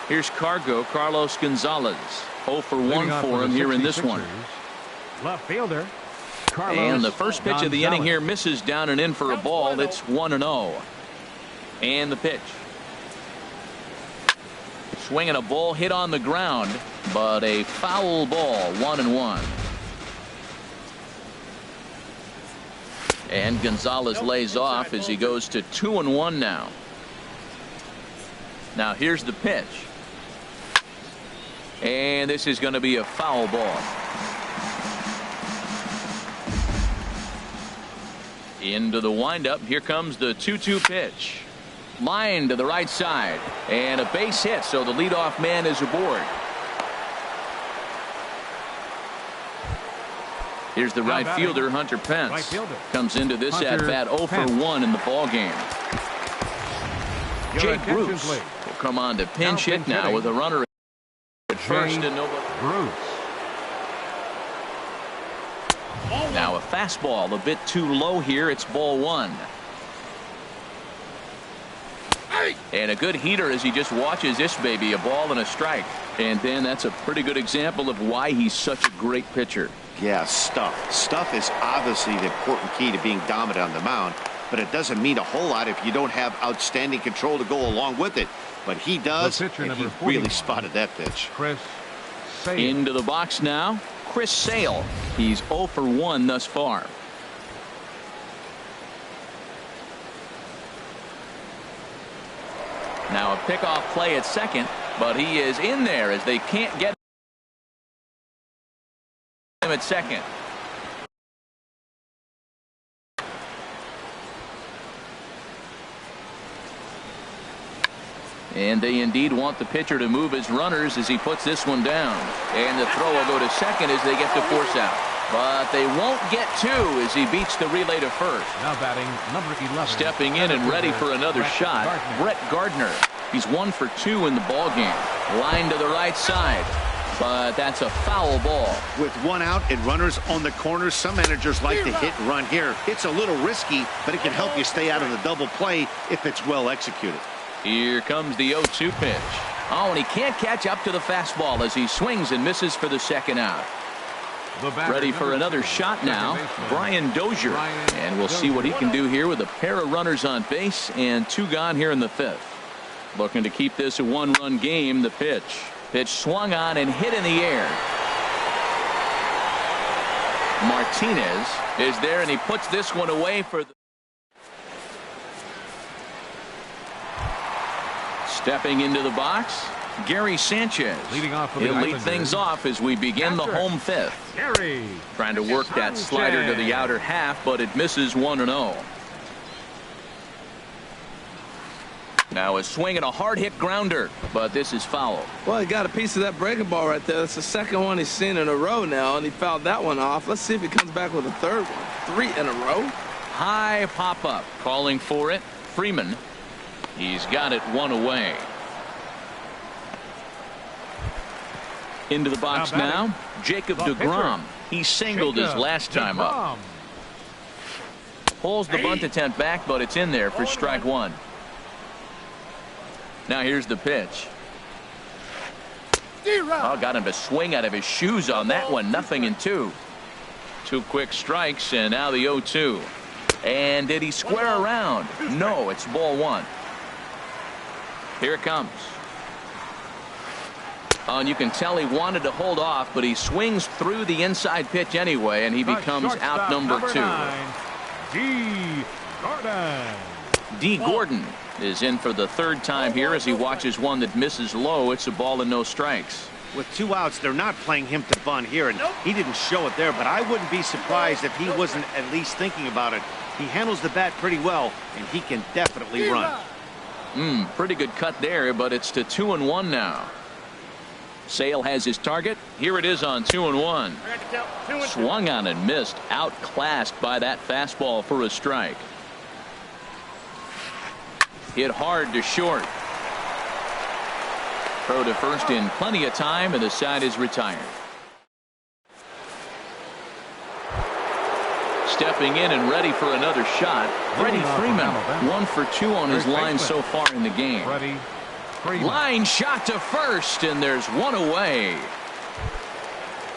A: Here's Carlos Gonzalez. 0 for 1 for him here in this one.
B: Left fielder.
A: And the first pitch of the inning here misses down and in for a ball. It's 1-0. And the pitch. Swinging a ball hit on the ground, but a foul ball. 1-1. And Gonzalez lays off as he goes to 2-1 now. Now here's the pitch. And this is going to be a foul ball. Into the windup. Here comes the 2-2 pitch. Line to the right side. And a base hit, so the leadoff man is aboard. Here's the right fielder, Hunter Pence. Comes into this at-bat 0 for 1 in the ballgame. Jake Bruce will come on to pinch hit now with a runner at first and nobody. Now a fastball a bit too low here. It's ball 1. And a good heater as he just watches this baby. A ball and a strike. And then that's a pretty good example of why he's such a great pitcher.
C: Yeah, stuff. Stuff is obviously the important key to being dominant on the mound, but it doesn't mean a whole lot if you don't have outstanding control to go along with it. But he does, and he really spotted that pitch.
A: Into the box now, Chris Sale. He's 0 for 1 thus far. Now a pickoff play at second, but he is in there as they can't get him at second. And they indeed want the pitcher to move his runners as he puts this one down. And the throw will go to second as they get the force out. But they won't get 2 as he beats the relay to first.
B: Now batting number 11.
A: Stepping in and ready for another shot, Brett Gardner. He's 1 for 2 in the ballgame. Line to the right side. But that's a foul ball.
C: With 1 out and runners on the corners, some managers like to hit and run here. It's a little risky, but it can help you stay out of the double play if it's well executed.
A: Here comes the 0-2 pitch. Oh, and he can't catch up to the fastball as he swings and misses for the second out. Ready for another shot now, Brian Dozier. And we'll see what he can do here with a pair of runners on base and 2 gone here in the 5th. Looking to keep this a 1-run game. The pitch. Pitch swung on and hit in the air. Martinez is there, and he puts this one away for the... Stepping into the box, Gary Sanchez. He'll lead things off as we begin the home 5th. Trying to work that slider to the outer half, but it misses 1-0. Now a swing and a hard hit grounder, but this is foul.
D: Well, he got a piece of that breaking ball right there. That's the second one he's seen in a row now, and he fouled that one off. Let's see if he comes back with a third one. 3 in a row.
A: High pop up, calling for it. Freeman. He's got it 1 away. Into the box now. Jacob deGrom. He singled his last time up. Pulls the bunt attempt back, but it's in there for strike 1. Now here's the pitch. Oh, got him to swing out of his shoes on that one. 0-2. 2 quick strikes, and now the 0-2. And did he square around? No, it's ball 1. Here it comes. Oh, and you can tell he wanted to hold off, but he swings through the inside pitch anyway, and he becomes out number 2. D. Gordon is in for the 3rd time here as he watches one that misses low. It's a ball and no strikes.
C: With 2 outs, they're not playing him to bunt here, and he didn't show it there, but I wouldn't be surprised if he wasn't at least thinking about it. He handles the bat pretty well, and he can definitely run.
A: Pretty good cut there, but it's to 2-1 now. Sale has his target. Here it is on 2-1. Swung on and missed. Outclassed by that fastball for a strike. Hit hard to short. Throw to first in plenty of time, and the side is retired. Stepping in and ready for another shot, Freddie Freeman. 1 for 2 on his line so far in the game. Line shot to first, and there's 1 away.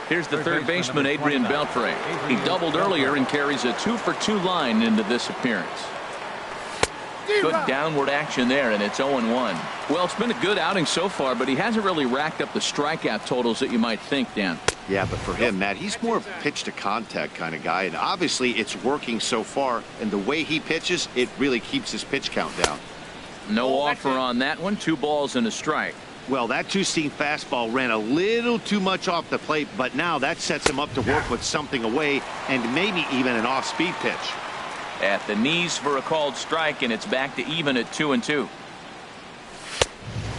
A: Here's the third baseman, Adrian Beltre. He doubled earlier and carries a 2 for 2 line into this appearance. Good downward action there, and it's 0-1. Well, it's been a good outing so far, but he hasn't really racked up the strikeout totals that you might think, Dan.
C: Yeah, but for him, Matt, he's more of a pitch to contact kind of guy, and obviously it's working so far, and the way he pitches, it really keeps his pitch count down.
A: No offer on that one. 2 balls and a strike.
C: Well, that 2-seam fastball ran a little too much off the plate, but now that sets him up to work with something away and maybe even an off-speed pitch.
A: At the knees for a called strike, and it's back to even at 2-2.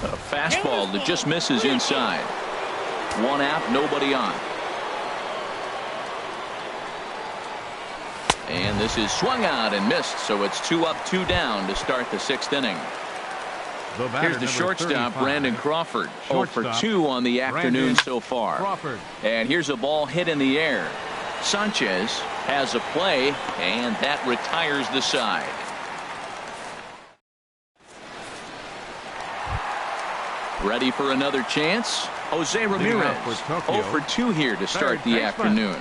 A: A fastball that just misses inside. 1 out, nobody on. And this is swung out and missed, so it's 2 up, 2 down to start the 6th inning. Here's the shortstop, Brandon Crawford. 0 for 2 on the afternoon so far. And here's a ball hit in the air. Sanchez has a play, and that retires the side. Ready for another chance? Jose Ramirez. 0 for 2 here to start the afternoon.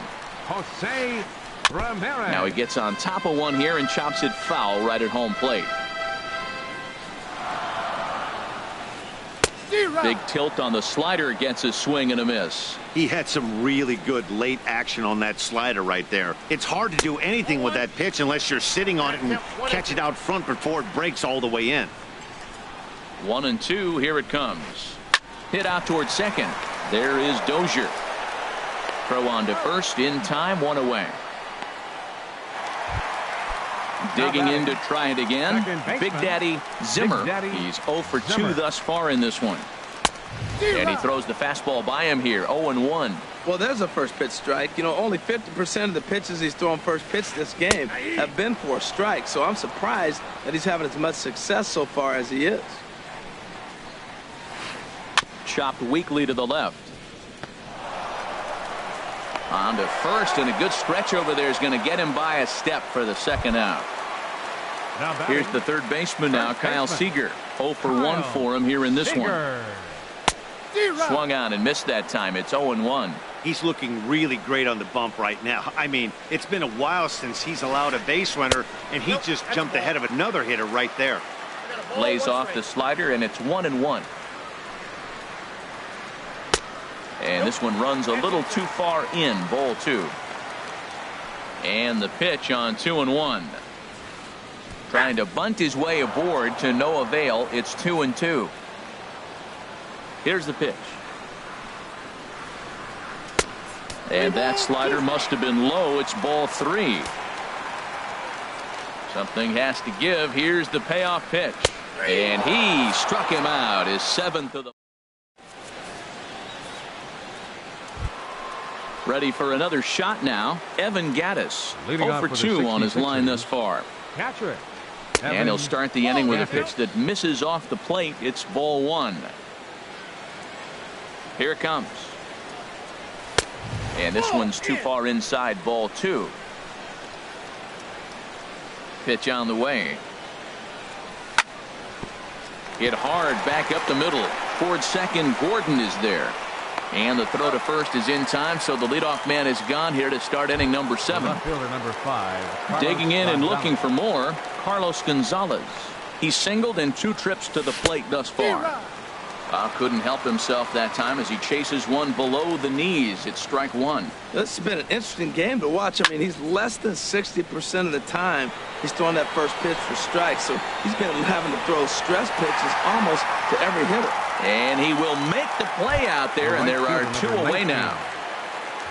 B: Jose Ramirez.
A: Now he gets on top of one here and chops it foul right at home plate. Big tilt on the slider, gets a swing and a miss.
C: He had some really good late action on that slider right there. It's hard to do anything with that pitch unless you're sitting on it and catch it out front before it breaks all the way in.
A: 1-2, here it comes. Hit out towards second. There is Dozier. Throw on to first in time, 1 away. Digging in to try it again. Big Daddy Zimmer. He's 0 for 2 thus far in this one. And he throws the fastball by him here. 0-1.
D: Well, there's a first pitch strike. You know, only 50% of the pitches he's thrown first pitch this game have been for a strike. So I'm surprised that he's having as much success so far as he is.
A: Chopped weakly to the left. On to first, and a good stretch over there is going to get him by a step for the 2nd out. Here's the third baseman now, Kyle Seager. 0 for 1 for him here in this one. Swung on and missed that time. It's 0-1.
C: He's looking really great on the bump right now. I mean, it's been a while since he's allowed a base runner, and he just jumped ahead of another hitter right there.
A: Lays off the slider, and it's 1-1. And this one runs a little too far in, ball 2. And the pitch on 2-1. Trying to bunt his way aboard to no avail. It's 2-2. Here's the pitch. And that slider must have been low. It's ball 3. Something has to give. Here's the payoff pitch. And he struck him out, his 7th of the. Ready for another shot now. Evan Gaddis, 0 for 2 on his line thus far.
B: Catcher.
A: And he'll start the inning with a pitch that misses off the plate. It's ball 1. Here it comes. And this one's too far inside, ball 2. Pitch on the way. Hit hard back up the middle. Toward second, Gordon is there. And the throw to first is in time, so the leadoff man is gone here to start inning number 7.
B: Left fielder number 5.
A: Digging in and looking for more, Carlos Gonzalez. He singled in 2 trips to the plate thus far. Couldn't help himself that time as he chases one below the knees. It's strike 1.
D: This has been an interesting game to watch. I mean, he's less than 60% of the time he's throwing that first pitch for strikes. So he's been having to throw stress pitches almost to every hitter.
A: And he will make the play out there, and there are 2 away now.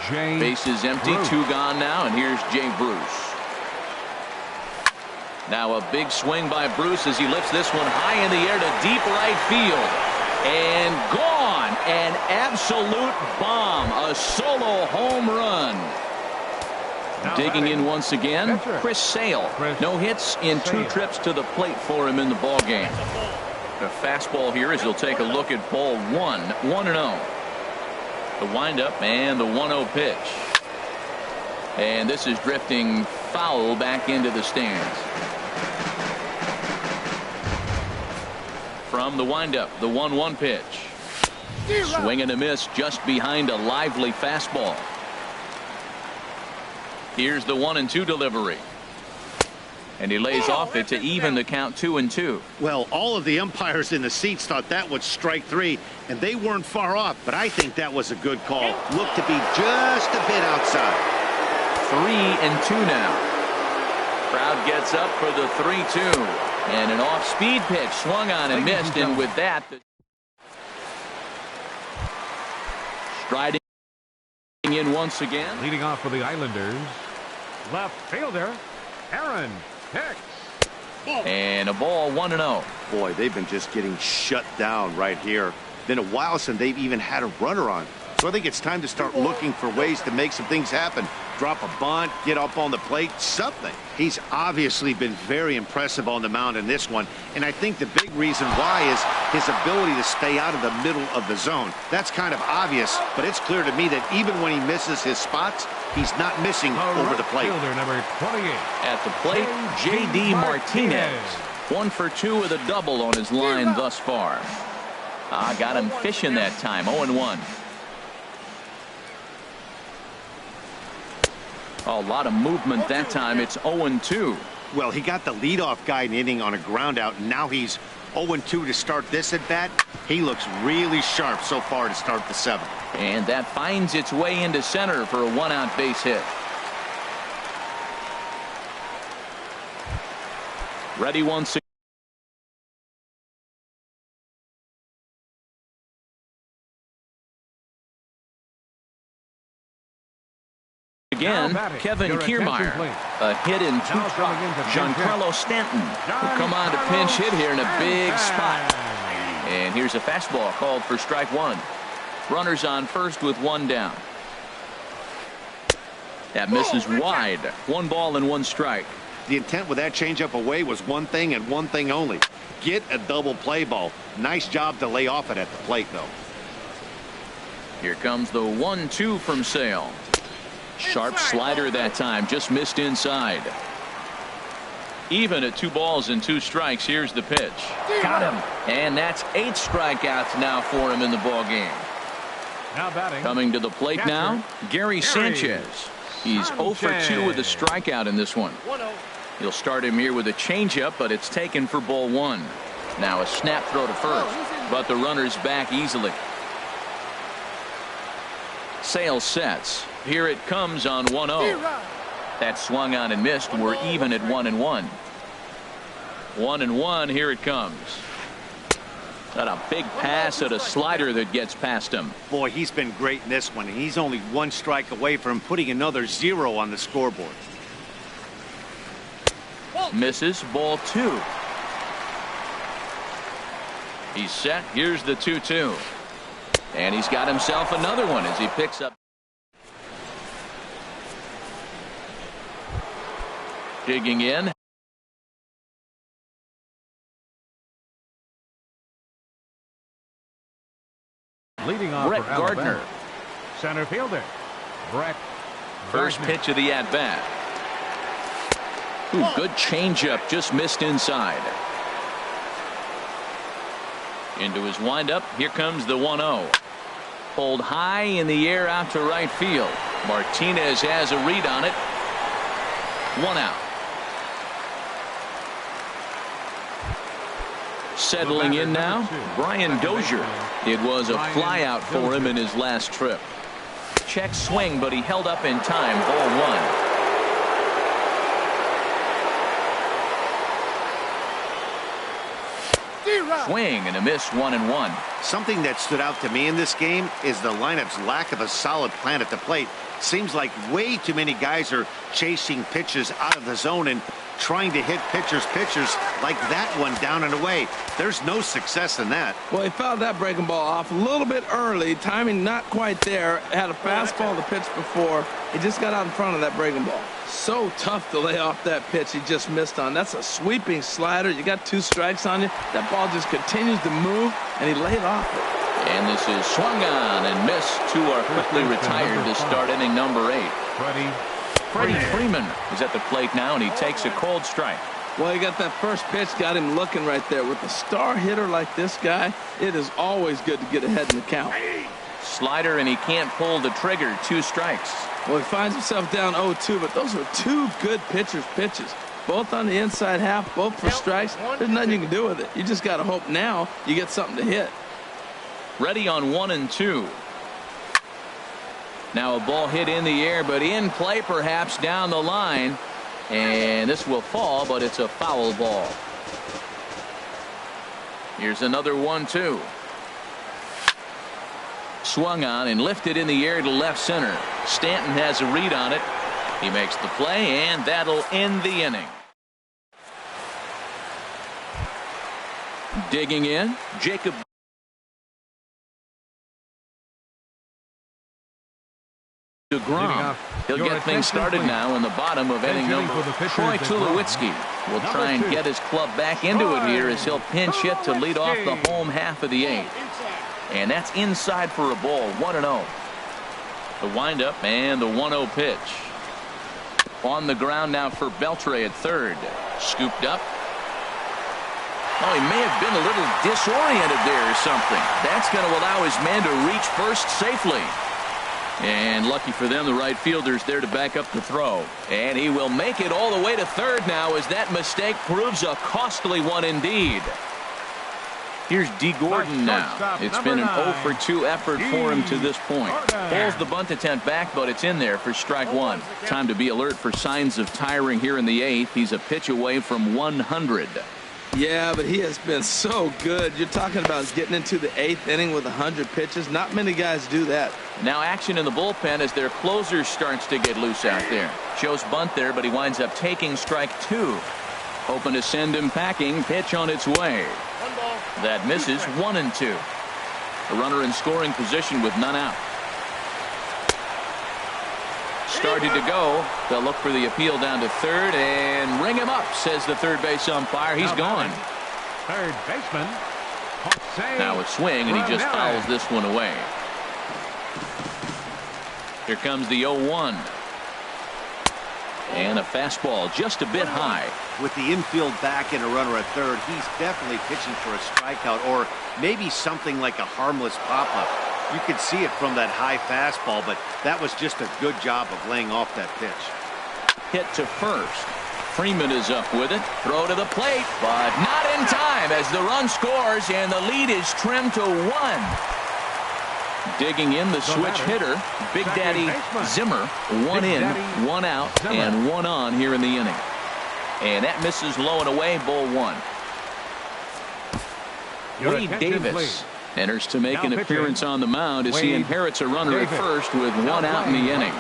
A: Base is empty, 2 gone now, and here's Jay Bruce. Now a big swing by Bruce as he lifts this one high in the air to deep right field. And gone. An absolute bomb. A solo home run. Digging in once again, Chris Sale. No hits in 2 trips to the plate for him in the ballgame. The fastball here as he'll take a look at ball 1. 1-0. The windup and the 1-0 pitch. And this is drifting foul back into the stands. From the windup, the 1-1 pitch. Swing and a miss just behind a lively fastball. Here's the 1-2 delivery. And he lays off it to even the count 2-2.
C: Well, all of the umpires in the seats thought that was strike 3, and they weren't far off, but I think that was a good call. Looked to be just a bit outside.
A: 3-2 now. Crowd gets up for the 3-2. And an off-speed pitch swung on and missed, and with that, striding in once again.
B: Leading off for the Islanders, left fielder Aaron Hicks.
A: And a ball, 1-0.
C: Boy, they've been just getting shut down right here. Been a while since they've even had a runner on. So I think it's time to start looking for ways to make some things happen. Drop a bunt, get up on the plate, something. He's obviously been very impressive on the mound in this one, and I think the big reason why is his ability to stay out of the middle of the zone. That's kind of obvious, but it's clear to me that even when he misses his spots, he's not missing over the plate.
B: Fielder number 28.
A: At the plate, J.D. Martinez. 1 for 2 with a double on his line thus far. Got him fishing that time, 0-1. A lot of movement that time. It's 0-2.
C: Well, he got the leadoff guy in the inning on a ground out, and now he's 0-2 to start this at bat. He looks really sharp so far to start the 7th.
A: And that finds its way into center for a 1-out base hit. Ready once again, Kevin Kiermaier. A hit in 2 trucks. Giancarlo Stanton will come on to pinch hit here in a big spot. And here's a fastball called for strike 1. Runners on first with 1 down. That misses wide. 1 ball and 1 strike.
C: The intent with that changeup away was one thing and one thing only. Get a double play ball. Nice job to lay off it at the plate, though.
A: Here comes the 1-2 from Sale. Sharp slider that time, just missed inside. Even at 2 balls and 2 strikes. Here's the pitch. Got him. And that's 8 strikeouts now for him in the ball game.
B: Now batting.
A: Coming to the plate now, Gary Sanchez. He's 0 for 2 with a strikeout in this one. He'll start him here with a changeup, but it's taken for ball 1. Now a snap throw to first, but the runner's back easily. Sale sets. Here it comes on 1-0. That swung on and missed. We're even at 1-1. 1-1. Here it comes. Got a big pass at a slider that gets past him.
C: Boy, he's been great in this one. He's only 1 strike away from putting another 0 on the scoreboard.
A: Misses, ball 2. He's set. Here's the 2-2. And he's got himself another one as he picks up. Digging in.
B: Leading off
A: Brett
B: for Alabama,
A: Gardner.
B: center fielder, Brett
A: First
B: Gardner.
A: pitch of the at-bat. Good changeup, just missed inside. Into his windup. Here comes the 1-0. Pulled high in the air out to right field. Martinez has a read on it. 1 out. Settling in now, Brian Dozier. It was a flyout for him in his last trip. Check swing, but he held up in time. Ball 1. Swing and a miss, 1-1.
C: Something that stood out to me in this game is the lineup's lack of a solid plan at the plate. Seems like way too many guys are chasing pitches out of the zone and trying to hit pitchers like that one down and away. There's no success in that.
D: Well, he fouled that breaking ball off a little bit early. Timing not quite there. Had a fastball to pitch before. He just got out in front of that breaking ball. So tough to lay off that pitch he just missed on. That's a sweeping slider. You got 2 strikes on you. That ball just continues to move, and he laid off it.
A: And this is swung on and missed. 2 are quickly retired to start inning number 8. Freddie Freeman is at the plate now, and he takes a cold strike.
D: Well, he got that first pitch, got him looking right there. With a star hitter like this guy, it is always good to get ahead in the count.
A: Slider, and he can't pull the trigger. 2 strikes.
D: Well, he finds himself down 0-2, but those were 2 good pitchers' pitches. Both on the inside half, both for strikes. There's nothing you can do with it. You just got to hope now you get something to hit.
A: Ready on 1-2. Now a ball hit in the air, but in play perhaps down the line. And this will fall, but it's a foul ball. Here's another 1-2. Swung on and lifted in the air to left center. Stanton has a read on it. He makes the play, and that'll end the inning. Digging in, Jacob DeGrom. He'll get things started now in the bottom of inning number. Troy Tulowitzki will try and get his club back into it here as he'll pinch hit to lead off the home half of the 8th. And that's inside for a ball. 1-0. The windup and the 1-0 pitch. On the ground now for Beltre at third. Scooped up. Oh, he may have been a little disoriented there or something. That's going to allow his man to reach first safely. And lucky for them, the right fielder's there to back up the throw. And he will make it all the way to third now as that mistake proves a costly one indeed. Here's D. Gordon now. It's been an 0-for-2 effort for him to this point. Pulls the bunt attempt back, but it's in there for strike 1. Time to be alert for signs of tiring here in the 8th. He's a pitch away from 100.
D: Yeah, but he has been so good. You're talking about getting into the 8th inning with 100 pitches. Not many guys do that.
A: Now action in the bullpen as their closer starts to get loose out there. Shows bunt there, but he winds up taking strike 2. Hoping to send him packing. Pitch on its way. That misses. 1-2. A runner in scoring position with none out. Started to go. They'll look for the appeal down to third and ring him up, says the third base umpire. He's gone.
B: Third baseman.
A: Now a swing, and he just fouls this one away. Here comes the 0-1. And a fastball just a bit high.
C: With the infield back and a runner at third, he's definitely pitching for a strikeout or maybe something like a harmless pop-up. You could see it from that high fastball, but that was just a good job of laying off that pitch.
A: Hit to first. Freeman is up with it. Throw to the plate, but not in time as the run scores and the lead is trimmed to 1. Digging in the switch hitter, Big Daddy Zimmer. 1 in, 1 out, and 1 on here in the inning. And that misses low and away, ball 1. Wade Davis enters to make an appearance on the mound as he inherits a runner at first with 1 out in the inning.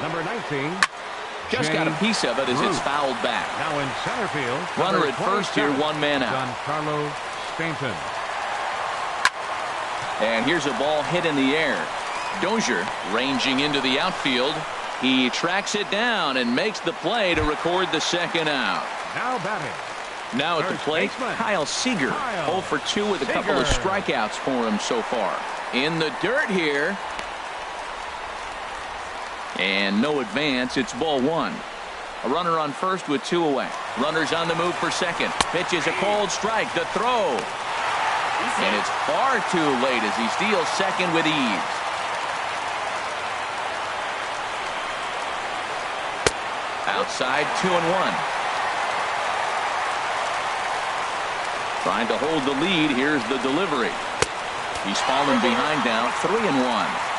B: Number 19.
A: Just got a piece of it as it's fouled back.
B: Now in center field.
A: Runner at first here, 1 man out.
B: Giancarlo Stanton.
A: And here's a ball hit in the air. Dozier ranging into the outfield. He tracks it down and makes the play to record the second out.
B: Now batting.
A: Now at the plate, Kyle Seager. 0 for 2 with a couple of strikeouts for him so far. In the dirt here. And no advance. It's ball 1. A runner on first with 2 away. Runners on the move for second. Pitch is a cold strike. The throw. And it's far too late as he steals second with ease. Outside, 2-1. Trying to hold the lead. Here's the delivery. He's fallen behind now, 3-1.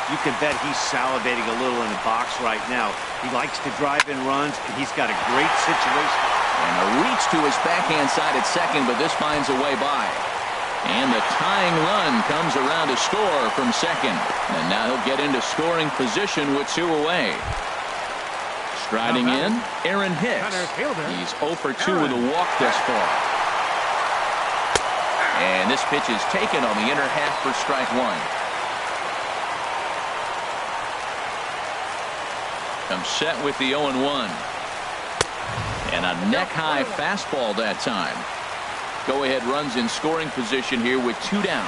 C: You can bet he's salivating a little in the box right now. He likes to drive in runs, and he's got a great situation.
A: And a reach to his backhand side at second, but this finds a way by. And the tying run comes around to score from second. And now he'll get into scoring position with 2 away. Striding in, Aaron Hicks. He's 0 for 2 with a walk thus far. And this pitch is taken on the inner half for strike 1. Comes set with the 0-1. And a neck-high fastball that time. Go-ahead runs in scoring position here with 2 down.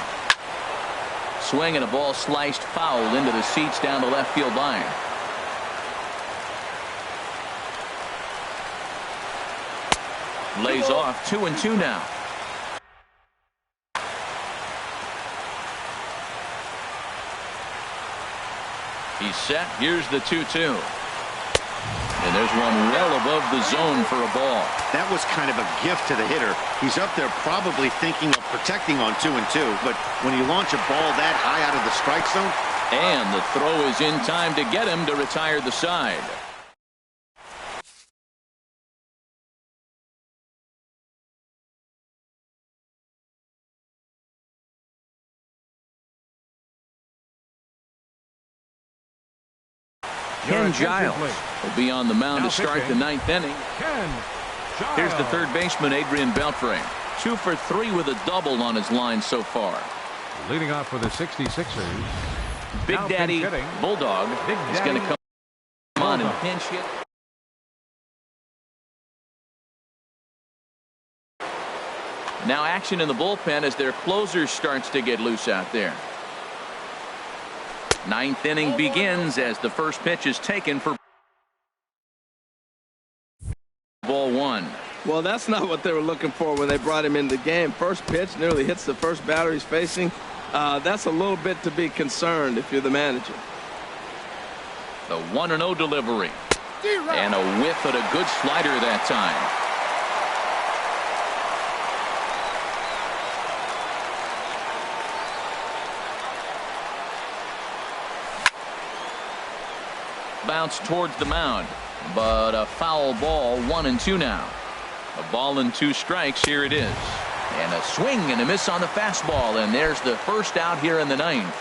A: Swing and a ball sliced foul into the seats down the left field line. Lays off 2-2 now. He's set. Here's the 2-2. And there's one well above the zone for a ball.
C: That was kind of a gift to the hitter. He's up there probably thinking of protecting on 2-2, but when you launch a ball that high out of the strike zone.
A: And the throw is in time to get him to retire the side. Ken Giles will be on the mound to start the 9th inning. Here's the third baseman, Adrian Beltre. 2 for 3 with a double on his line so far.
B: Leading off for the 66ers.
A: Big Daddy Bulldog is going to come on and pinch hit. Now action in the bullpen as their closer starts to get loose out there. 9th inning begins as the first pitch is taken for ball 1.
D: Well, that's not what they were looking for when they brought him into the game. First pitch nearly hits the first batter he's facing. That's a little bit to be concerned if you're the manager.
A: The 1-0 delivery. And a whiff at a good slider that time. Bounce towards the mound, but a foul ball. 1-2 now. A ball and 2 strikes. Here it is. And a swing and a miss on the fastball, and there's the first out here in the 9th.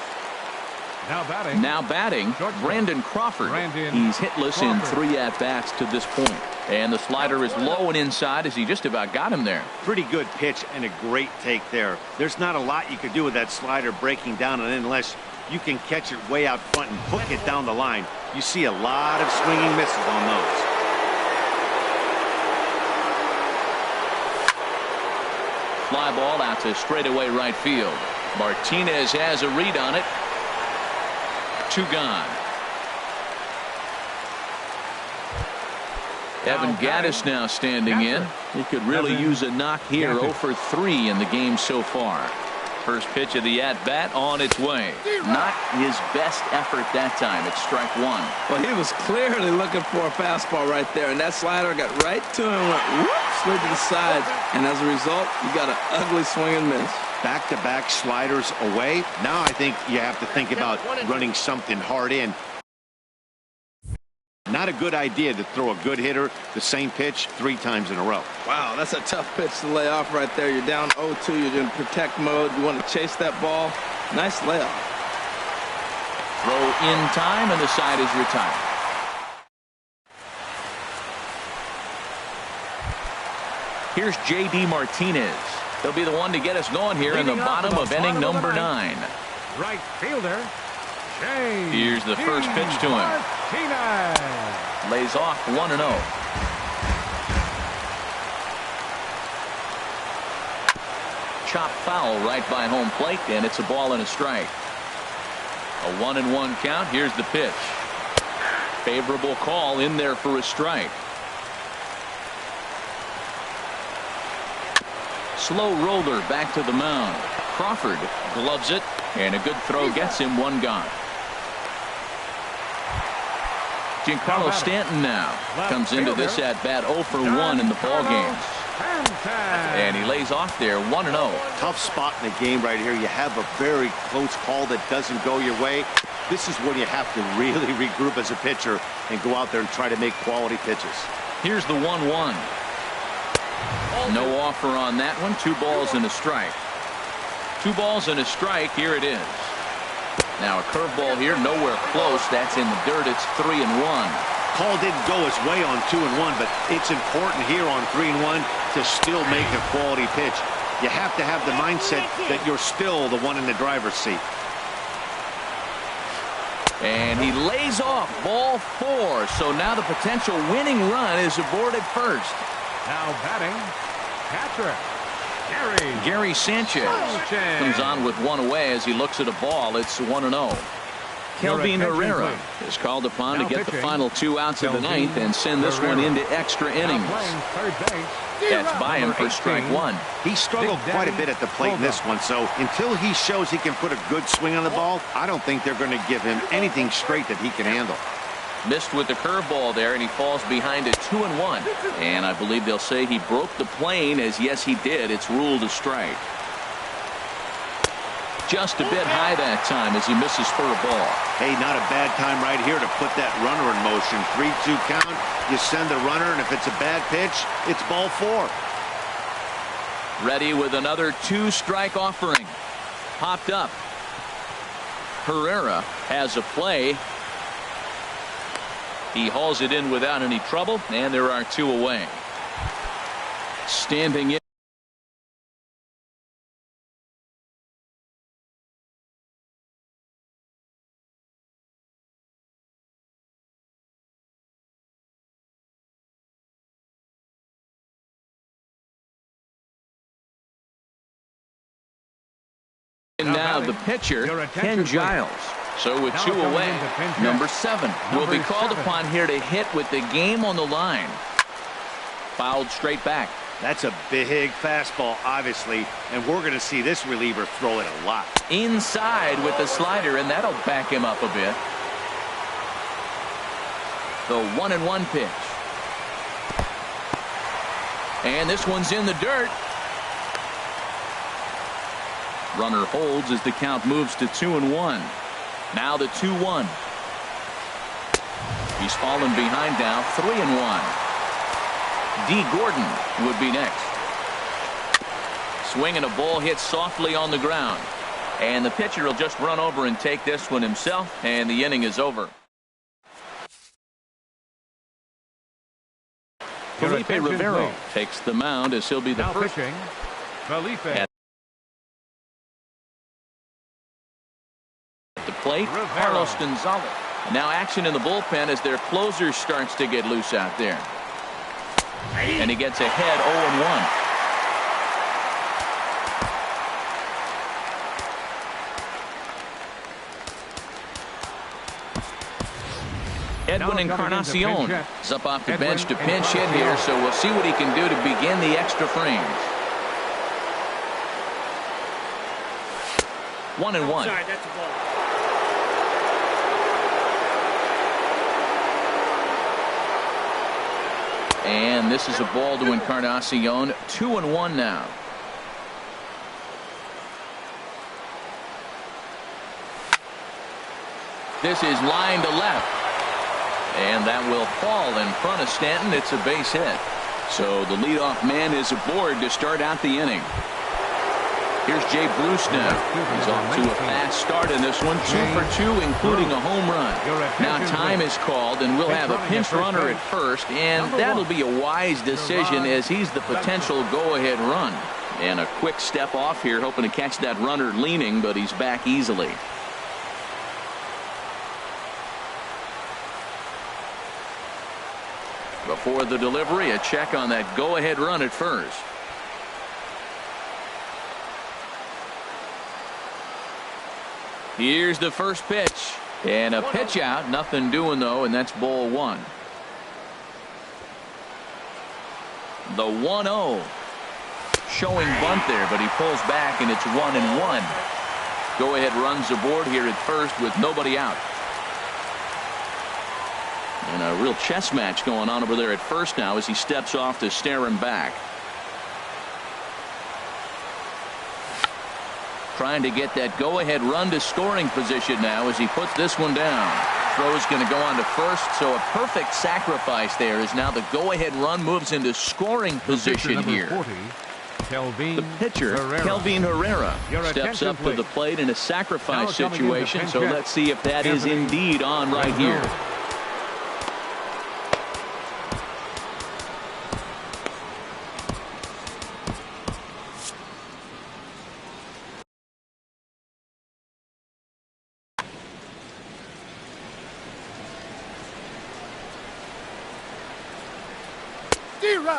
A: Now batting Brandon Crawford. He's hitless in 3 at-bats to this point. And the slider is low and inside as he just about got him there.
C: Pretty good pitch and a great take there. There's not a lot you could do with that slider breaking down, and unless you can catch it way out front and hook it down the line, you see a lot of swinging misses on those.
A: Fly ball out to straightaway right field. Martinez has a read on it. 2 gone. Evan Gattis now standing in. He could really use a knock here. 0 for 3 in the game so far. First pitch of the at-bat on its way. Not his best effort that time. It's strike 1.
D: Well, he was clearly looking for a fastball right there, and that slider got right to him, went whoop, slid to the side, and as a result, you got an ugly swing and miss.
C: Back-to-back sliders away. Now I think you have to think about running something hard in. Not a good idea to throw a good hitter the same pitch 3 times in a row.
D: Wow, that's a tough pitch to lay off right there. You're down 0-2. You're in protect mode. You want to chase that ball. Nice layoff.
A: Throw in time, and the side is retired. Here's J.D. Martinez. He'll be the one to get us going here in the bottom of inning number 9.
B: Right fielder, James.
A: Here's the first pitch to him.
B: Martinez.
A: Lays off 1-0. Chop foul right by home plate, and it's a ball and a strike. A 1-1 count. Here's the pitch. Favorable call in there for a strike. Slow roller back to the mound. Crawford gloves it, and a good throw gets him one gone. Giancarlo Stanton now comes into this at bat 0 for 1 in the ball game. And he lays off there 1-0.
C: Tough spot in the game right here. You have a very close call that doesn't go your way. This is when you have to really regroup as a pitcher and go out there and try to make quality pitches.
A: Here's the 1-1. No offer on that one. 2 balls and a strike. 2 balls and a strike. Here it is. Now a curveball here, nowhere close. That's in the dirt. It's 3-1.
C: Call didn't go his way on 2-1, but it's important here on 3-1 to still make a quality pitch. You have to have the mindset that you're still the one in the driver's seat.
A: And he lays off ball 4. So now the potential winning run is aboard at first.
B: Now batting, catcher,
A: Gary Sanchez comes on with 1 away as he looks at a ball. It's 1-0. Kelvin Herrera is called upon to get the final 2 outs of the 9th and send this one into extra innings. That's by him for strike 1.
C: He struggled quite a bit at the plate in this one, so until he shows he can put a good swing on the ball, I don't think they're going to give him anything straight that he can handle.
A: Missed with the curveball there, and he falls behind at 2-1. And I believe they'll say he broke the plane, as yes, he did. It's ruled a strike. Just a bit high that time as he misses for a ball.
C: Hey, not a bad time right here to put that runner in motion. 3-2 count. You send the runner, and if it's a bad pitch, it's ball 4.
A: Ready with another 2-strike offering. Popped up. Herrera has a play. He hauls it in without any trouble, and there are 2 away. Standing in. And now the pitcher, Ken Giles. So with 2 away, number 7 will be called upon here to hit with the game on the line. Fouled straight back.
C: That's a big fastball, obviously, and we're going to see this reliever throw it a lot.
A: Inside with the slider, and that'll back him up a bit. The 1-1 pitch. And this one's in the dirt. Runner holds as the count moves to 2-1. Now the 2-1. He's fallen behind now, 3-1. D. Gordon would be next. Swing and a ball hit softly on the ground. And the pitcher will just run over and take this one himself, and the inning is over. Felipe Rivero takes the mound as he'll be the first.
B: Pitching, Felipe.
A: The plate, Carlos Gonzalez. Now action in the bullpen as their closer starts to get loose out there. And he gets ahead 0-1. Edwin Encarnacion is up off the bench to pinch hit here, so we'll see what he can do to begin the extra frames. 1-1.
E: Sorry, that's a ball.
A: And this is a ball to Encarnacion. 2-1 now. This is line to left. And that will fall in front of Stanton. It's a base hit. So the leadoff man is aboard to start out the inning. Here's Jay Bruce now. He's off to a fast start in this one. 2 for 2, including a home run. Now time is called, and we'll have a pinch runner at first, and that'll be a wise decision as he's the potential go-ahead run. And a quick step off here, hoping to catch that runner leaning, but he's back easily. Before the delivery, a check on that go-ahead run at first. Here's the first pitch. And a pitch out. Nothing doing, though, and that's ball one. The 1-0. Showing bunt there, but he pulls back, and it's 1-1. Go-ahead runs aboard here at first with nobody out. And a real chess match going on over there at first now as he steps off to stare him back. Trying to get that go-ahead run to scoring position now as he puts this one down. Throw's going to go on to first, so a perfect sacrifice there as now the go-ahead run moves into scoring position here.
B: 40,
A: the pitcher, Kelvin Herrera, steps up to the plate in a sacrifice situation, so let's see if that is indeed on right here.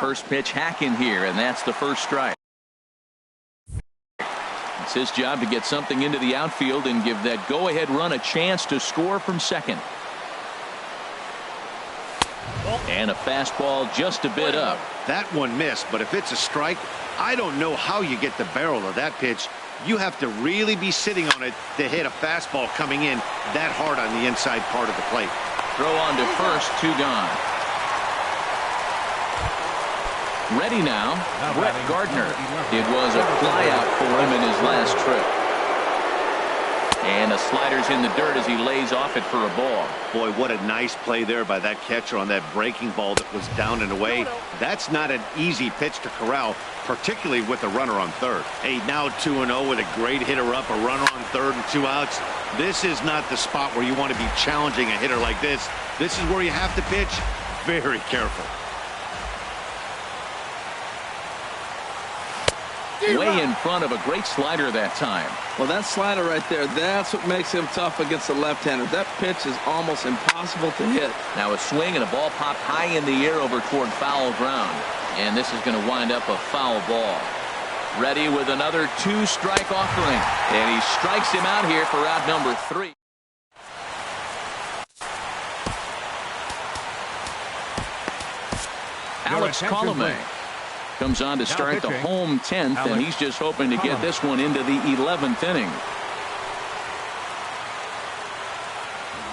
A: First pitch hacking here, and that's the first strike. It's his job to get something into the outfield and give that go-ahead run a chance to score from second. And a fastball just a bit up.
C: That one missed, but if it's a strike, I don't know how you get the barrel of that pitch. You have to really be sitting on it to hit a fastball coming in that hard on the inside part of the plate.
A: Throw on to first, 2 gone. Ready now, Brett Gardner. It was a flyout for him in his last trip. And the slider's in the dirt as he lays off it for a ball.
C: Boy, what a nice play there by that catcher on that breaking ball that was down and away. That's not an easy pitch to corral, particularly with a runner on third. Hey, now 2-0 with a great hitter up, a runner on third and 2 outs. This is not the spot where you want to be challenging a hitter like this. This is where you have to pitch very careful.
A: Way in front of a great slider that time.
D: Well, that slider right there, that's what makes him tough against the left-hander. That pitch is almost impossible to hit.
A: Now a swing and a ball popped high in the air over toward foul ground. And this is going to wind up a foul ball. Ready with another 2-strike offering. And he strikes him out here for out number 3. Alex Colomé comes on to start the home 10th, and he's just hoping to get this one into the 11th inning.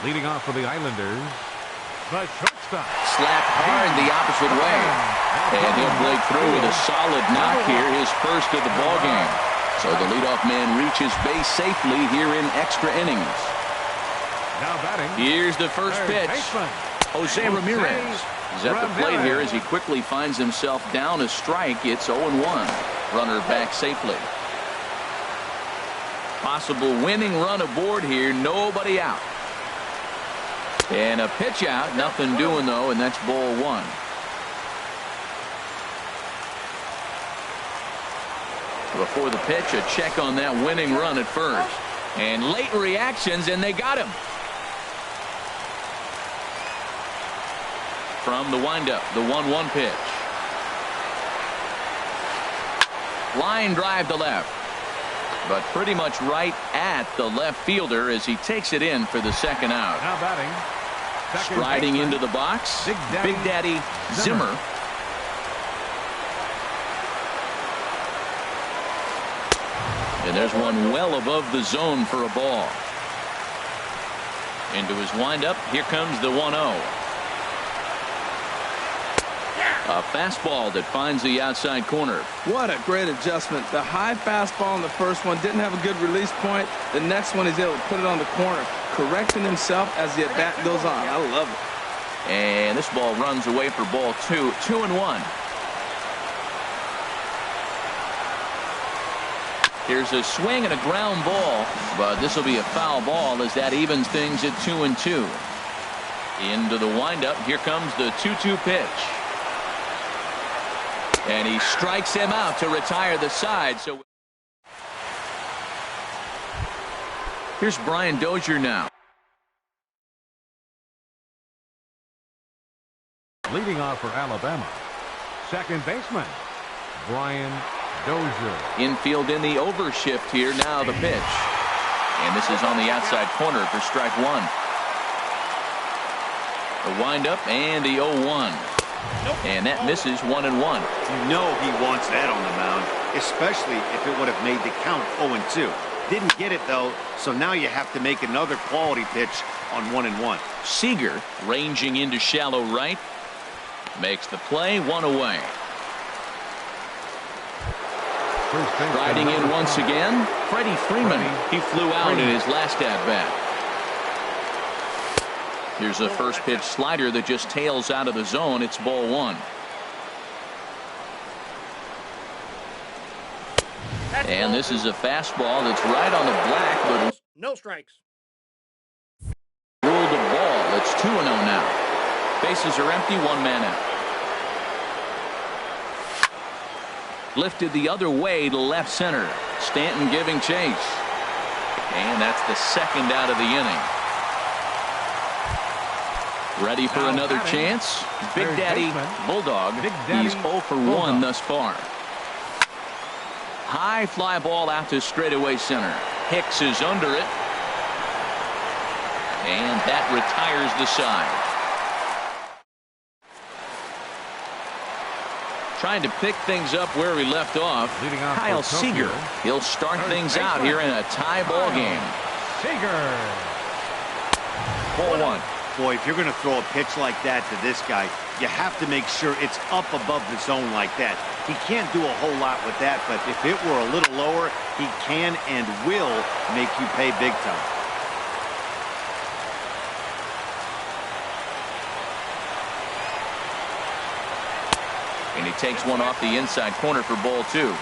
B: Leading off for the Islanders, the shortstop.
A: Slapped hard the opposite way. And he'll break through with a solid knock here, his first of the ball game. So the leadoff man reaches base safely here in extra innings.
B: Now batting.
A: Here's the first pitch. Jose Ramirez is at the plate here as he quickly finds himself down a strike. It's 0-1. Runner back safely. Possible winning run aboard here. Nobody out. And a pitch out. Nothing doing, though, and that's ball 1. Before the pitch, a check on that winning run at first. And late reactions, and they got him. From the windup, the 1-1 pitch. Line drive to left. But pretty much right at the left fielder as he takes it in for the second out.
B: Now batting.
A: Striding into the box, Big Daddy Zimmer. And there's one well above the zone for a ball. Into his windup, here comes the 1-0. A fastball that finds the outside corner.
D: What a great adjustment. The high fastball in the first one didn't have a good release point. The next one he's able to put it on the corner, correcting himself as the at-bat goes on. I love it.
A: And this ball runs away for ball 2. 2-1. Here's a swing and a ground ball, but this will be a foul ball as that evens things at 2-2. Into the windup. Here comes the 2-2 pitch. And he strikes him out to retire the side. So here's Brian Dozier now.
B: Leading off for Alabama, second baseman, Brian Dozier.
A: Infield in the overshift here. Now the pitch. And this is on the outside corner for strike one. The windup and the 0-1. And that misses 1-1.
C: You know he wants that on the mound, especially if it would have made the count 0-2. Didn't get it, though, so now you have to make another quality pitch on 1-1.
A: Seager ranging into shallow right. Makes the play, one away. Riding in once again, Freddie Freeman. He flew out in his last at-bat. Here's a first pitch slider that just tails out of the zone. It's ball one. And this is a fastball that's right on the black, but
E: no strikes.
A: Ruled a ball. It's 2-0 now. Bases are empty, one man out. Lifted the other way to left center. Stanton giving chase. And that's the second out of the inning. Ready for another chance. Big Daddy Bulldog. He's 0 for 1 thus far. High fly ball out to straightaway center. Hicks is under it. And that retires the side. Trying to pick things up where we left off. Kyle Seager. He'll start things out here in a tie ball game.
B: Seager.
A: Ball one.
C: Boy, if you're going to throw a pitch like that to this guy, you have to make sure it's up above the zone like that. He can't do a whole lot with that, but if it were a little lower, he can and will make you pay big time.
A: And he takes one off the inside corner for ball two.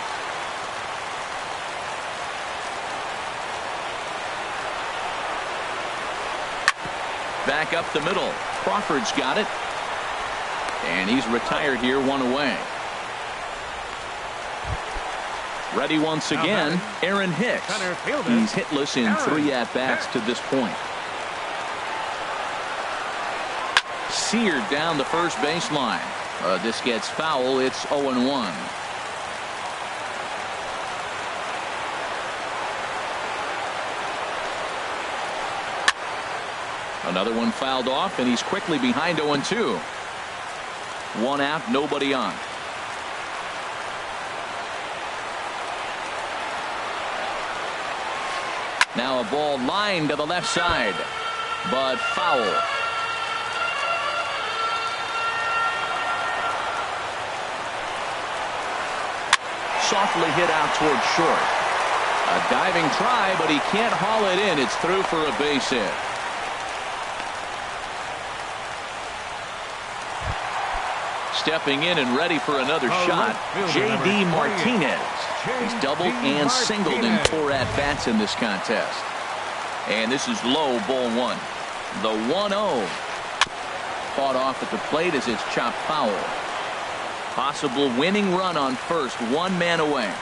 A: Back up the middle. Crawford's got it. And he's retired here, one away. Ready once again, Aaron Hicks. He's hitless in 3 at-bats to this point. Seared down the first baseline. This gets foul. It's 0-1. Another one fouled off, and he's quickly behind 0-2. 1 out, nobody on. Now a ball lined to the left side, but foul. Softly hit out toward short. A diving try, but he can't haul it in. It's through for a base hit. Stepping in and ready for another shot, J.D. Martinez. He's doubled and singled in 4 at-bats in this contest. And this is low, ball one. The 1-0. Fought off at the plate as it's chopped foul. Possible winning run on first, 1 man away.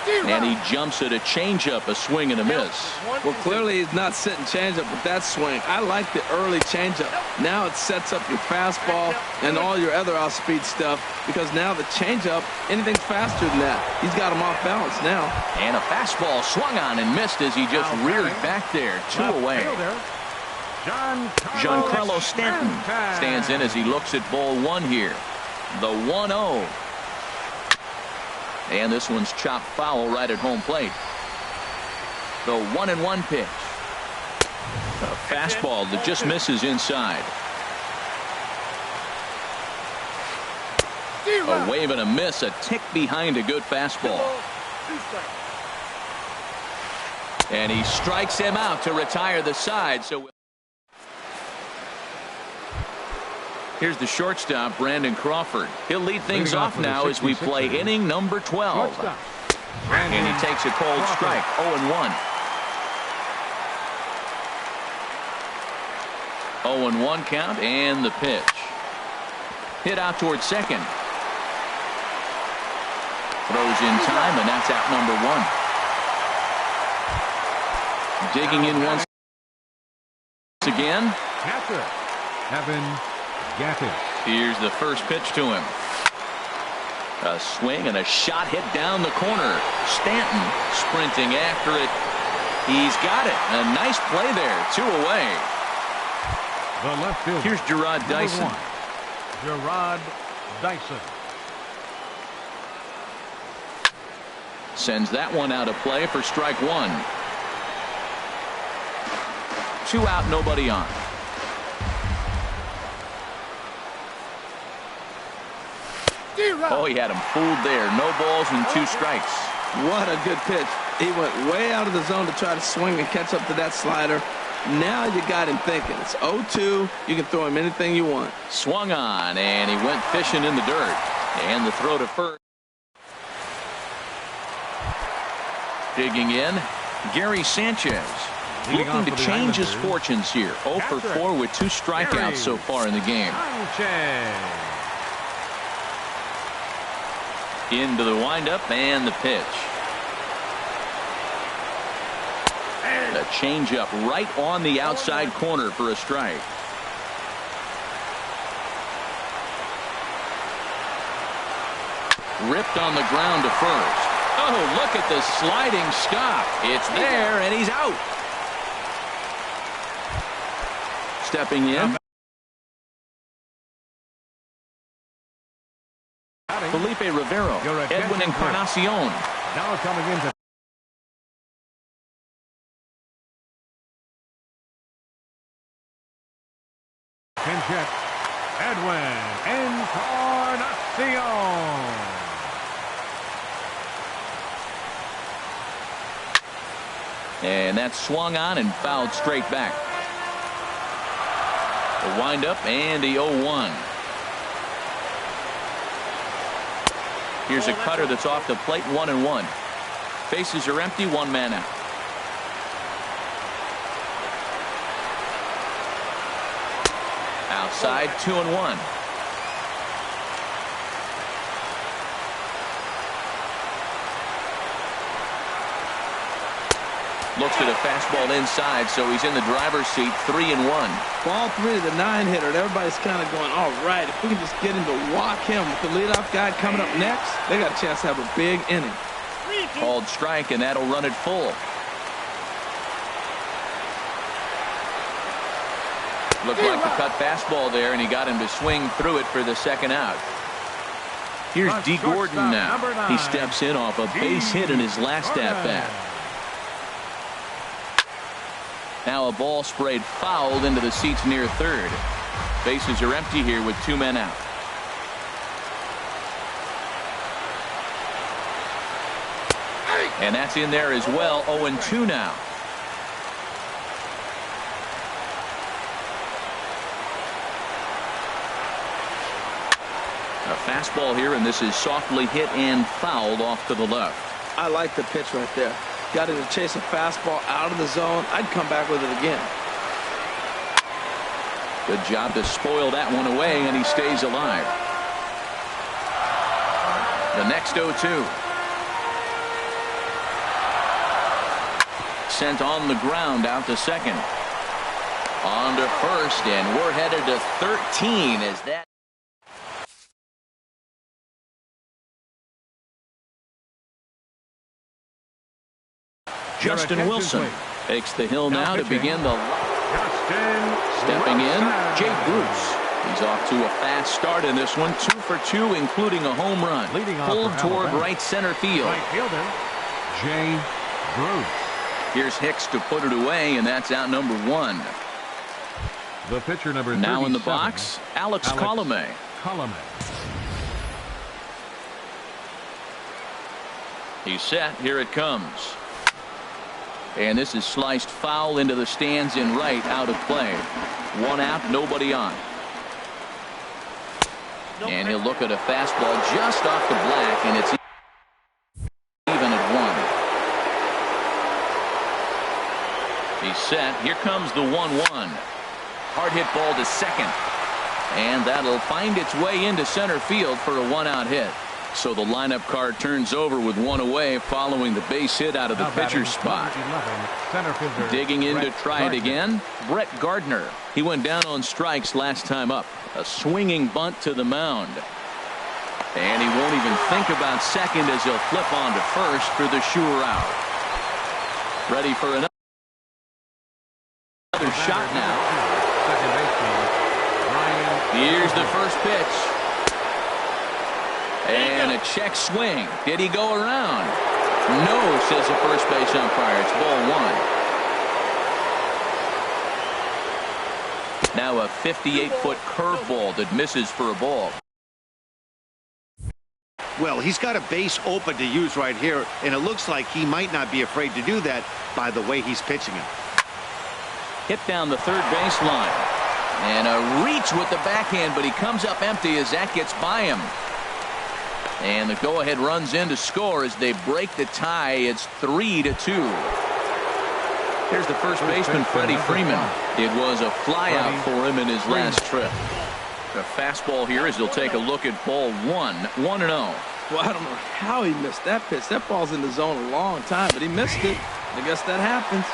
A: And he jumps at a changeup, a swing and a miss.
D: Well, clearly he's not sitting changeup with that swing. I like the early changeup. Now it sets up your fastball and all your other off-speed stuff, because now the changeup, anything faster than that, he's got him off balance now.
A: And a fastball swung on and missed as he just reared back there. 2 away. Giancarlo Stanton stands in as he looks at ball one here. The 1-0. And this one's chopped foul right at home plate. The 1-1 pitch. A fastball that just misses inside. A wave and a miss, a tick behind a good fastball. And he strikes him out to retire the side. So here's the shortstop, Brandon Crawford. He'll lead things off now as we play inning number 12. And he takes a cold strike, 0-1. 0-1 count, and the pitch. Hit out towards second. Throws in time, and that's out number one. Digging in once again.
B: Catcher, Kevin Gattis.
A: Here's the first pitch to him. A swing and a shot hit down the corner. Stanton sprinting after it. He's got it. A nice play there. 2 away.
B: The left fielder.
A: Here's Gerard Dyson.
B: Gerard Dyson.
A: Sends that one out of play for strike one. 2 out, nobody on. Oh, he had him fooled there. No balls and 2 strikes.
D: What a good pitch. He went way out of the zone to try to swing and catch up to that slider. Now you got him thinking. It's 0-2. You can throw him anything you want.
A: Swung on, and he went fishing in the dirt. And the throw to first. Digging in, Gary Sanchez. Looking to change his fortunes here. 0 for 4 with 2 strikeouts so far in the game. Into the windup and the pitch. The changeup right on the outside corner for a strike. Ripped on the ground to first. Oh, look at the sliding stop. It's there, and he's out. Stepping in. Felipe Rivero. Edwin Encarnacion.
B: Now coming into pinch hit. Edwin Encarnacion.
A: And that's swung on and fouled straight back. The windup and the 0-1. Here's a cutter that's off the plate, 1-1. Bases are empty, 1 man out. Outside, 2-1. Looks at a fastball inside, so he's in the driver's seat, 3-1.
D: Ball 3 to the 9-hitter. Everybody's kind of going, all right, if we can just get him to walk him with the leadoff guy coming up next, they got a chance to have a big inning.
A: Called strike, and that'll run it full. Looked like the cut fastball there, and he got him to swing through it for the second out. Here's D. Gordon now. He steps in off a base hit in his last at-bat. Now a ball sprayed fouled into the seats near third. Bases are empty here with 2 men out. And that's in there as well. 0-2 now. A fastball here, and this is softly hit and fouled off to the left.
D: I like the pitch right there. Got him to chase a fastball out of the zone. I'd come back with it again.
A: Good job to spoil that one away, and he stays alive. The next 0-2. Sent on the ground out to second. On to first, and we're headed to 13 as that. Justin Wilson takes the hill now to begin the. Stepping in, Jay Bruce. He's off to a fast start in this one. 2 for 2, including a home run. Pulled toward right center field.
B: Right fielder, Jay Bruce.
A: Here's Hicks to put it away, and that's out number 1.
B: The pitcher number
A: now in the box, Alex Colomé. He's set. Here it comes. And this is sliced foul into the stands in right, out of play. 1 out, nobody on. And he'll look at a fastball just off the black, and it's even at 1. He's set. Here comes the 1-1. Hard hit ball to second. And that'll find its way into center field for a 1-out hit. So the lineup card turns over with one away following the base hit out of the
B: Now
A: pitcher's
B: batting,
A: spot.
B: 11, center fielder,
A: Digging in to
B: Brett
A: try
B: Gardner.
A: it again, Brett Gardner. He went down on strikes last time up. A swinging bunt to the mound. And he won't even think about second as he'll flip on to first for the sure out. Ready for another shot now.
B: Second baseman, Ryan.
A: Here's the first pitch. And a check swing. Did he go around? No, says the first base umpire. It's ball one. Now a 58-foot curveball that misses for a ball.
C: Well, he's got a base open to use right here, and it looks like he might not be afraid to do that by the way he's pitching it.
A: Hit down the third baseline. And a reach with the backhand, but he comes up empty as that gets by him. And the go-ahead runs in to score as they break the tie. It's 3-2. Here's the first baseman, Freddie Freeman. It was a flyout for him in his last trip. A fastball here as he'll take a look at ball one. 1-0.
D: Well, I don't know how he missed that pitch. That ball's in the zone a long time, but he missed it. I guess that happens.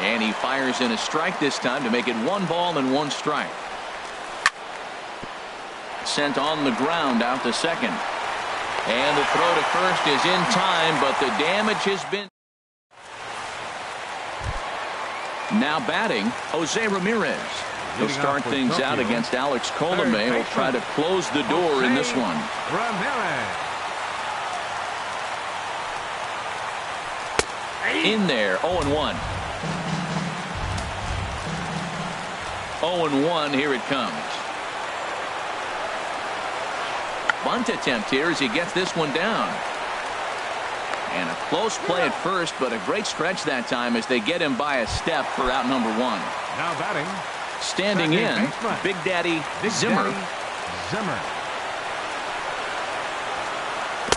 A: And he fires in a strike this time to make it 1 ball and 1 strike. Sent on the ground out to second. And the throw to first is in time, but the damage has been. Now batting, Jose Ramirez. He'll start things out against Alex Colomé. He'll try to close the door in this one.
B: Ramirez.
A: In there, 0-1. 0-1, here it comes. Bunt attempt here as he gets this one down. And a close play at first, but a great stretch that time as they get him by a step for out number 1.
B: Now batting.
A: Standing in, Big Daddy Zimmer.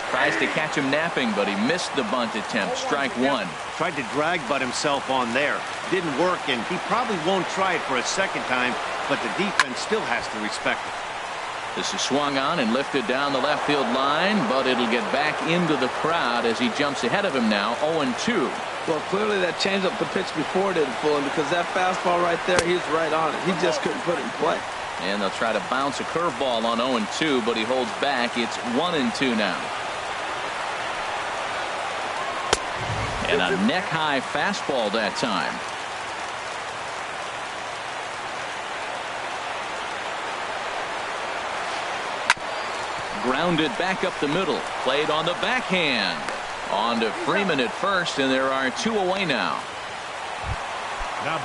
A: Tries to catch him napping, but he missed the bunt attempt. Strike 1.
C: Tried to drag butt himself on there. Didn't work, and he probably won't try it for a second time, but the defense still has to respect it.
A: This is swung on and lifted down the left field line, but it'll get back into the crowd as he jumps ahead of him now, 0-2.
D: Well, clearly that changeup the pitch before didn't fool him because that fastball right there, he's right on it. He just couldn't put it in play.
A: And they'll try to bounce a curveball on 0-2, but he holds back. It's 1-2 now. And a neck-high fastball that time. Grounded back up the middle. Played on the backhand. On to Freeman at first, and there are 2 away now.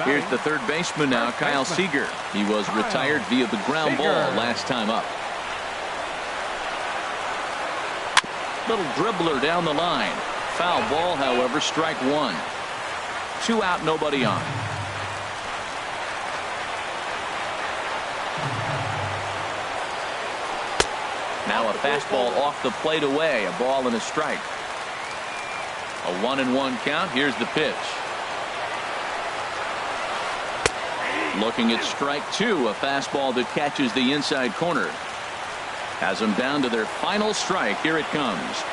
A: Here's the third baseman now, Kyle Seager. He was retired via the ground ball last time up. Little dribbler down the line. Foul ball, however, strike 1. 2 out, nobody on. Now a fastball off the plate away. A ball and a strike. A 1-1 count. Here's the pitch. Looking at strike 2. A fastball that catches the inside corner. Has them down to their final strike. Here it comes.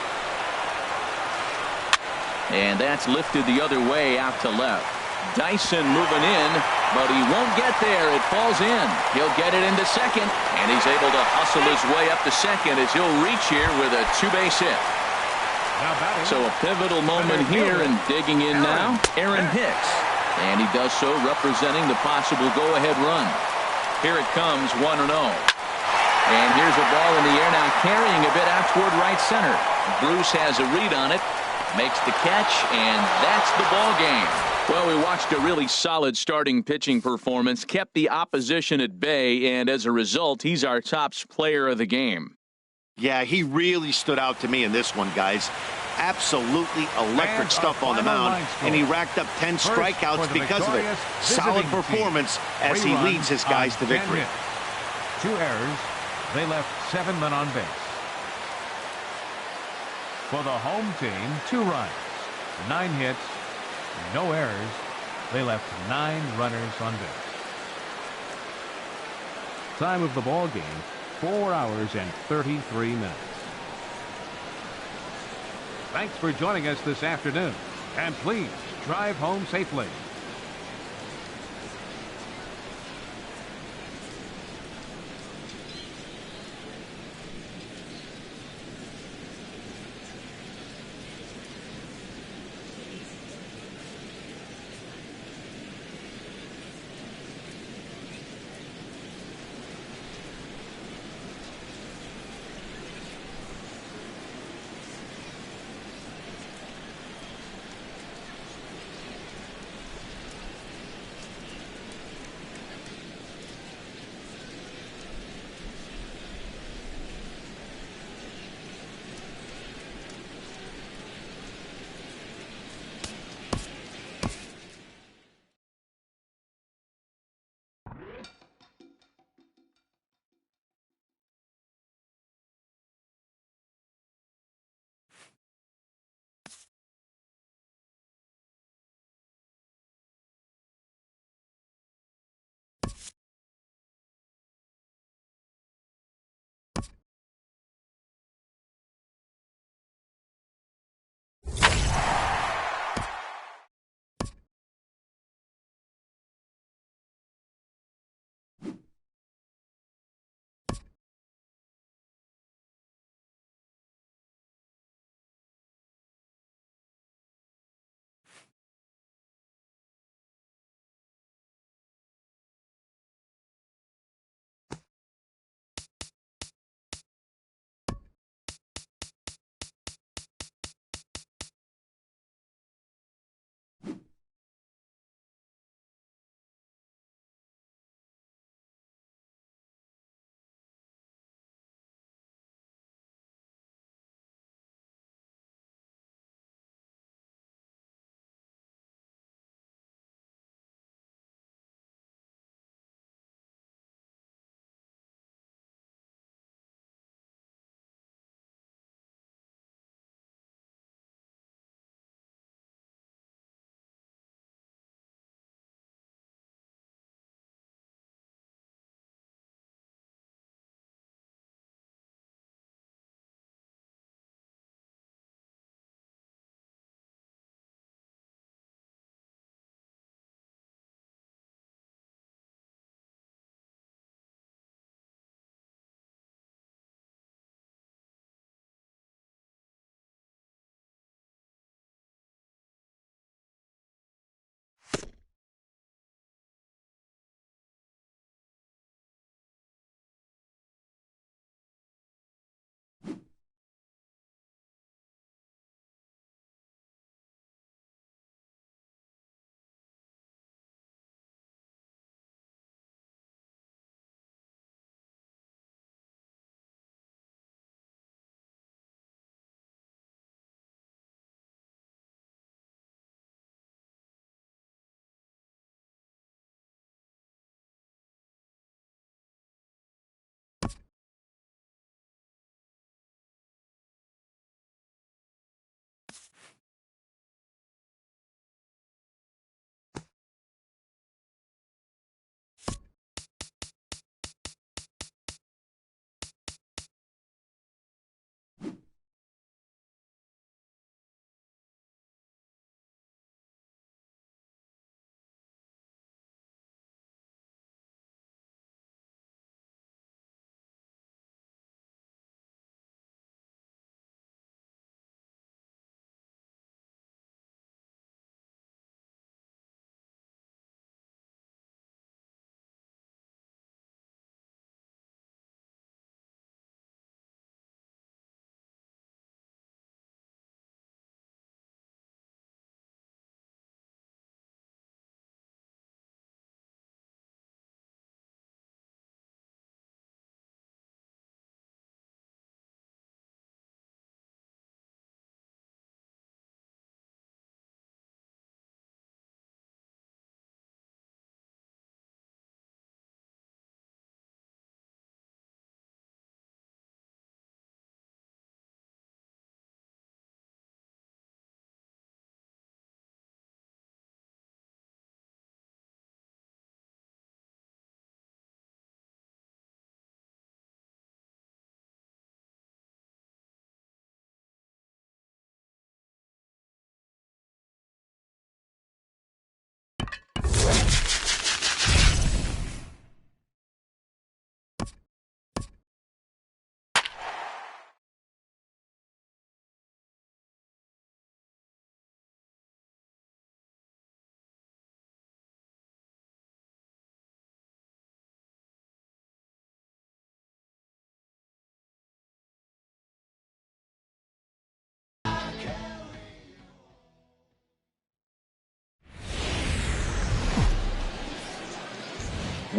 A: And that's lifted the other way out to left. Dyson moving in, but he won't get there. It falls in. He'll get it into second, and he's able to hustle his way up to second as he'll reach here with a 2-base hit. So a pivotal moment here, and digging in now, Aaron Hicks. And he does so representing the possible go-ahead run. Here it comes, 1-0. And here's a ball in the air now, carrying a bit out toward right center. Bruce has a read on it, makes the catch, and that's the ball game. Well, we watched a really solid starting pitching performance, kept the opposition at bay, and as a result, he's our top player of the game.
C: Yeah, he really stood out to me in this one, guys. Absolutely electric stuff on the mound, and he racked up 10 strikeouts because of it. Solid performance as he leads his guys to victory.
B: 2 errors. They left 7 men on base. For the home team, 2 runs, 9 hits, no errors. They left 9 runners on base. Time of the ball game, 4 hours and 33 minutes. Thanks for joining us this afternoon, and please drive home safely.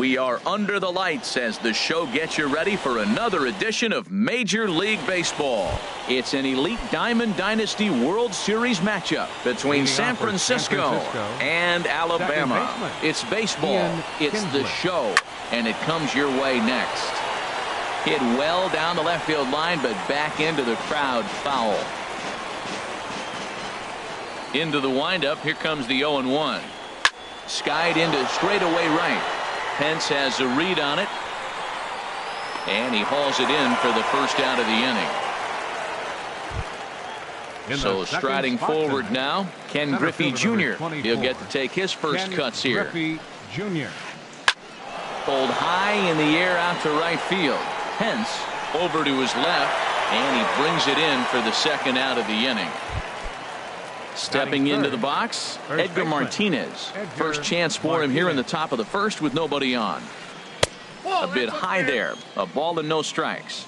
A: We are under the lights as the show gets you ready for another edition of Major League Baseball. It's an Elite Diamond Dynasty World Series matchup between San Francisco and Alabama. It's baseball, it's the show, and it comes your way next. Hit well down the left field line, but back into the crowd, foul. Into the windup, here comes the 0-1. Skied into straightaway right. Pence has a read on it, and he hauls it in for the first out of the inning. So striding forward now, Ken Griffey Jr. He'll get to take his first cuts here.
B: Griffey Jr.
A: Pulled high in the air out to right field. Pence over to his left, and he brings it in for the second out of the inning. Stepping into the box, Edgar Martinez. First chance for him here in the top of the first with nobody on. A bit high there. A ball and no strikes.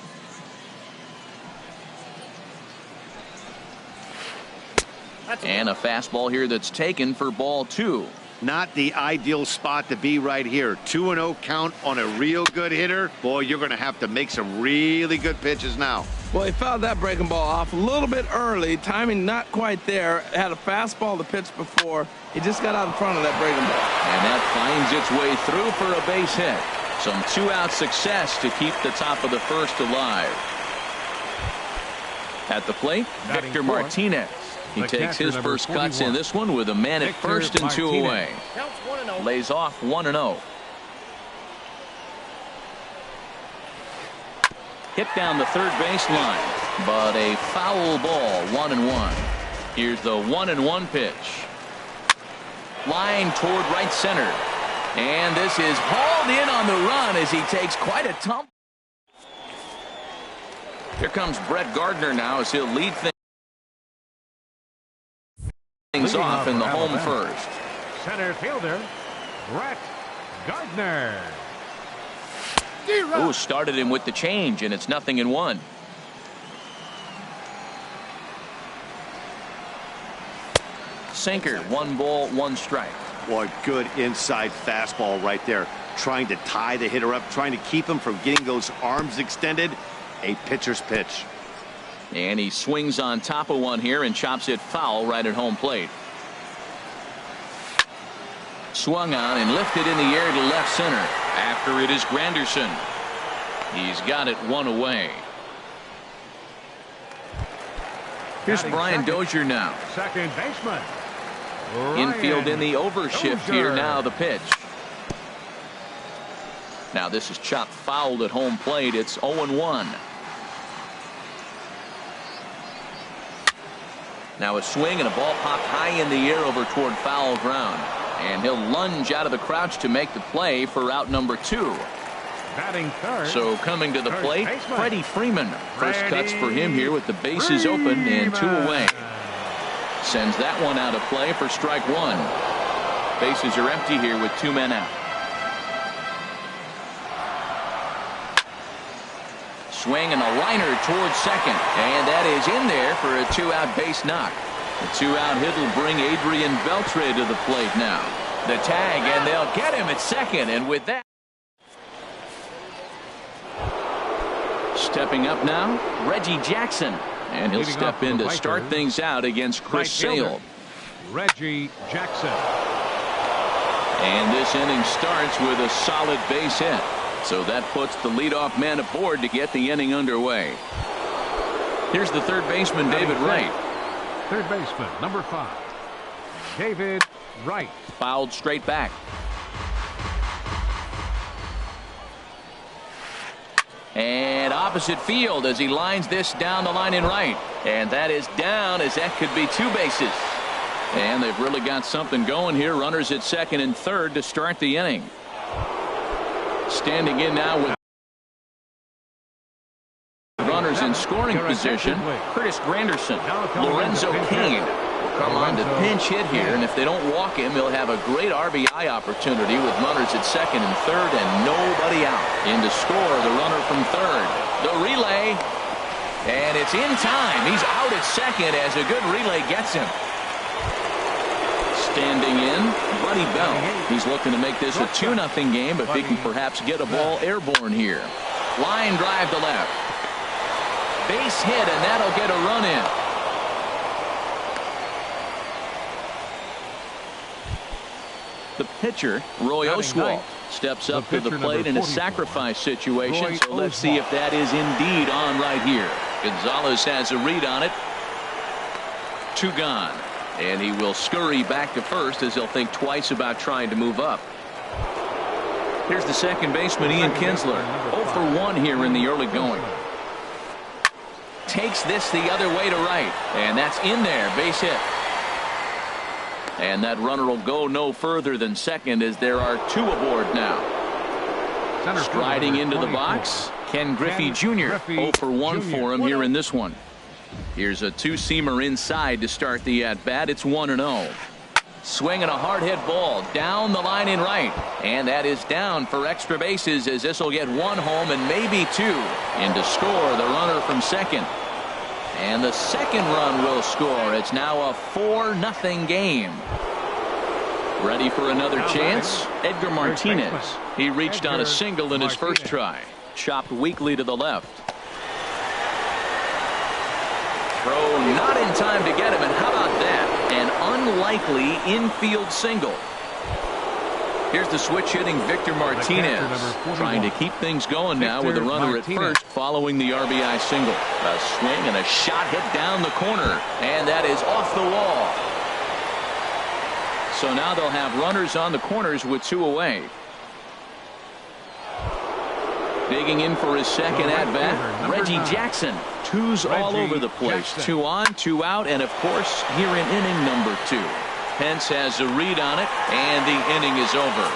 A: And a fastball here that's taken for ball 2.
C: Not the ideal spot to be right here. 2-0 count on a real good hitter. Boy, you're going to have to make some really good pitches now.
D: Well, he fouled that breaking ball off a little bit early. Timing not quite there. Had a fastball to pitch before. He just got out in front of that breaking ball.
A: And that finds its way through for a base hit. Some two-out success to keep the top of the first alive. At the plate, Victor Martinez. He takes his first cuts in this one with a man at first and 2 away. Lays off 1-0. Hit down the third base line, but a foul ball, 1-1. Here's the 1-1 pitch. Line toward right center. And this is hauled in on the run as he takes quite a tumble. Here comes Brett Gardner now as he'll lead things off in the home first.
B: Center fielder, Brett Gardner.
A: Ooh, started him with the change, and it's 0-1. Sinker, 1 ball, 1 strike.
C: Boy, good inside fastball right there. Trying to tie the hitter up, trying to keep him from getting those arms extended. A pitcher's pitch.
A: And he swings on top of one here and chops it foul right at home plate. Swung on and lifted in the air to left center. After it is Granderson. He's got it 1 away. Here's Brian Dozier now.
B: Second baseman.
A: Infield in the overshift here now the pitch. Now this is chopped fouled at home plate. It's 0-1. Now a swing and a ball popped high in the air over toward foul ground. And he'll lunge out of the crouch to make the play for out number 2.
B: Batting third.
A: So coming to the plate, Freddie Freeman. First cuts for him here with the bases open and 2 away. Sends that one out of play for strike 1. Bases are empty here with 2 men out. Swing and a liner towards second. And that is in there for a 2-out base knock. The 2-out hit will bring Adrian Beltre to the plate now. The tag, and they'll get him at second. And with that, stepping up now, Reggie Jackson. And he'll step in to start things out against Chris Sale.
B: Reggie Jackson.
A: And this inning starts with a solid base hit. So that puts the leadoff man aboard to get the inning underway. Here's the third baseman, David Wright.
B: Third baseman, number 5, David Wright.
A: Fouled straight back. And opposite field as he lines this down the line in right. And that is down as that could be 2 bases. And they've really got something going here. Runners at second and third to start the inning. Standing in now with runners in scoring position, Curtis Granderson. Lorenzo Cain will come on to pinch hit here, and if they don't walk him, he'll have a great RBI opportunity with runners at second and third and nobody out. In to score the runner from third. The relay, and it's in time. He's out at second as a good relay gets him. Standing in, Buddy Bell. He's looking to make this a 2-0 game, if he can perhaps get a ball airborne here. Line drive to left. Base hit, and that'll get a run in. The pitcher, Roy Oswalt, steps up to the plate in a sacrifice situation, so let's see if that is indeed on right here. Gonzalez has a read on it. 2 gone. And he will scurry back to first as he'll think twice about trying to move up. Here's the second baseman, Ian Kinsler. 0 for 1 here in the early going. Takes this the other way to right. And that's in there. Base hit. And that runner will go no further than second as there are 2 aboard now. Striding into the box, Ken Griffey Jr. 0 for 1 for him here in this one. Here's a 2-seamer inside to start the at-bat. It's 1-0. Swinging a hard hit ball down the line in right. And that is down for extra bases as this will get 1 home and maybe 2. And to score the runner from second. And the second run will score. It's now a 4-0 game. Ready for another chance? Edgar Martinez. He reached on a single in his first try. Chopped weakly to the left. Throw not in time to get him, and how about that? An unlikely infield single. Here's the switch hitting Victor Martinez, trying to keep things going now with a runner at first following the RBI single. A swing and a shot hit down the corner, and that is off the wall. So now they'll have runners on the corners with 2 away. Digging in for his second at-bat, Reggie Jackson. 2s all over the place. 2 on, 2 out, and of course here in inning number 2. Pence has a read on it, and the inning is over.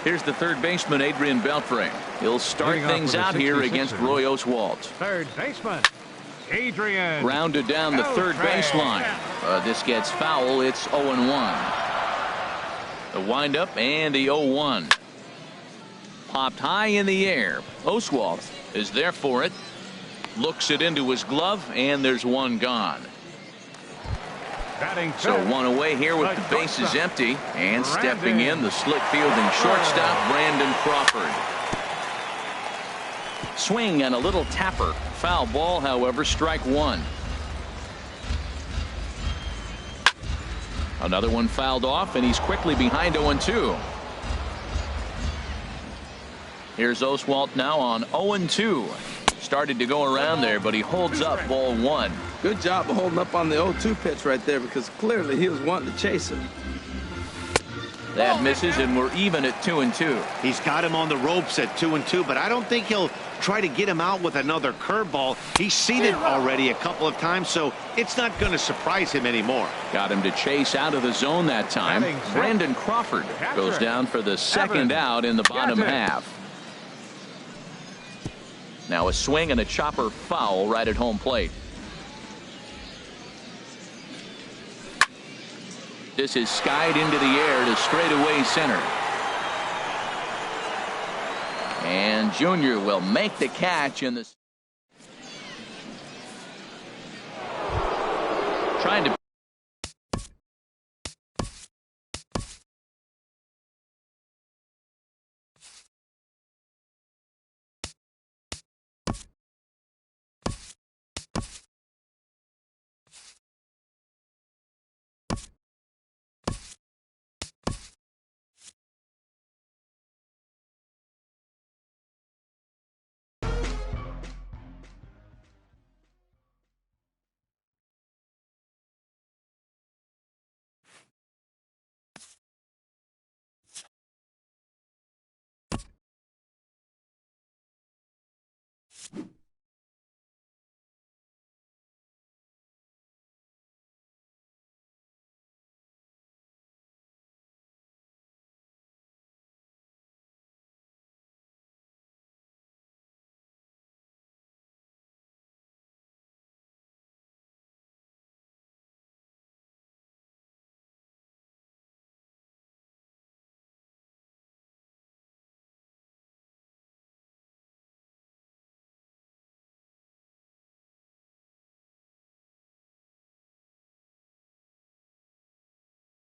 A: Here's the third baseman, Adrian Beltre. He'll start things out here against Roy Oswalt.
B: Third baseman, Adrian.
A: Grounded down the third baseline. This gets foul. It's 0-1. The windup and the 0-1. Popped high in the air. Oswalt is there for it. Looks it into his glove, and there's 1 gone. So 1 away here with the bases empty. And stepping in, the slick fielding shortstop, Brandon Crawford. Swing and a little tapper. Foul ball, however, strike 1. Another one fouled off, and he's quickly behind 0-2. Here's Oswalt now on 0-2. Started to go around there, but he holds up ball 1.
D: Good job of holding up on the 0-2 pitch right there, because clearly he was wanting to chase it.
A: That misses, and we're even at 2-2.
C: He's got him on the ropes at 2-2, but I don't think he'll try to get him out with another curveball. He's seen it already a couple of times, so it's not going to surprise him anymore.
A: Got him to chase out of the zone that time. Brandon Crawford goes down for the second out in the bottom half. Now a swing and a chopper foul right at home plate. This is skied into the air to straightaway center. And Junior will make the catch in the. Trying to